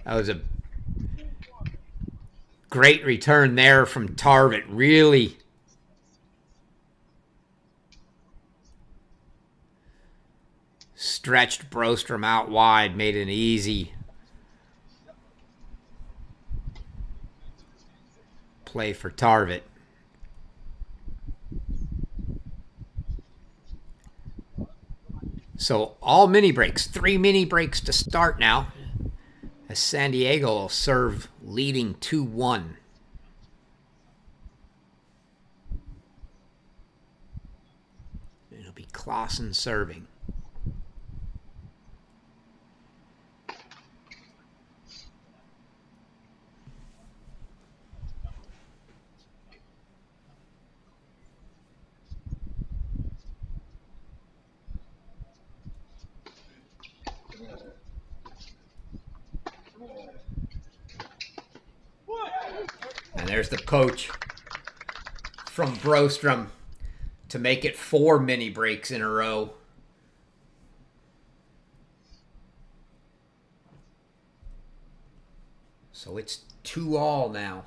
That was a great return there from Tarvit. Really stretched Brostrom out wide, made it easy play for Tarvit. So all mini breaks, 3 mini breaks to start now, as San Diego will serve leading 2-1. It'll be Clausen serving. And there's the poach from Brostrom to make it 4 mini breaks in a row. So it's 2-2 now.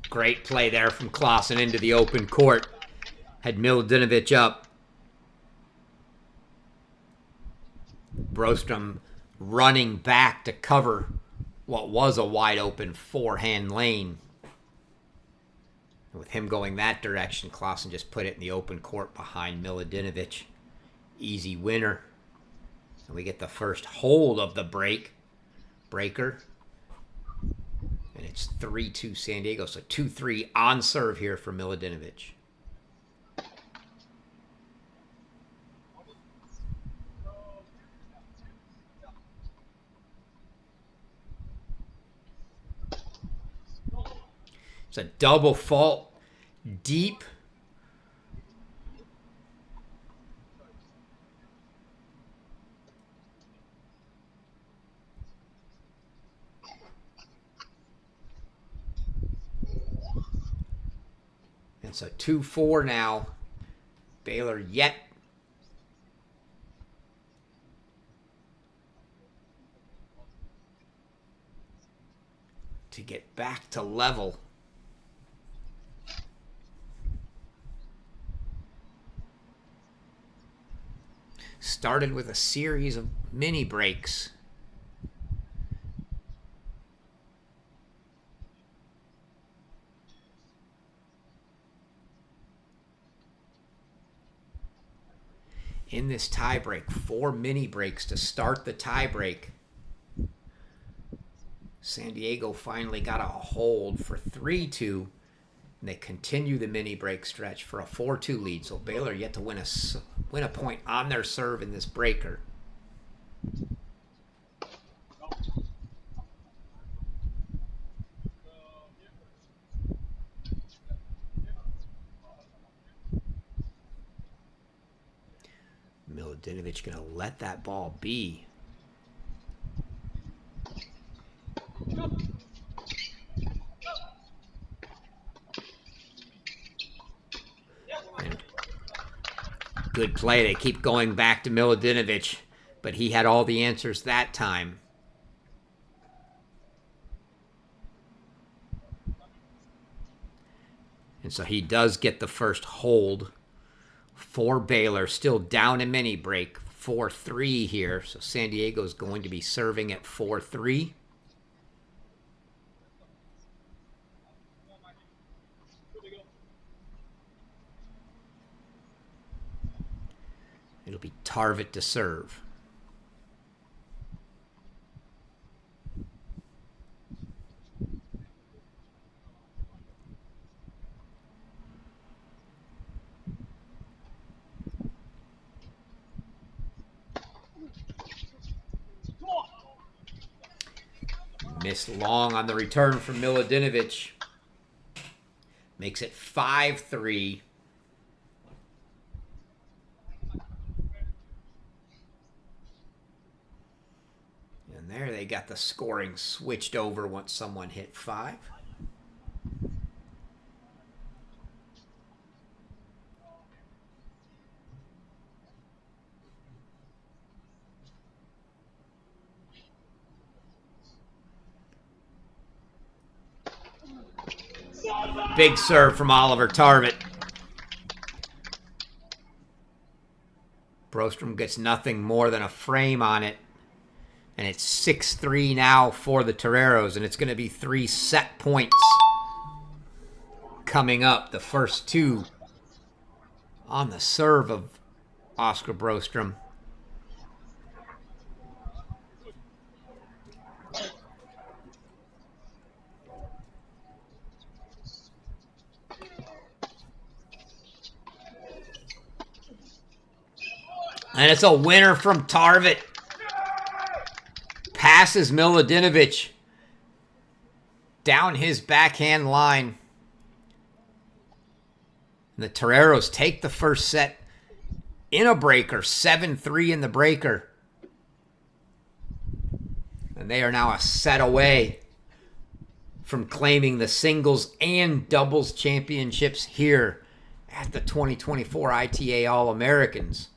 Great play there from Clausen into the open court. Had Miladinovich up. Brostrom running back to cover what was a wide open forehand lane. With him going that direction, Clausen just put it in the open court behind Miladinovich. Easy winner. So we get the first hold of the breaker. And it's 3-2 San Diego. So 2-3 on serve here for Miladinovich. It's a double fault. Deep. And so 2-4 now. Baylor yet to get back to level. Started with a series of mini breaks. In this tiebreak, 4 mini breaks to start the tiebreak. San Diego finally got a hold for 3-2 And they continue the mini break stretch for a 4-2 lead. So Baylor yet to win a point on their serve in this breaker. Miladinovich going to let that ball be. And good play. They keep going back to Miladinovich, but he had all the answers that time. And so he does get the first hold for Baylor, still down a mini break, 4-3 here. So San Diego's going to be serving at 4-3. It'll be Tarvit to serve. Missed long on the return from Miladinovich. Makes it 5-3. And there they got the scoring switched over once someone hit 5. Big serve from Oliver Tarvit. Brostrom gets nothing more than a frame on it. And it's 6-3 now for the Toreros. And it's going to be 3 set points coming up. The first 2 on the serve of Oscar Brostrom. And it's a winner from Tarvit. Passes Miladinovich down his backhand line. And the Toreros take the first set in a breaker, 7-3 in the breaker. And they are now a set away from claiming the singles and doubles championships here at the 2024 ITA All-Americans.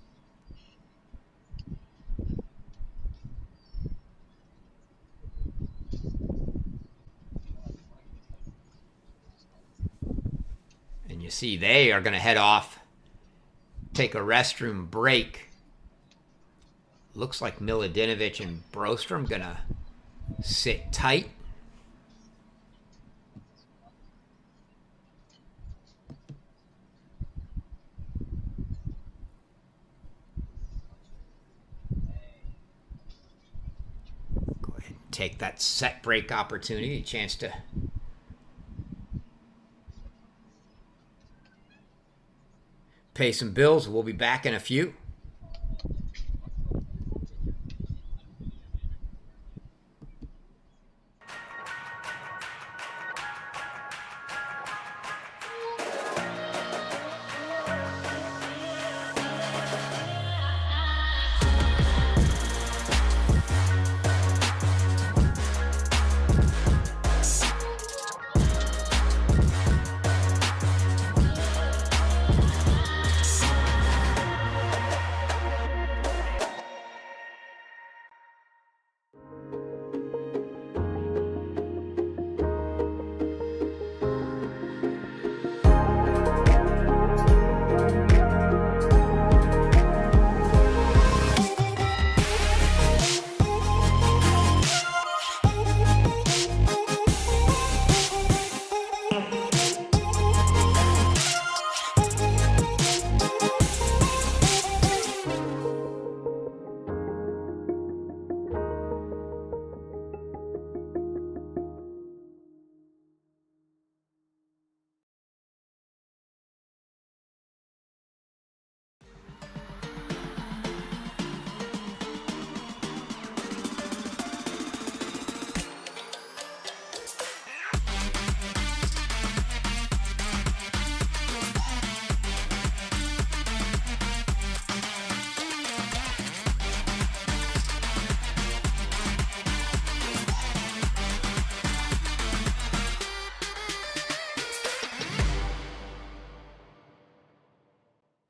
You see, they are going to head off, take a restroom break. Looks like Miladinovich and Brostrom going to sit tight. Go ahead and take that set break opportunity, a chance to pay some bills. We'll be back in a few.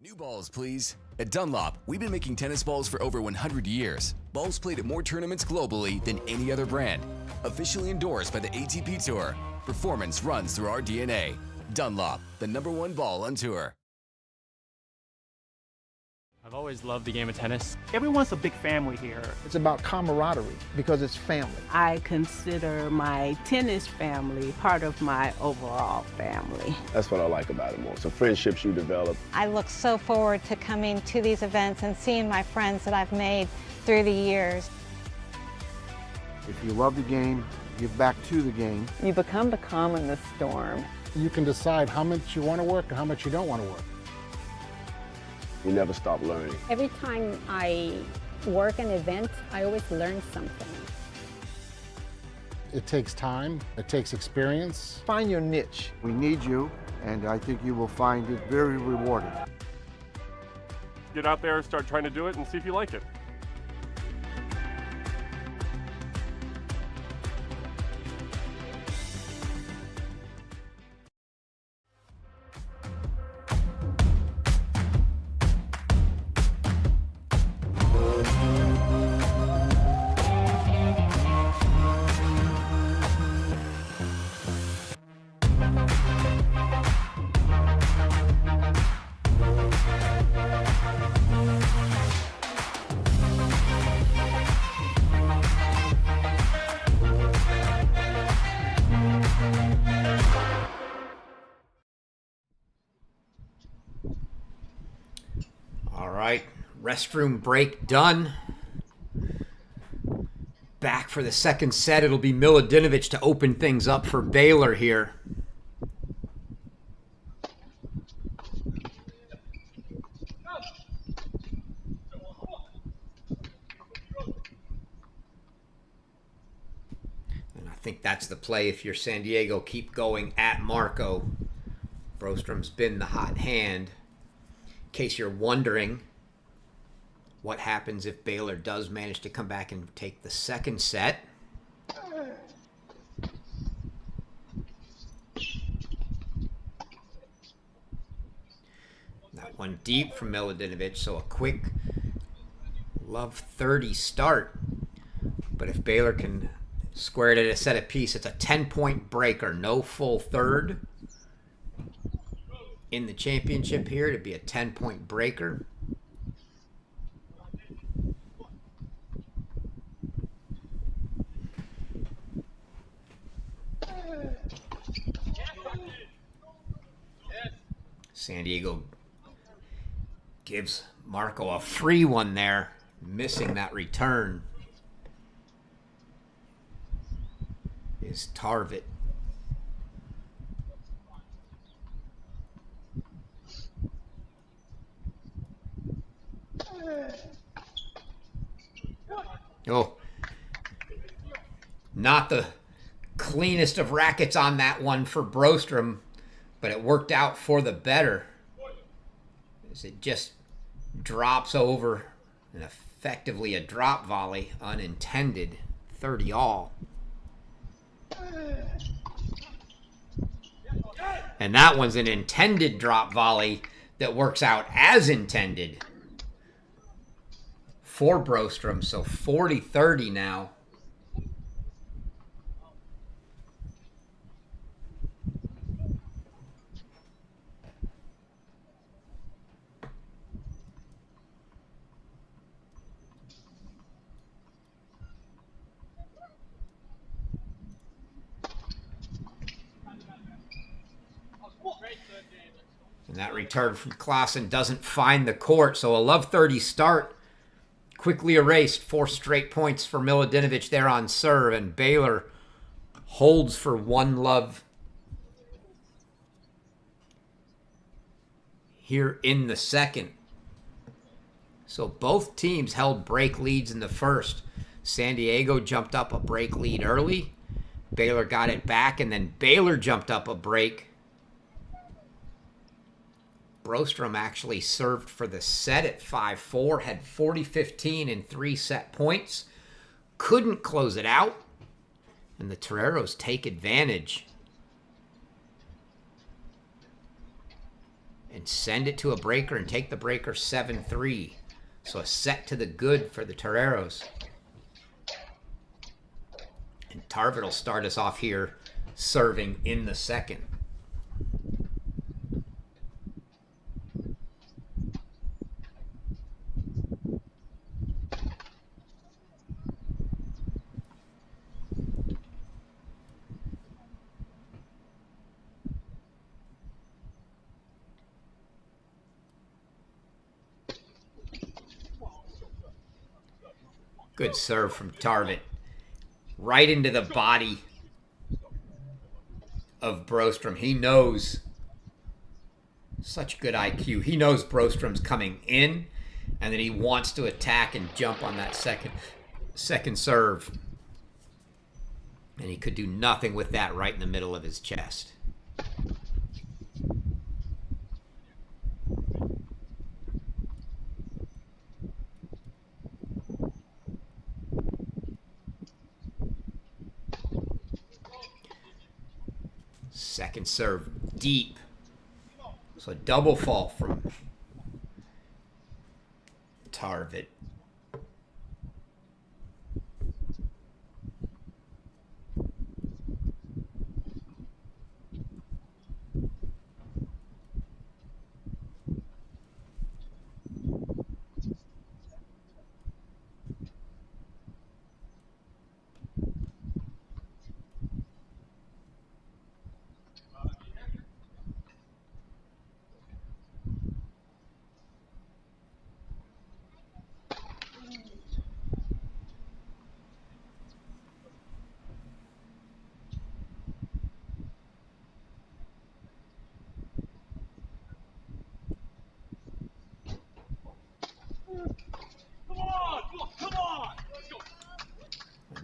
New balls, please. At Dunlop, we've been making tennis balls for over 100 years. Balls played at more tournaments globally than any other brand. Officially endorsed by the ATP Tour. Performance runs through our DNA. Dunlop, the #1 ball on tour. I've always loved the game of tennis. Everyone's a big family here. It's about camaraderie because it's family. I consider my tennis family part of my overall family. That's what I like about it more. So friendships you develop. I look so forward to coming to these events and seeing my friends that I've made through the years. If you love the game, give back to the game. You become the calm in the storm. You can decide how much you want to work and how much you don't want to work. You never stop learning. Every time I work an event, I always learn something. It takes time, it takes experience. Find your niche. We need you, and I think you will find it very rewarding. Get out there, start trying to do it, and see if you like it. All right, restroom break done. Back for the second set. It'll be Milodinovic to open things up for Baylor here. And I think that's the play if you're San Diego. Keep going at Marco. Brostrom's been the hot hand. In case you're wondering what happens if Baylor does manage to come back and take the second set. That one deep from Milodinovic, so a quick love 30 start. But if Baylor can square it at a set apiece, it's a 10-point breaker, no full third. In the championship here, it'd be a 10-point breaker. San Diego gives Marco a free one there, missing that return. Is Tarvit. Oh, not the cleanest of rackets on that one for Brostrom, but it worked out for the better as it just drops over and effectively a drop volley, unintended, 30 all. And that one's an intended drop volley that works out as intended for Brostrom, so 40-30 now. And that return from Klaassen doesn't find the court, so a love 30 start. Quickly erased, 4 straight points for Milodinovic there on serve, and Baylor holds for 1 love here in the second. So both teams held break leads in the first. San Diego jumped up a break lead early. Baylor got it back, and then Baylor jumped up a break. Brostrom actually served for the set at 5-4, had 40-15 in 3 set points. Couldn't close it out, and the Toreros take advantage. and send it to a breaker and take the breaker 7-3. So a set to the good for the Toreros. And Tarvit will start us off here serving in the second. Good serve from Tarvit. Right into the body of Brostrom. He knows, such good IQ. He knows Brostrom's coming in, and that he wants to attack and jump on that second serve. And he could do nothing with that right in the middle of his chest. Second serve deep. So a double fault from Tarvit.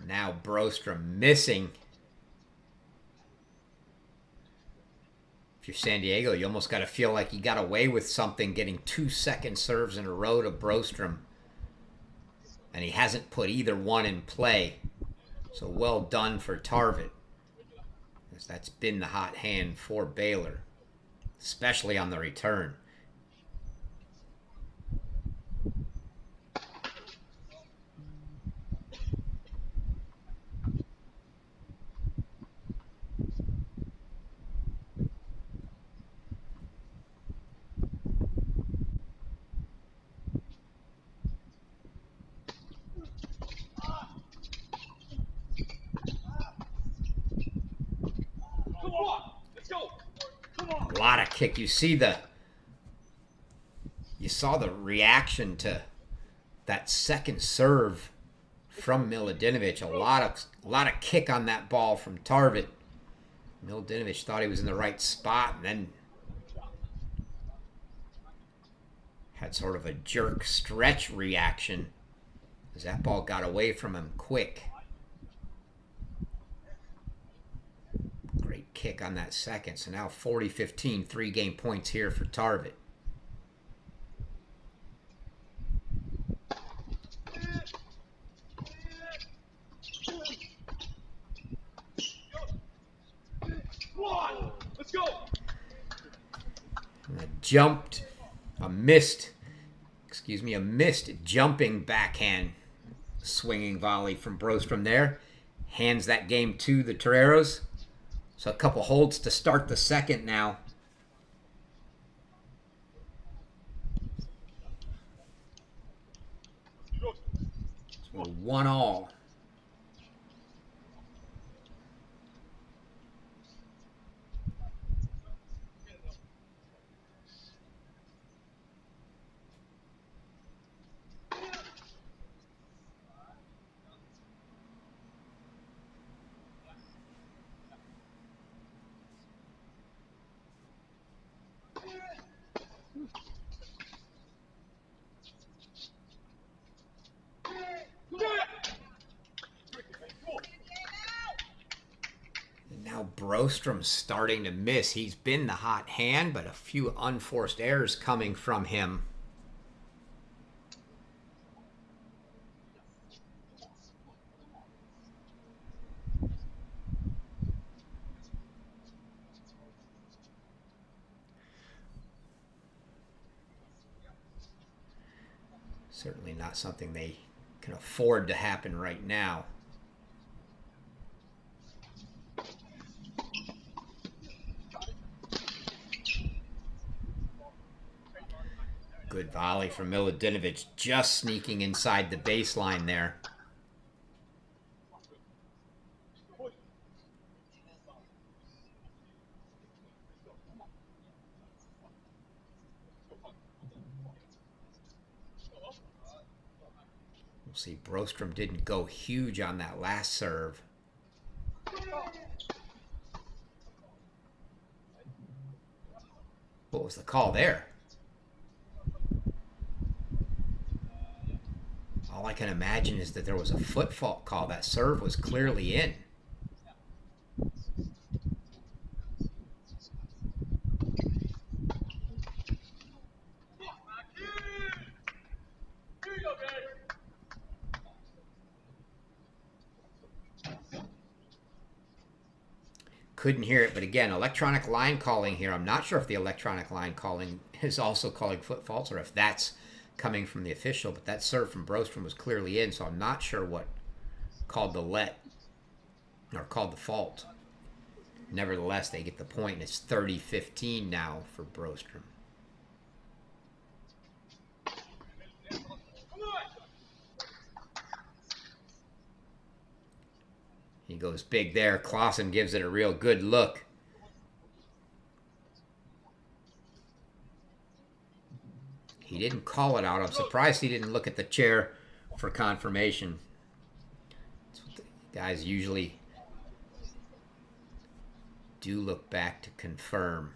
Now Brostrom missing. If you're San Diego, you almost got to feel like you got away with something, getting 2 second serves in a row to Brostrom. And he hasn't put either one in play. So well done for Tarvit, because that's been the hot hand for Baylor, especially on the return. A lot of kick. You saw the reaction to that second serve from Miladinovich. A lot of kick on that ball from Tarvit. Miladinovich thought he was in the right spot, and then had sort of a jerk stretch reaction as that ball got away from him quick. Great kick on that second. So now 40-15, 3 game points here for Tarvit. Let's go. A missed jumping backhand swinging volley from Brostrom there. Hands that game to the Toreros. So a couple holds to start the second now. So 1-1. Now Brostrom's starting to miss. He's been the hot hand, but a few unforced errors coming from him. Certainly not something they can afford to happen right now. Good volley from Milutinovic, just sneaking inside the baseline there. We'll see, Brostrom didn't go huge on that last serve. What was the call there? All I can imagine is that there was a foot fault call. That serve was clearly in. Couldn't hear it, but again, electronic line calling here. I'm not sure if the electronic line calling is also calling foot faults or if that's coming from the official, but that serve from Brostrom was clearly in, so I'm not sure what called the let or called the fault. Nevertheless, they get the point, and it's 30-15 now for Brostrom. He goes big there. Clausen gives it a real good look. He didn't call it out. I'm surprised he didn't look at the chair for confirmation. That's what the guys usually do, look back to confirm.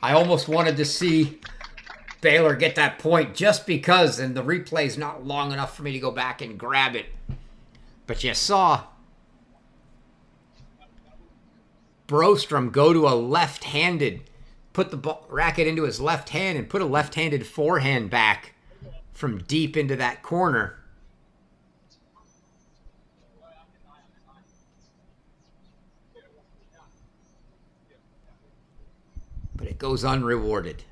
I almost wanted to see Baylor get that point just because, and the replay's not long enough for me to go back and grab it. But you saw Brostrom go to a left-handed, put the racket into his left hand and put a left-handed forehand back from deep into that corner. But it goes unrewarded.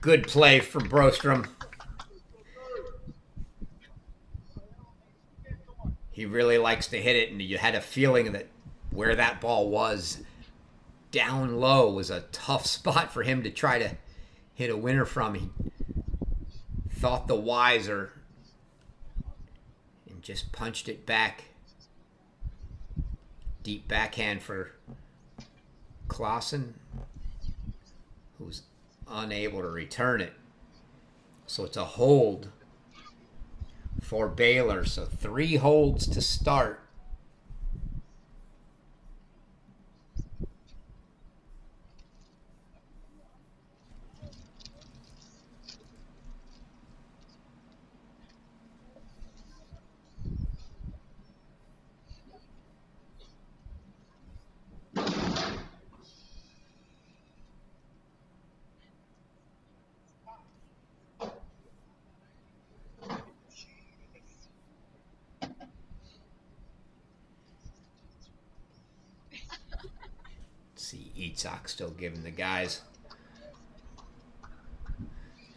Good play from Brostrom. He really likes to hit it, and you had a feeling that where that ball was down low was a tough spot for him to try to hit a winner from. He thought the wiser and just punched it back. Deep backhand for Clausen, who's unable to return it. So it's a hold for Baylor. So 3 holds to start. See Itzhak still giving the guys a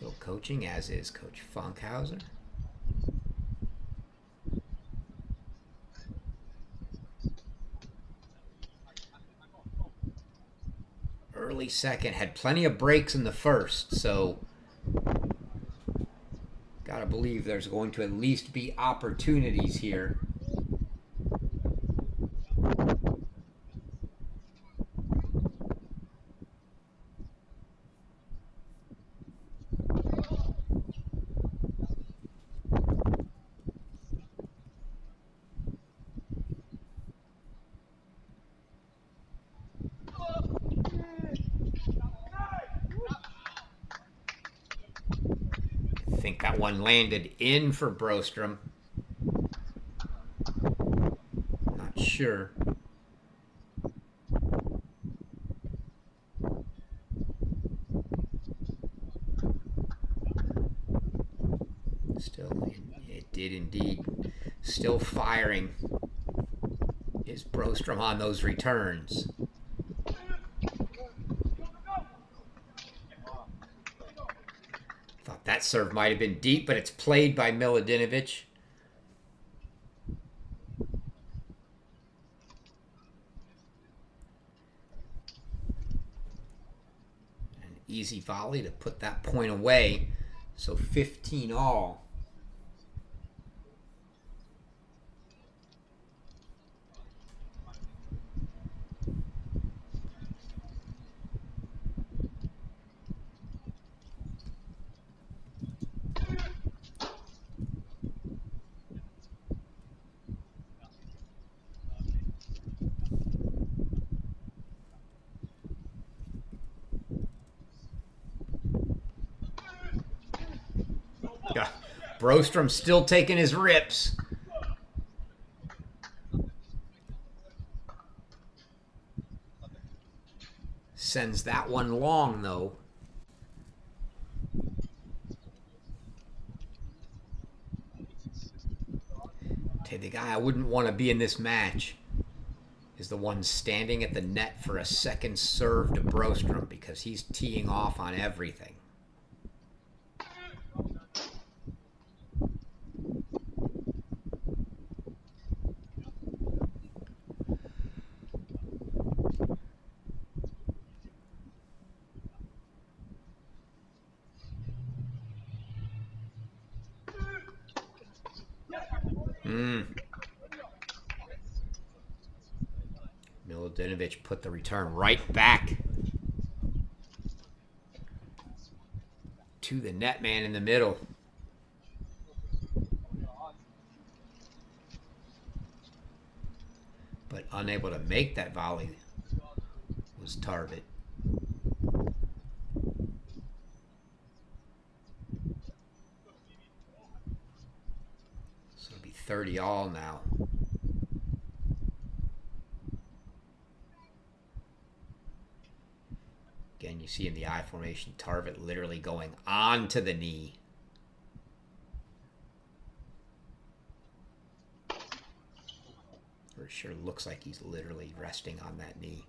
little coaching, as is Coach Funkhauser. Early second, had plenty of breaks in the first, so gotta believe there's going to at least be opportunities here. That one landed in for Brostrom. Not sure. Still, it did indeed. Still firing is Brostrom on those returns. Thought that serve might have been deep, but it's played by Milodinovic. An easy volley to put that point away. So 15 all. Brostrom still taking his rips. Sends that one long, though. The guy I wouldn't want to be in this match is the one standing at the net for a second serve to Brostrom, because he's teeing off on everything. Milodinovic put the return right back to the net man in the middle. But unable to make that volley was Tarvit. So it'll be 30 all now. Again, you see in the I formation, Tarvit literally going onto the knee. Or it sure looks like he's literally resting on that knee.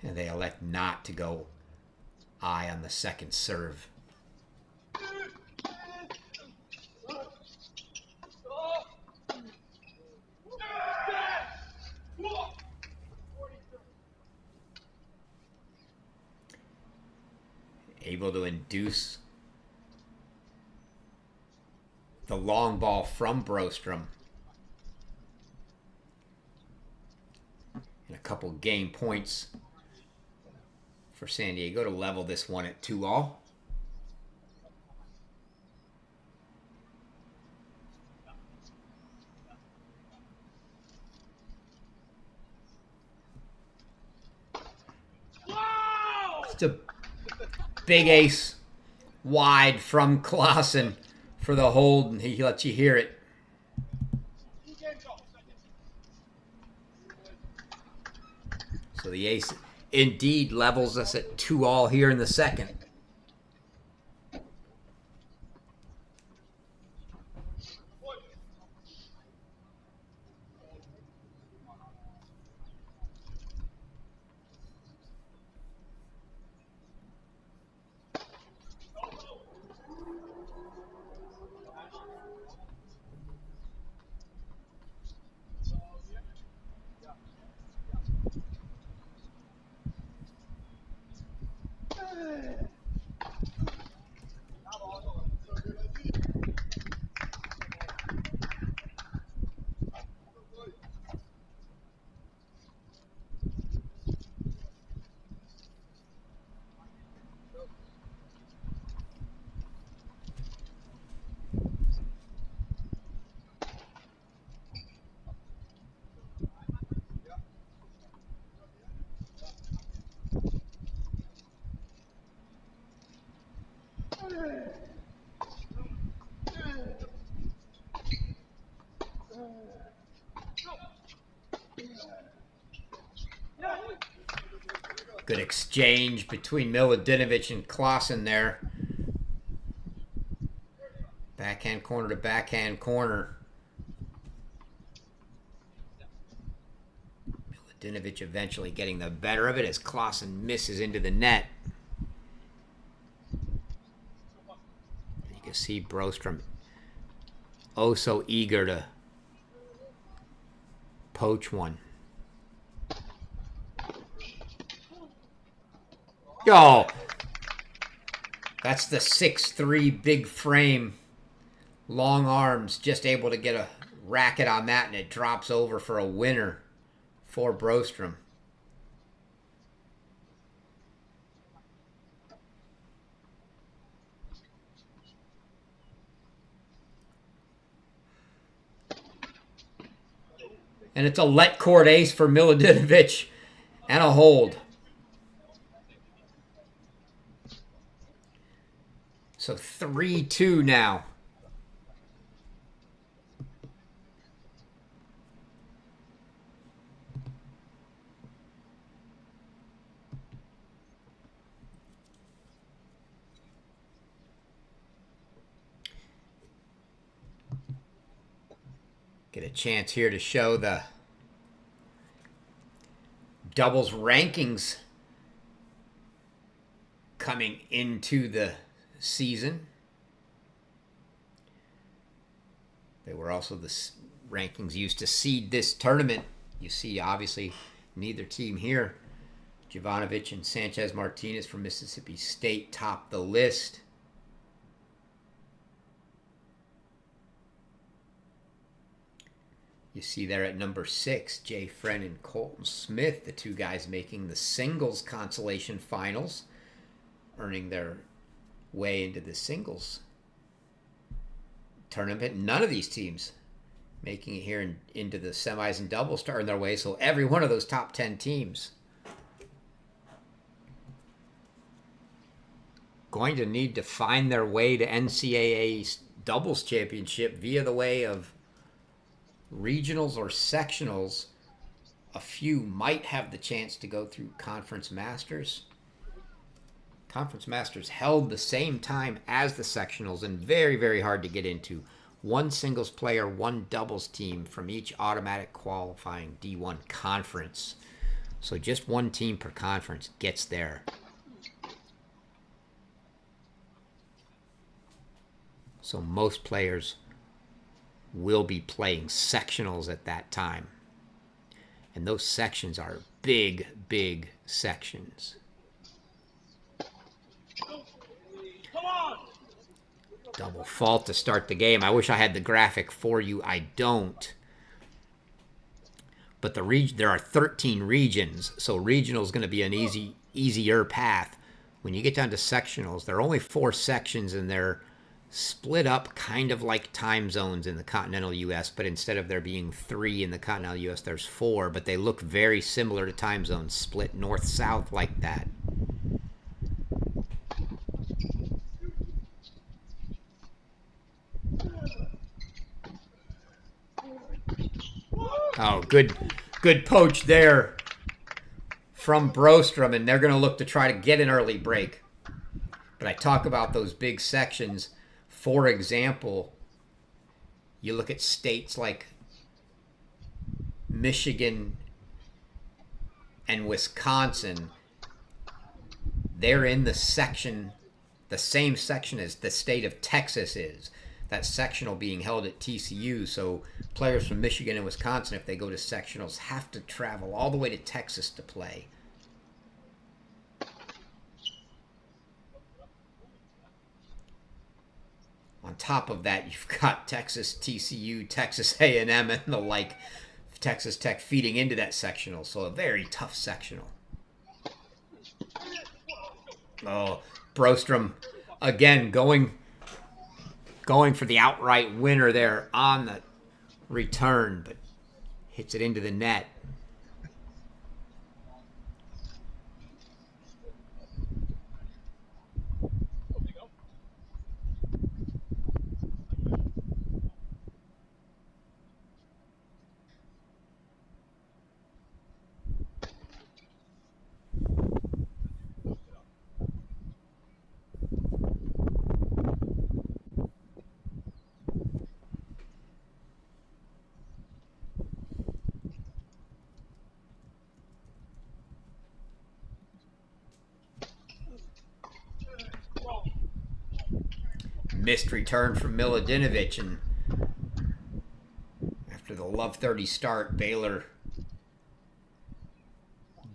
And they elect not to go I on the second serve. Able to induce the long ball from Brostrom. And a couple game points for San Diego to level this one at 2 all. Just a big ace wide from Clausen for the hold, and he lets you hear it. So the ace indeed levels us at 2 all here in the second. Good exchange between Milutinovic and Klaassen there. Backhand corner to backhand corner. Milutinovic eventually getting the better of it as Klaassen misses into the net. You can see Brostrom oh so eager to poach one. Oh, that's the 6'3" big frame, long arms, just able to get a racket on that, and it drops over for a winner for Brostrom. And it's a let court ace for Milutinovic and a hold. So 3-2 now. Get a chance here to show the doubles rankings coming into the season. They were also the rankings used to seed this tournament. You see, obviously, neither team here. Jovanovic and Sanchez Martinez from Mississippi State top the list. You see there at number 6, Jay Friend and Colton Smith, the two guys making the singles consolation finals, earning their way into the singles tournament. None of these teams making it here into the semis and doubles to earn their way, so every one of those top 10 teams going to need to find their way to NCAA doubles championship via the way of regionals or sectionals. A few might have the chance to go through Conference Masters. Conference Masters held the same time as the sectionals and very, very hard to get into. One singles player, one doubles team from each automatic qualifying D1 conference. So just one team per conference gets there. So most players will be playing sectionals at that time. And those sections are big, big sections. Double fault to start the game. I wish I had the graphic for you. I don't. But there are 13 regions, so regional is going to be an easier path. When you get down to sectionals, there are only 4 sections, and they're split up kind of like time zones in the continental U.S., but instead of there being 3 in the continental U.S., there's 4, but they look very similar to time zones, split north-south like that. Oh, good poach there from Brostrom, and they're going to look to try to get an early break. But I talk about those big sections. For example, you look at states like Michigan and Wisconsin. They're in the section, the same section as the state of Texas is. That sectional being held at TCU. So players from Michigan and Wisconsin, if they go to sectionals, have to travel all the way to Texas to play. On top of that, you've got Texas, TCU, Texas A&M, and the like. Texas Tech feeding into that sectional, so a very tough sectional. Oh, Brostrom again going for the outright winner there on the return, but hits it into the net. Missed return from Milodinovic, and after the love 30 start, Baylor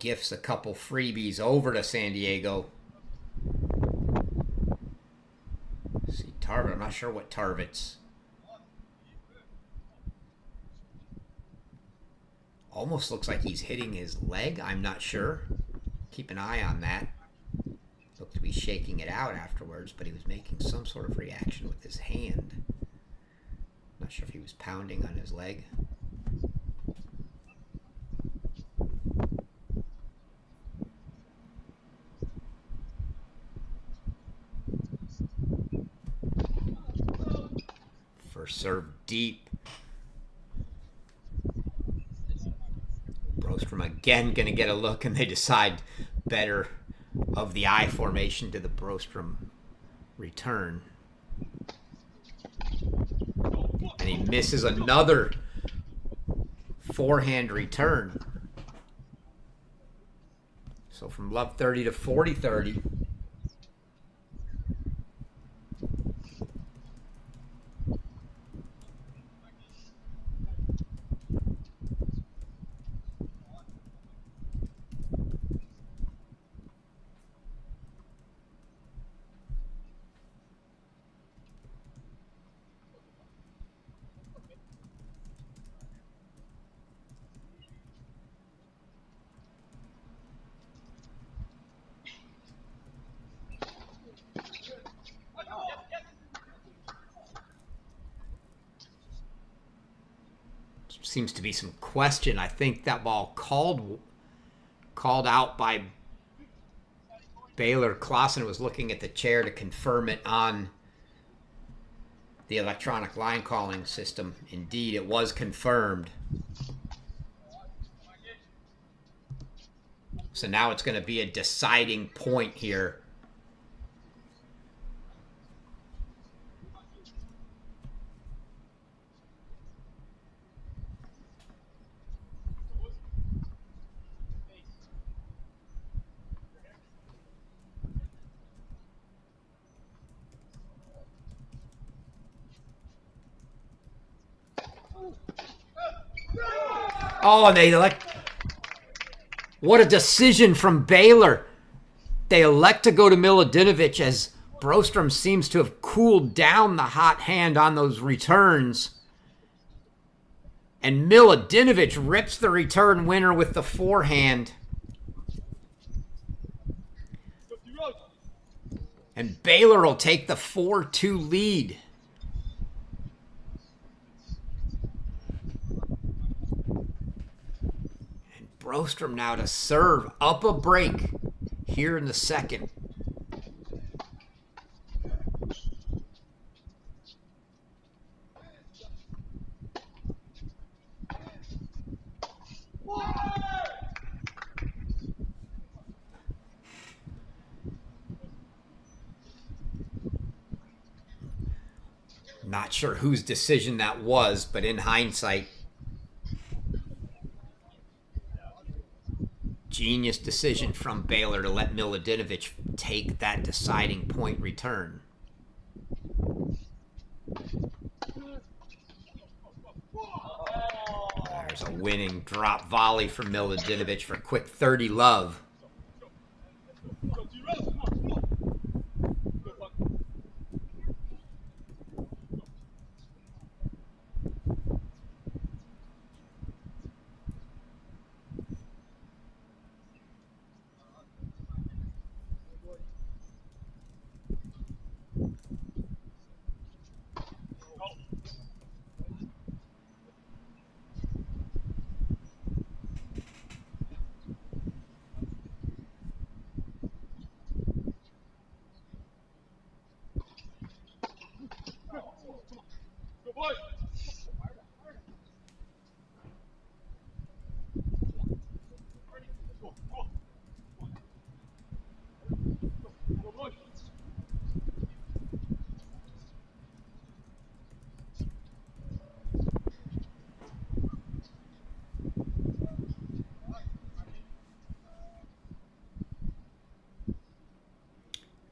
gifts a couple freebies over to San Diego. See Tarvit, I'm not sure what Tarvit's. Almost looks like he's hitting his leg. I'm not sure. Keep an eye on that. Looked to be shaking it out afterwards, but he was making some sort of reaction with his hand. Not sure if he was pounding on his leg. First serve deep. Brostrom again going to get a look, and they decide better of the I formation to the Brostrom return. And he misses another forehand return. So from love 30 to 40-30. Seems to be some question. I think that ball called out by Baylor. Clausen was looking at the chair to confirm it on the electronic line calling system. Indeed, it was confirmed. So now it's going to be a deciding point here. Oh, and they elect. What a decision from Baylor. They elect to go to Milodinovic as Brostrom seems to have cooled down the hot hand on those returns. And Milodinovic rips the return winner with the forehand. And Baylor will take the 4-2 lead. Brostrom now to serve up a break here in the second. Not sure whose decision that was, but in hindsight, genius decision from Baylor to let Milodinovic take that deciding point return. There's a winning drop volley from Milodinovic for quick 30 love.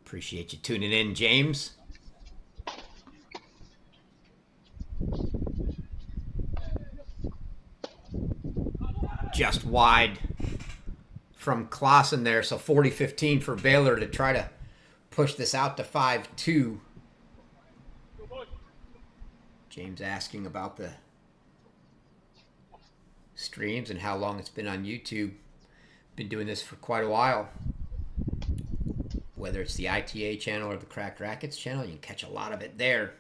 Appreciate you tuning in, James. just wide from Clausen there. So 40-15 for Baylor to try to push this out to 5-2. James asking about the streams and how long it's been on YouTube. Been doing this for quite a while. Whether it's the ITA channel or the Cracked Rackets channel, you can catch a lot of it there.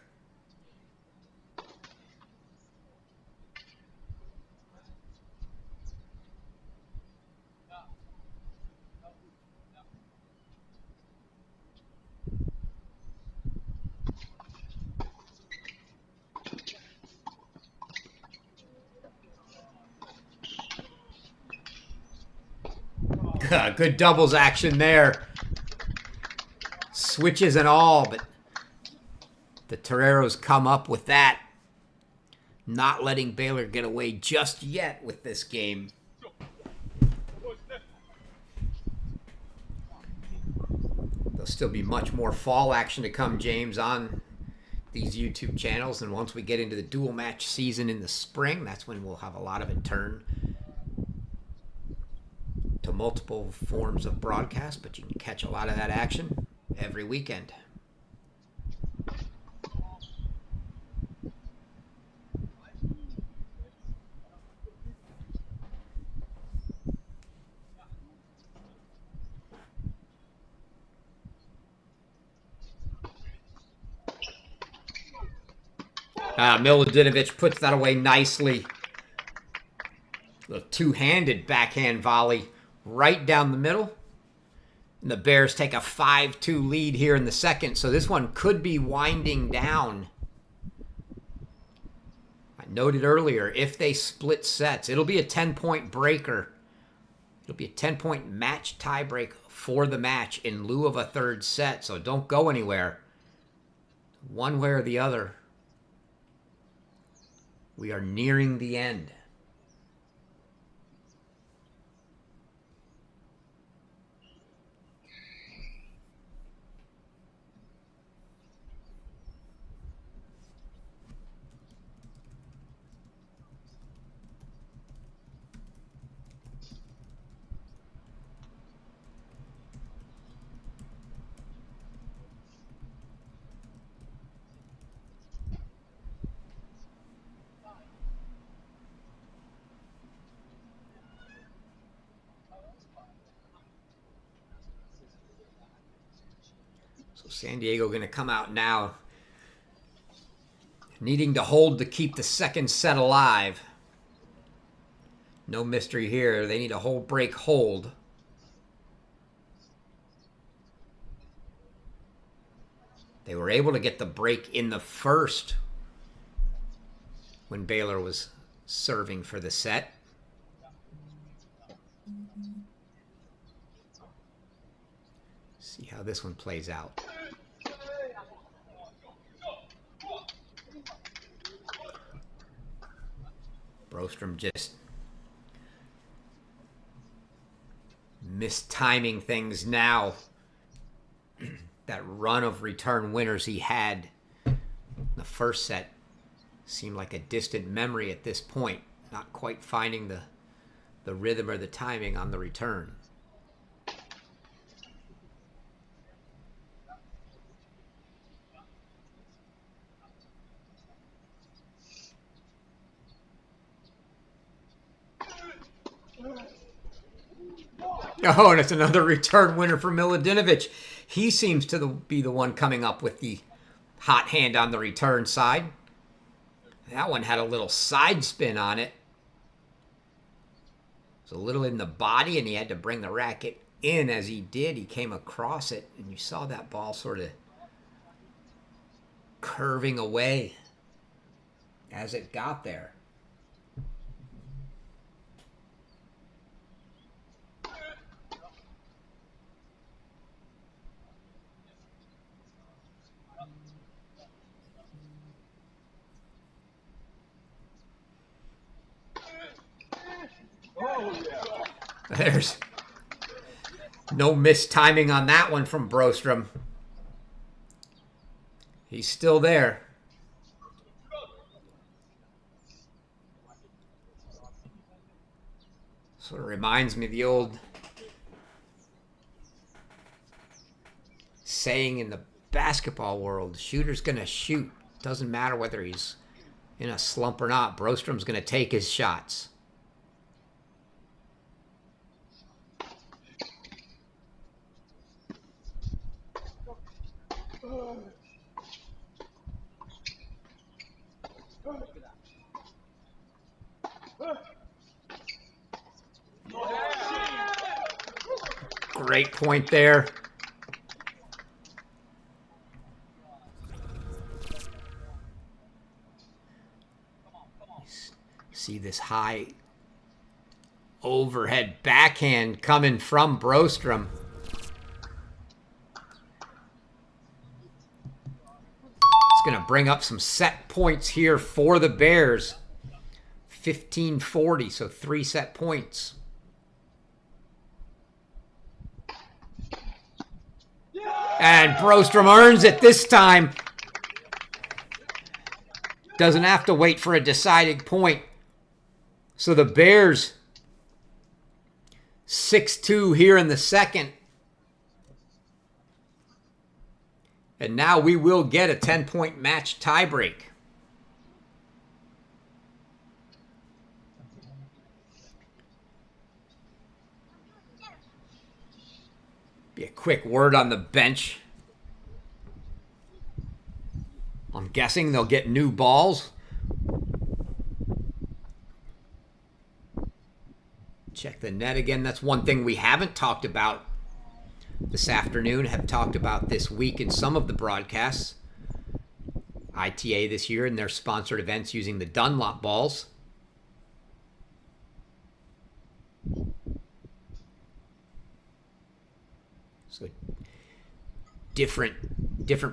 Good doubles action there. Switches and all, but the Toreros come up with that. Not letting Baylor get away just yet with this game. There'll still be much more fall action to come, James, on these YouTube channels. And once we get into the dual match season in the spring, that's when we'll have a lot of it turn to multiple forms of broadcast, but you can catch a lot of that action every weekend. Milodinovic puts that away nicely. The two-handed backhand volley right down the middle. And the Bears take a 5-2 lead here in the second, so this one could be winding down. I noted earlier, if they split sets, it'll be a 10-point breaker. It'll be a 10-point match tiebreak for the match in lieu of a third set, so don't go anywhere. One way or the other, we are nearing the end. So San Diego going to come out now needing to hold to keep the second set alive. No mystery here. They need a whole break hold. They were able to get the break in the first when Baylor was serving for the set. See how this one plays out. Brostrom just mistiming things now. That run of return winners he had in the first set seemed like a distant memory at this point. Not quite finding the rhythm or the timing on the return. Oh, and it's another return winner for Milodinovic. He seems to be the one coming up with the hot hand on the return side. That one had a little side spin on it. It was a little in the body, and he had to bring the racket in. As he did, he came across it, and you saw that ball sort of curving away as it got there. There's no mistiming on that one from Brostrom. He's still there. Sort of reminds me of the old saying in the basketball world, shooter's going to shoot. Doesn't matter whether he's in a slump or not. Brostrom's going to take his shots. Great point there. See this high overhead backhand coming from Brostrom. It's going to bring up some set points here for the Bears. 15-40, so 3 set points. And Brostrom earns it this time. Doesn't have to wait for a deciding point. So the Bears 6-2 here in the second. And now we will get a 10-point match tiebreak. Be a quick word on the bench. I'm guessing they'll get new balls. Check the net again. That's one thing we haven't talked about this afternoon, have talked about this week in some of the broadcasts. ITA this year in their sponsored events using the Dunlop balls. So different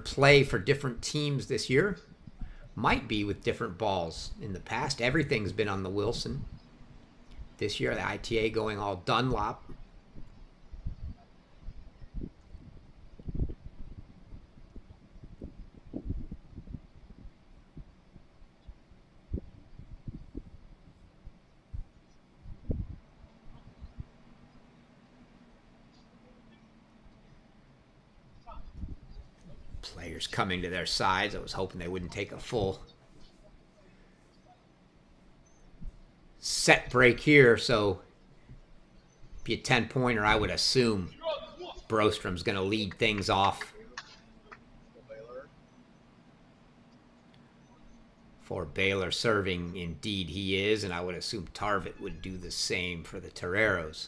play for different teams this year. Might be with different balls. In the past, everything's been on the Wilson. This year, the ITA going all Dunlop. Players coming to their sides. I was hoping they wouldn't take a full set break here, so be a 10-pointer, I would assume Brostrom's going to lead things off. For Baylor serving, indeed he is, and I would assume Tarvit would do the same for the Toreros.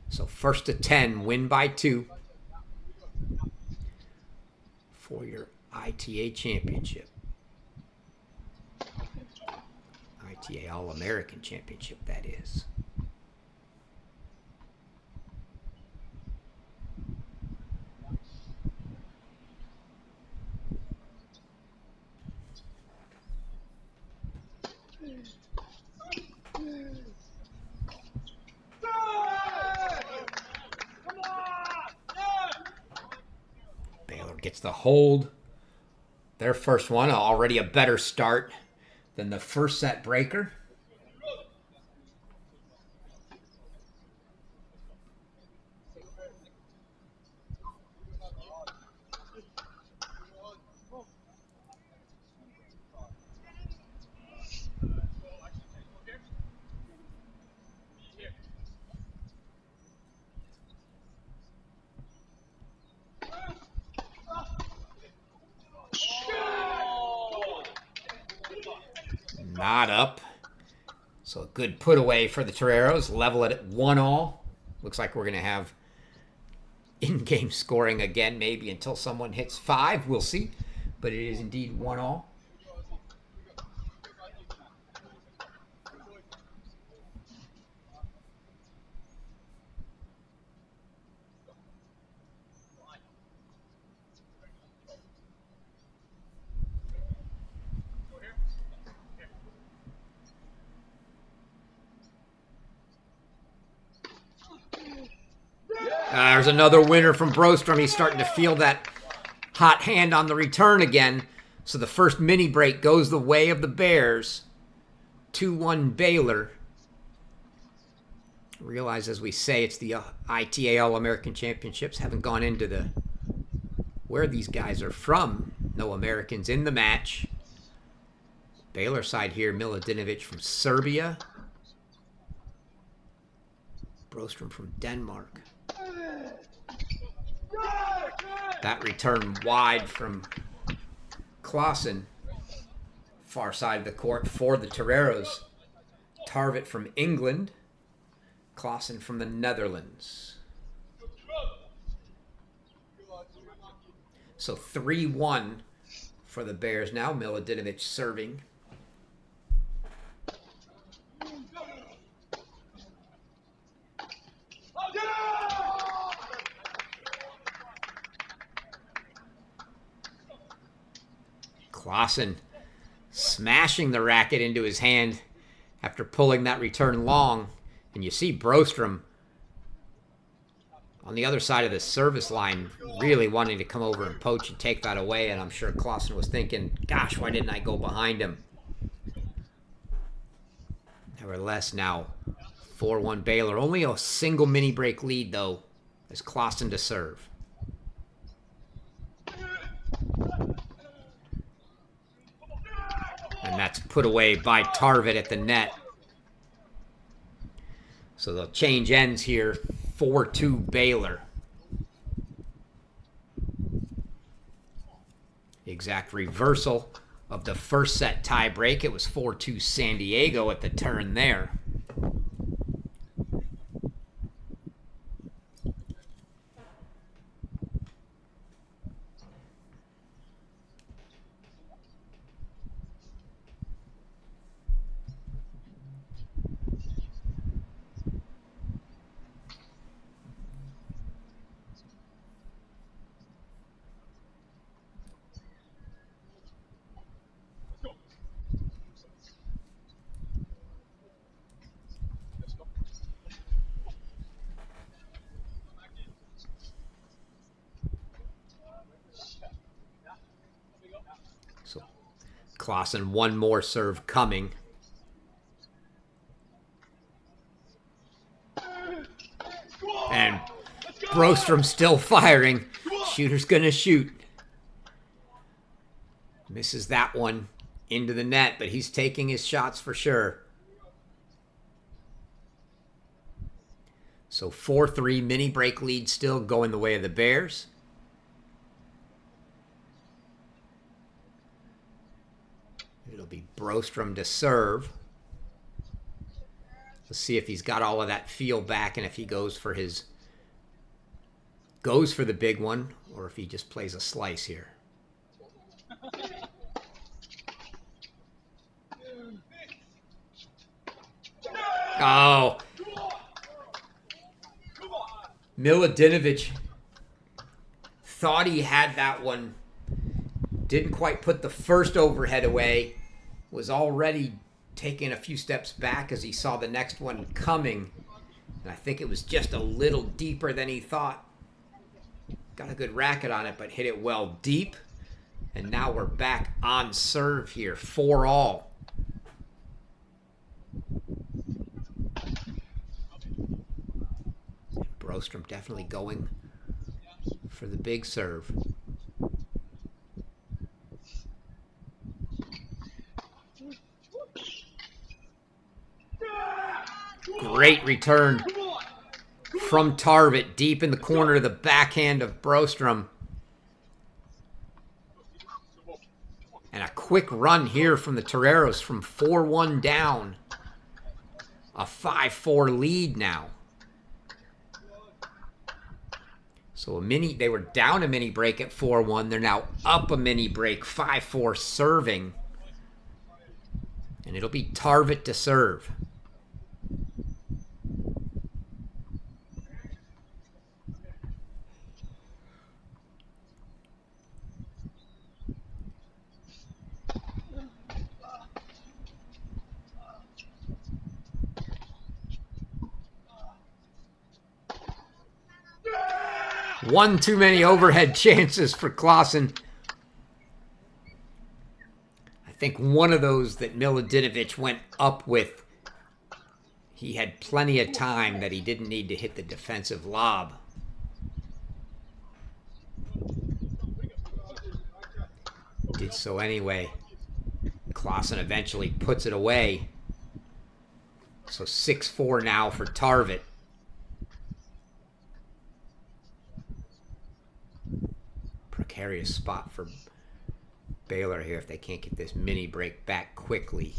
So first to 10, win by 2 for your ITA championship. ITA All-American Championship, that is. Gets the hold. Their first one, already a better start than the first set breaker. Not up. So a good put away for the Toreros. Level it at 1-all. Looks like we're going to have in-game scoring again, maybe until someone hits 5. We'll see. But it is indeed 1-all. There's another winner from Brostrom. He's starting to feel that hot hand on the return again. So the first mini break goes the way of the Bears. 2-1 Baylor. Realize, as we say, it's the ITA All-American Championships. Haven't gone into where these guys are from. No Americans in the match. Baylor side here, Milodinovic from Serbia. Brostrom from Denmark. That return wide from Clausen. Far side of the court for the Toreros. Tarvit from England. Clausen from the Netherlands. So 3-1 for the Bears now. Milodinovic serving. Clausen smashing the racket into his hand after pulling that return long. And you see Brostrom on the other side of the service line really wanting to come over and poach and take that away. And I'm sure Clausen was thinking, gosh, why didn't I go behind him? Nevertheless, now 4-1 Baylor. Only a single mini break lead, though, as Clausen to serve. And that's put away by Tarvit at the net. So the change ends here, 4-2 Baylor. The exact reversal of the first set tie break. It was 4-2 San Diego at the turn there. Clausen, one more serve coming. And Brostrom still firing. Shooter's going to shoot. Misses that one into the net, but he's taking his shots for sure. So 4-3 mini break lead still going the way of the Bears. It'll be Brostrom to serve. Let's see if he's got all of that feel back and if he goes for the big one or if he just plays a slice here. Oh. Milodinovic thought he had that one. Didn't quite put the first overhead away. Was already taking a few steps back as he saw the next one coming. And I think it was just a little deeper than he thought. Got a good racket on it, but hit it well deep. And now we're back on serve here. 4-all. Brostrom definitely going for the big serve. Great return from Tarvit, deep in the corner of the backhand of Brostrom. And a quick run here from the Toreros from 4-1 down. A 5-4 lead now. So they were down a mini break at 4-1. They're now up a mini break, 5-4 serving. And it'll be Tarvit to serve. One too many overhead chances for Klaassen. I think one of those that Milutinovic went up with, he had plenty of time that he didn't need to hit the defensive lob. Did so anyway. Klaassen eventually puts it away. So 6-4 now for Tarvit. Precarious spot for Baylor here if they can't get this mini break back quickly.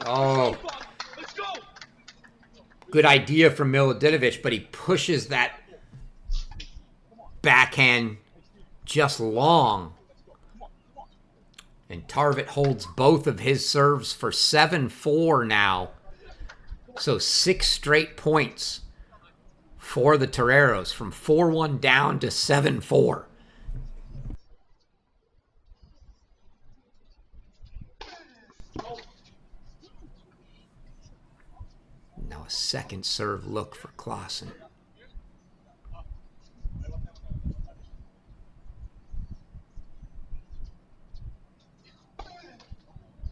Oh, good idea from Milutinovic, but he pushes that backhand just long. And Tarvit holds both of his serves for 7-4 now. So 6 straight points for the Toreros from 4-1 down to 7-4. Now a second serve look for Klaassen.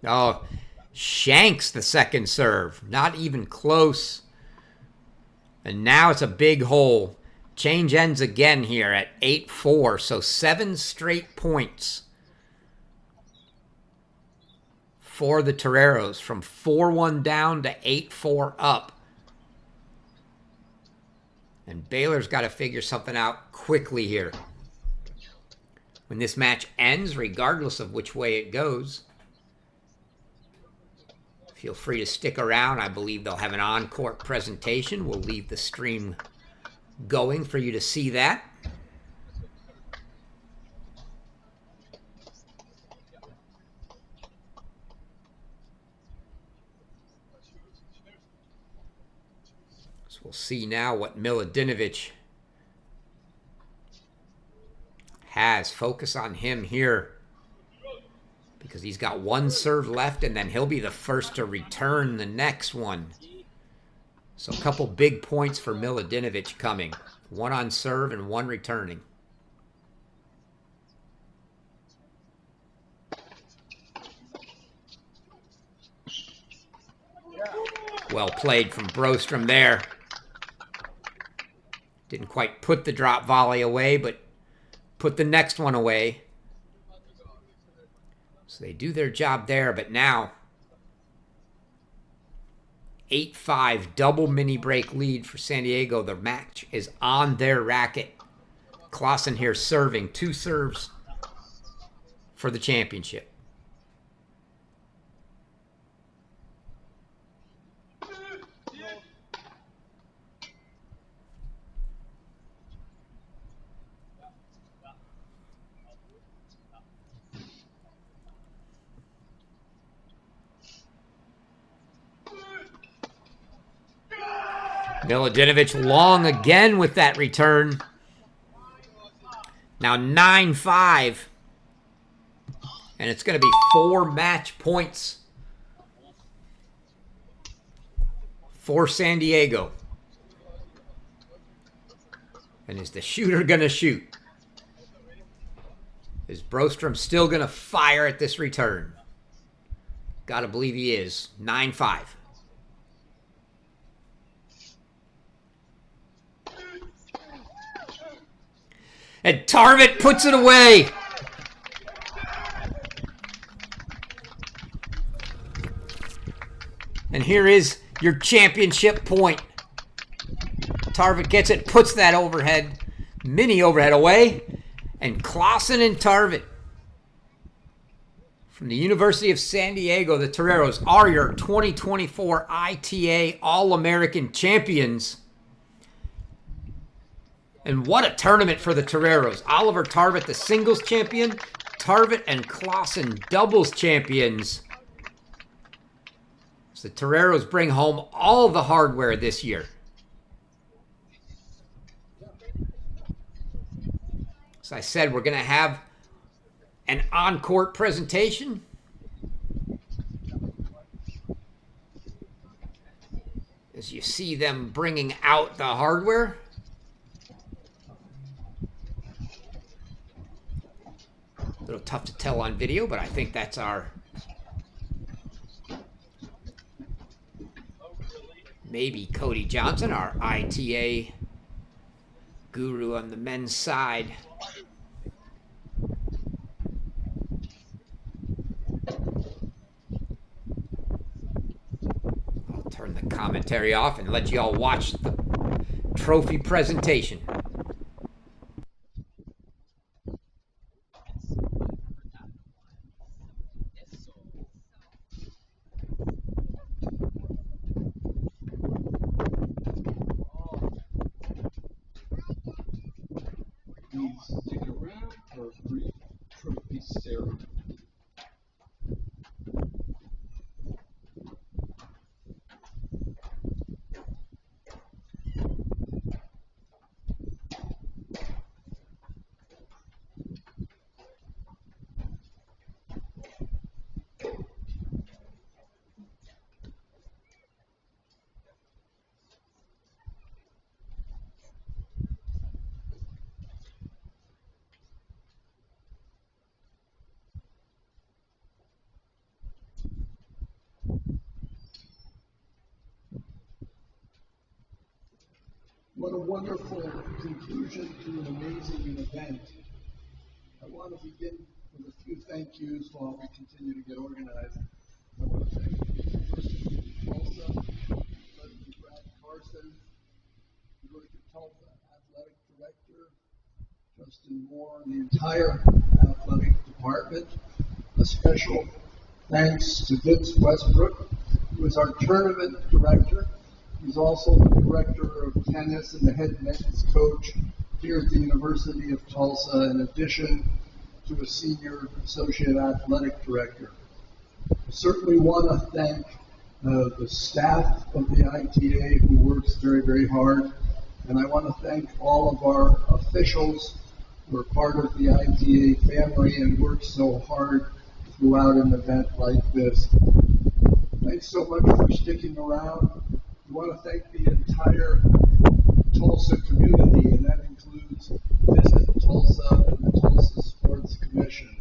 Oh, shanks the second serve. Not even close. And now it's a big hole. Change ends again here at 8-4. So 7 straight points for the Toreros from 4-1 down to 8-4 up. And Baylor's got to figure something out quickly here. When this match ends, regardless of which way it goes, feel free to stick around. I believe they'll have an on-court presentation. We'll leave the stream going for you to see that. So we'll see now what Milutinovic has. Focus on him here, because he's got one serve left, and then he'll be the first to return the next one. So a couple big points for Milutinovic coming. One on serve and one returning. Well played from Brostrom there. Didn't quite put the drop volley away, but put the next one away. So they do their job there, but now 8-5 double mini break lead for San Diego. The match is on their racket. Klaassen here serving 2 serves for the championship. Milutinovic long again with that return. Now 9-5. And it's going to be 4 match points for San Diego. And is the shooter going to shoot? Is Brostrom still going to fire at this return? Got to believe he is. 9-5. And Tarvit puts it away. And here is your championship point. Tarvit gets it, puts that overhead, mini overhead away. And Klaassen and Tarvit from the University of San Diego, the Toreros, are your 2024 ITA All-American Champions. And what a tournament for the Toreros. Oliver Tarvit, the singles champion. Tarvit and Klaassen, doubles champions. So the Toreros bring home all the hardware this year. As I said, we're going to have an on-court presentation. As you see them bringing out the hardware. A little tough to tell on video, but I think that's our maybe Cody Johnson, our ITA guru on the men's side. I'll turn the commentary off and let you all watch the trophy presentation. Please stick around for a brief trophy ceremony. What a wonderful conclusion to an amazing event. I want to begin with a few thank yous while we continue to get organized. I want to thank Tulsa, President Brad Carson, University of Tulsa Athletic Director, Justin Moore, and the entire athletic department. A special thanks to Vince Westbrook, who is our tournament director. He's also the director of tennis and the head men's coach here at the University of Tulsa, in addition to a senior associate athletic director. I certainly want to thank the staff of the ITA, who works very, very hard. And I want to thank all of our officials who are part of the ITA family and work so hard throughout an event like this. Thanks so much for sticking around. I want to thank the entire Tulsa community, and that includes Visit Tulsa and the Tulsa Sports Commission.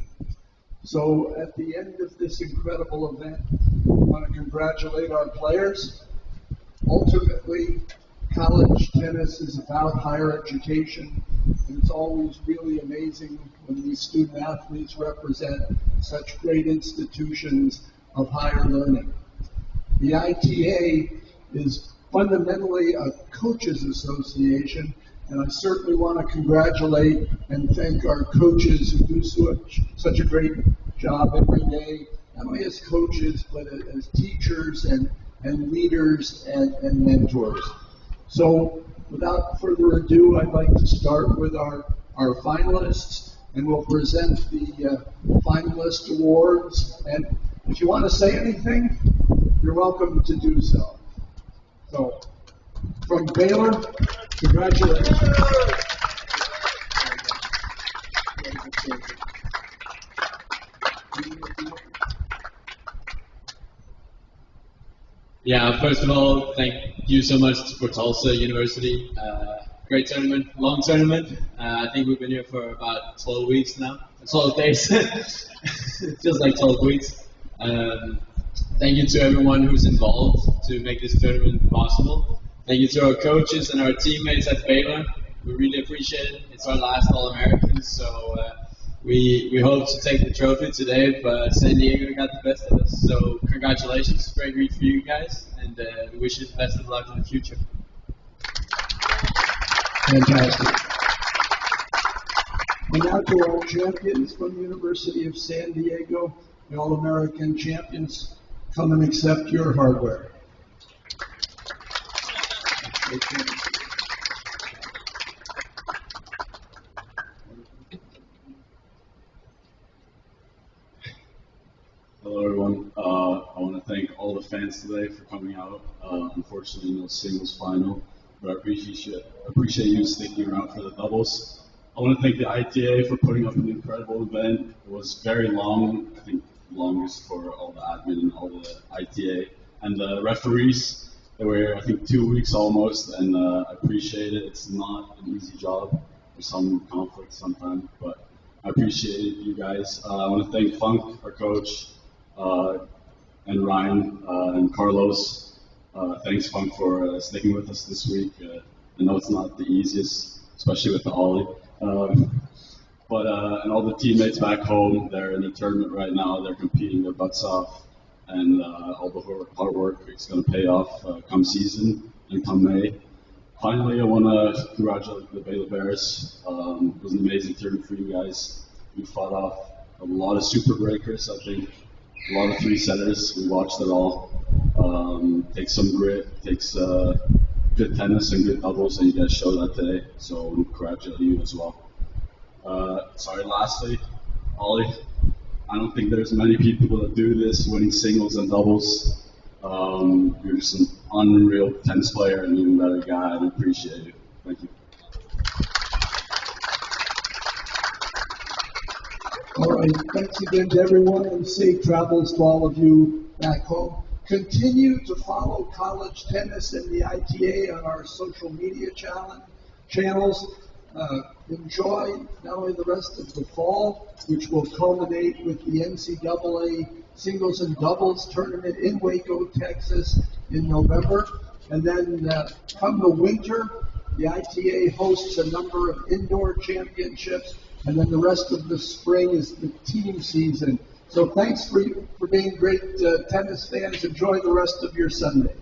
So at the end of this incredible event, I want to congratulate our players. Ultimately, college tennis is about higher education, and it's always really amazing when these student athletes represent such great institutions of higher learning. The ITA is fundamentally a coaches association, and I certainly want to congratulate and thank our coaches who do such a great job every day, not only as coaches, but as teachers and leaders and mentors. So without further ado, I'd like to start with our finalists, and we'll present the finalist awards. And if you want to say anything, you're welcome to do so. So, from Baylor, congratulations. Yeah, first of all, thank you so much for Tulsa University. Great tournament, long tournament. I think we've been here for about 12 weeks now, 12 days. It feels like 12 weeks. Thank you to everyone who's involved to make this tournament possible. Thank you to our coaches and our teammates at Baylor. We really appreciate it. It's our last All-Americans, so we hope to take the trophy today, but San Diego got the best of us. So congratulations, great read for you guys, and we wish you the best of luck in the future. Fantastic. And now to our champions from the University of San Diego, the All-American Champions. Come and accept your hardware. Hello, everyone. I want to thank all the fans today for coming out. Unfortunately, no singles final, but I appreciate you sticking around for the doubles. I want to thank the ITA for putting up an incredible event. It was very long, I think longest for all the admin and all the ITA. And the referees, they were, I think, 2 weeks almost, and I appreciate it. It's not an easy job. There's some conflict sometimes, but I appreciate you guys. I want to thank Funk, our coach, and Ryan and Carlos. Thanks, Funk, for sticking with us this week. I know it's not the easiest, especially with the Ollie. And all the teammates back home, they're in the tournament right now. They're competing their butts off, and all the hard work is going to pay off come season and come May. Finally, I want to congratulate the Baylor Bears. It was an amazing tournament for you guys. We fought off a lot of super breakers, I think, a lot of three-setters. We watched it all. Takes some grit, takes good tennis and good doubles, and you guys showed that today. So we congratulate you as well. Lastly, Ollie, I don't think there's many people that do this, winning singles and doubles. You're just an unreal tennis player and even better guy, and I appreciate you. Thank you. All right, thanks again to everyone, and safe travels to all of you back home. Continue to follow college tennis and the ITA on our social media channels. Enjoy not only the rest of the fall, which will culminate with the NCAA singles and doubles tournament in Waco, Texas in November. And then come the winter, the ITA hosts a number of indoor championships. And then the rest of the spring is the team season. So thanks for being great tennis fans. Enjoy the rest of your Sunday.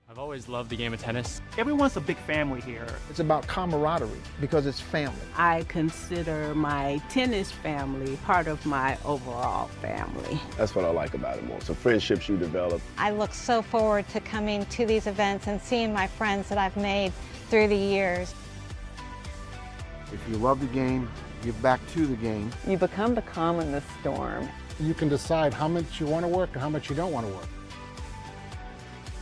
I've always loved the game of tennis. Everyone's a big family here. It's about camaraderie because it's family. I consider my tennis family part of my overall family. That's what I like about it most. The friendships you develop. I look so forward to coming to these events and seeing my friends that I've made through the years. If you love the game, give back to the game. You become the calm in the storm. You can decide how much you want to work and how much you don't want to work.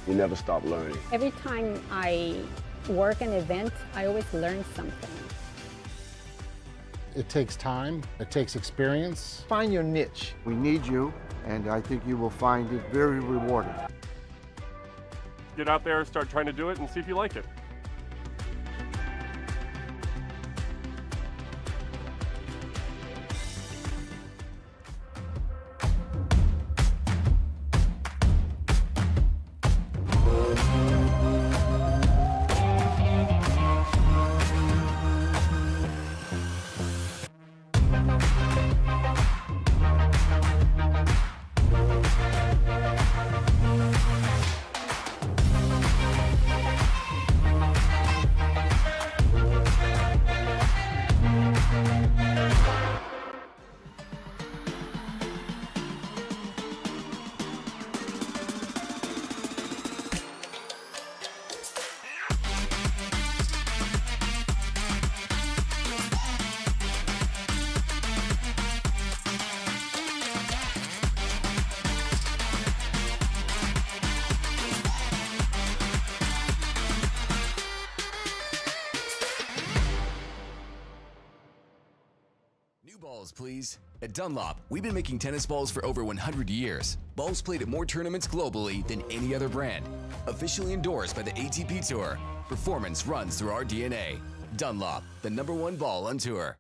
You never stop learning. Every time I work an event, I always learn something. It takes time, it takes experience. Find your niche. We need you, and I think you will find it very rewarding. Get out there, start trying to do it, and see if you like it. New balls, please. At Dunlop, we've been making tennis balls for over 100 years. Balls played at more tournaments globally than any other brand. Officially endorsed by the ATP Tour. Performance runs through our DNA. Dunlop, the #1 ball on tour.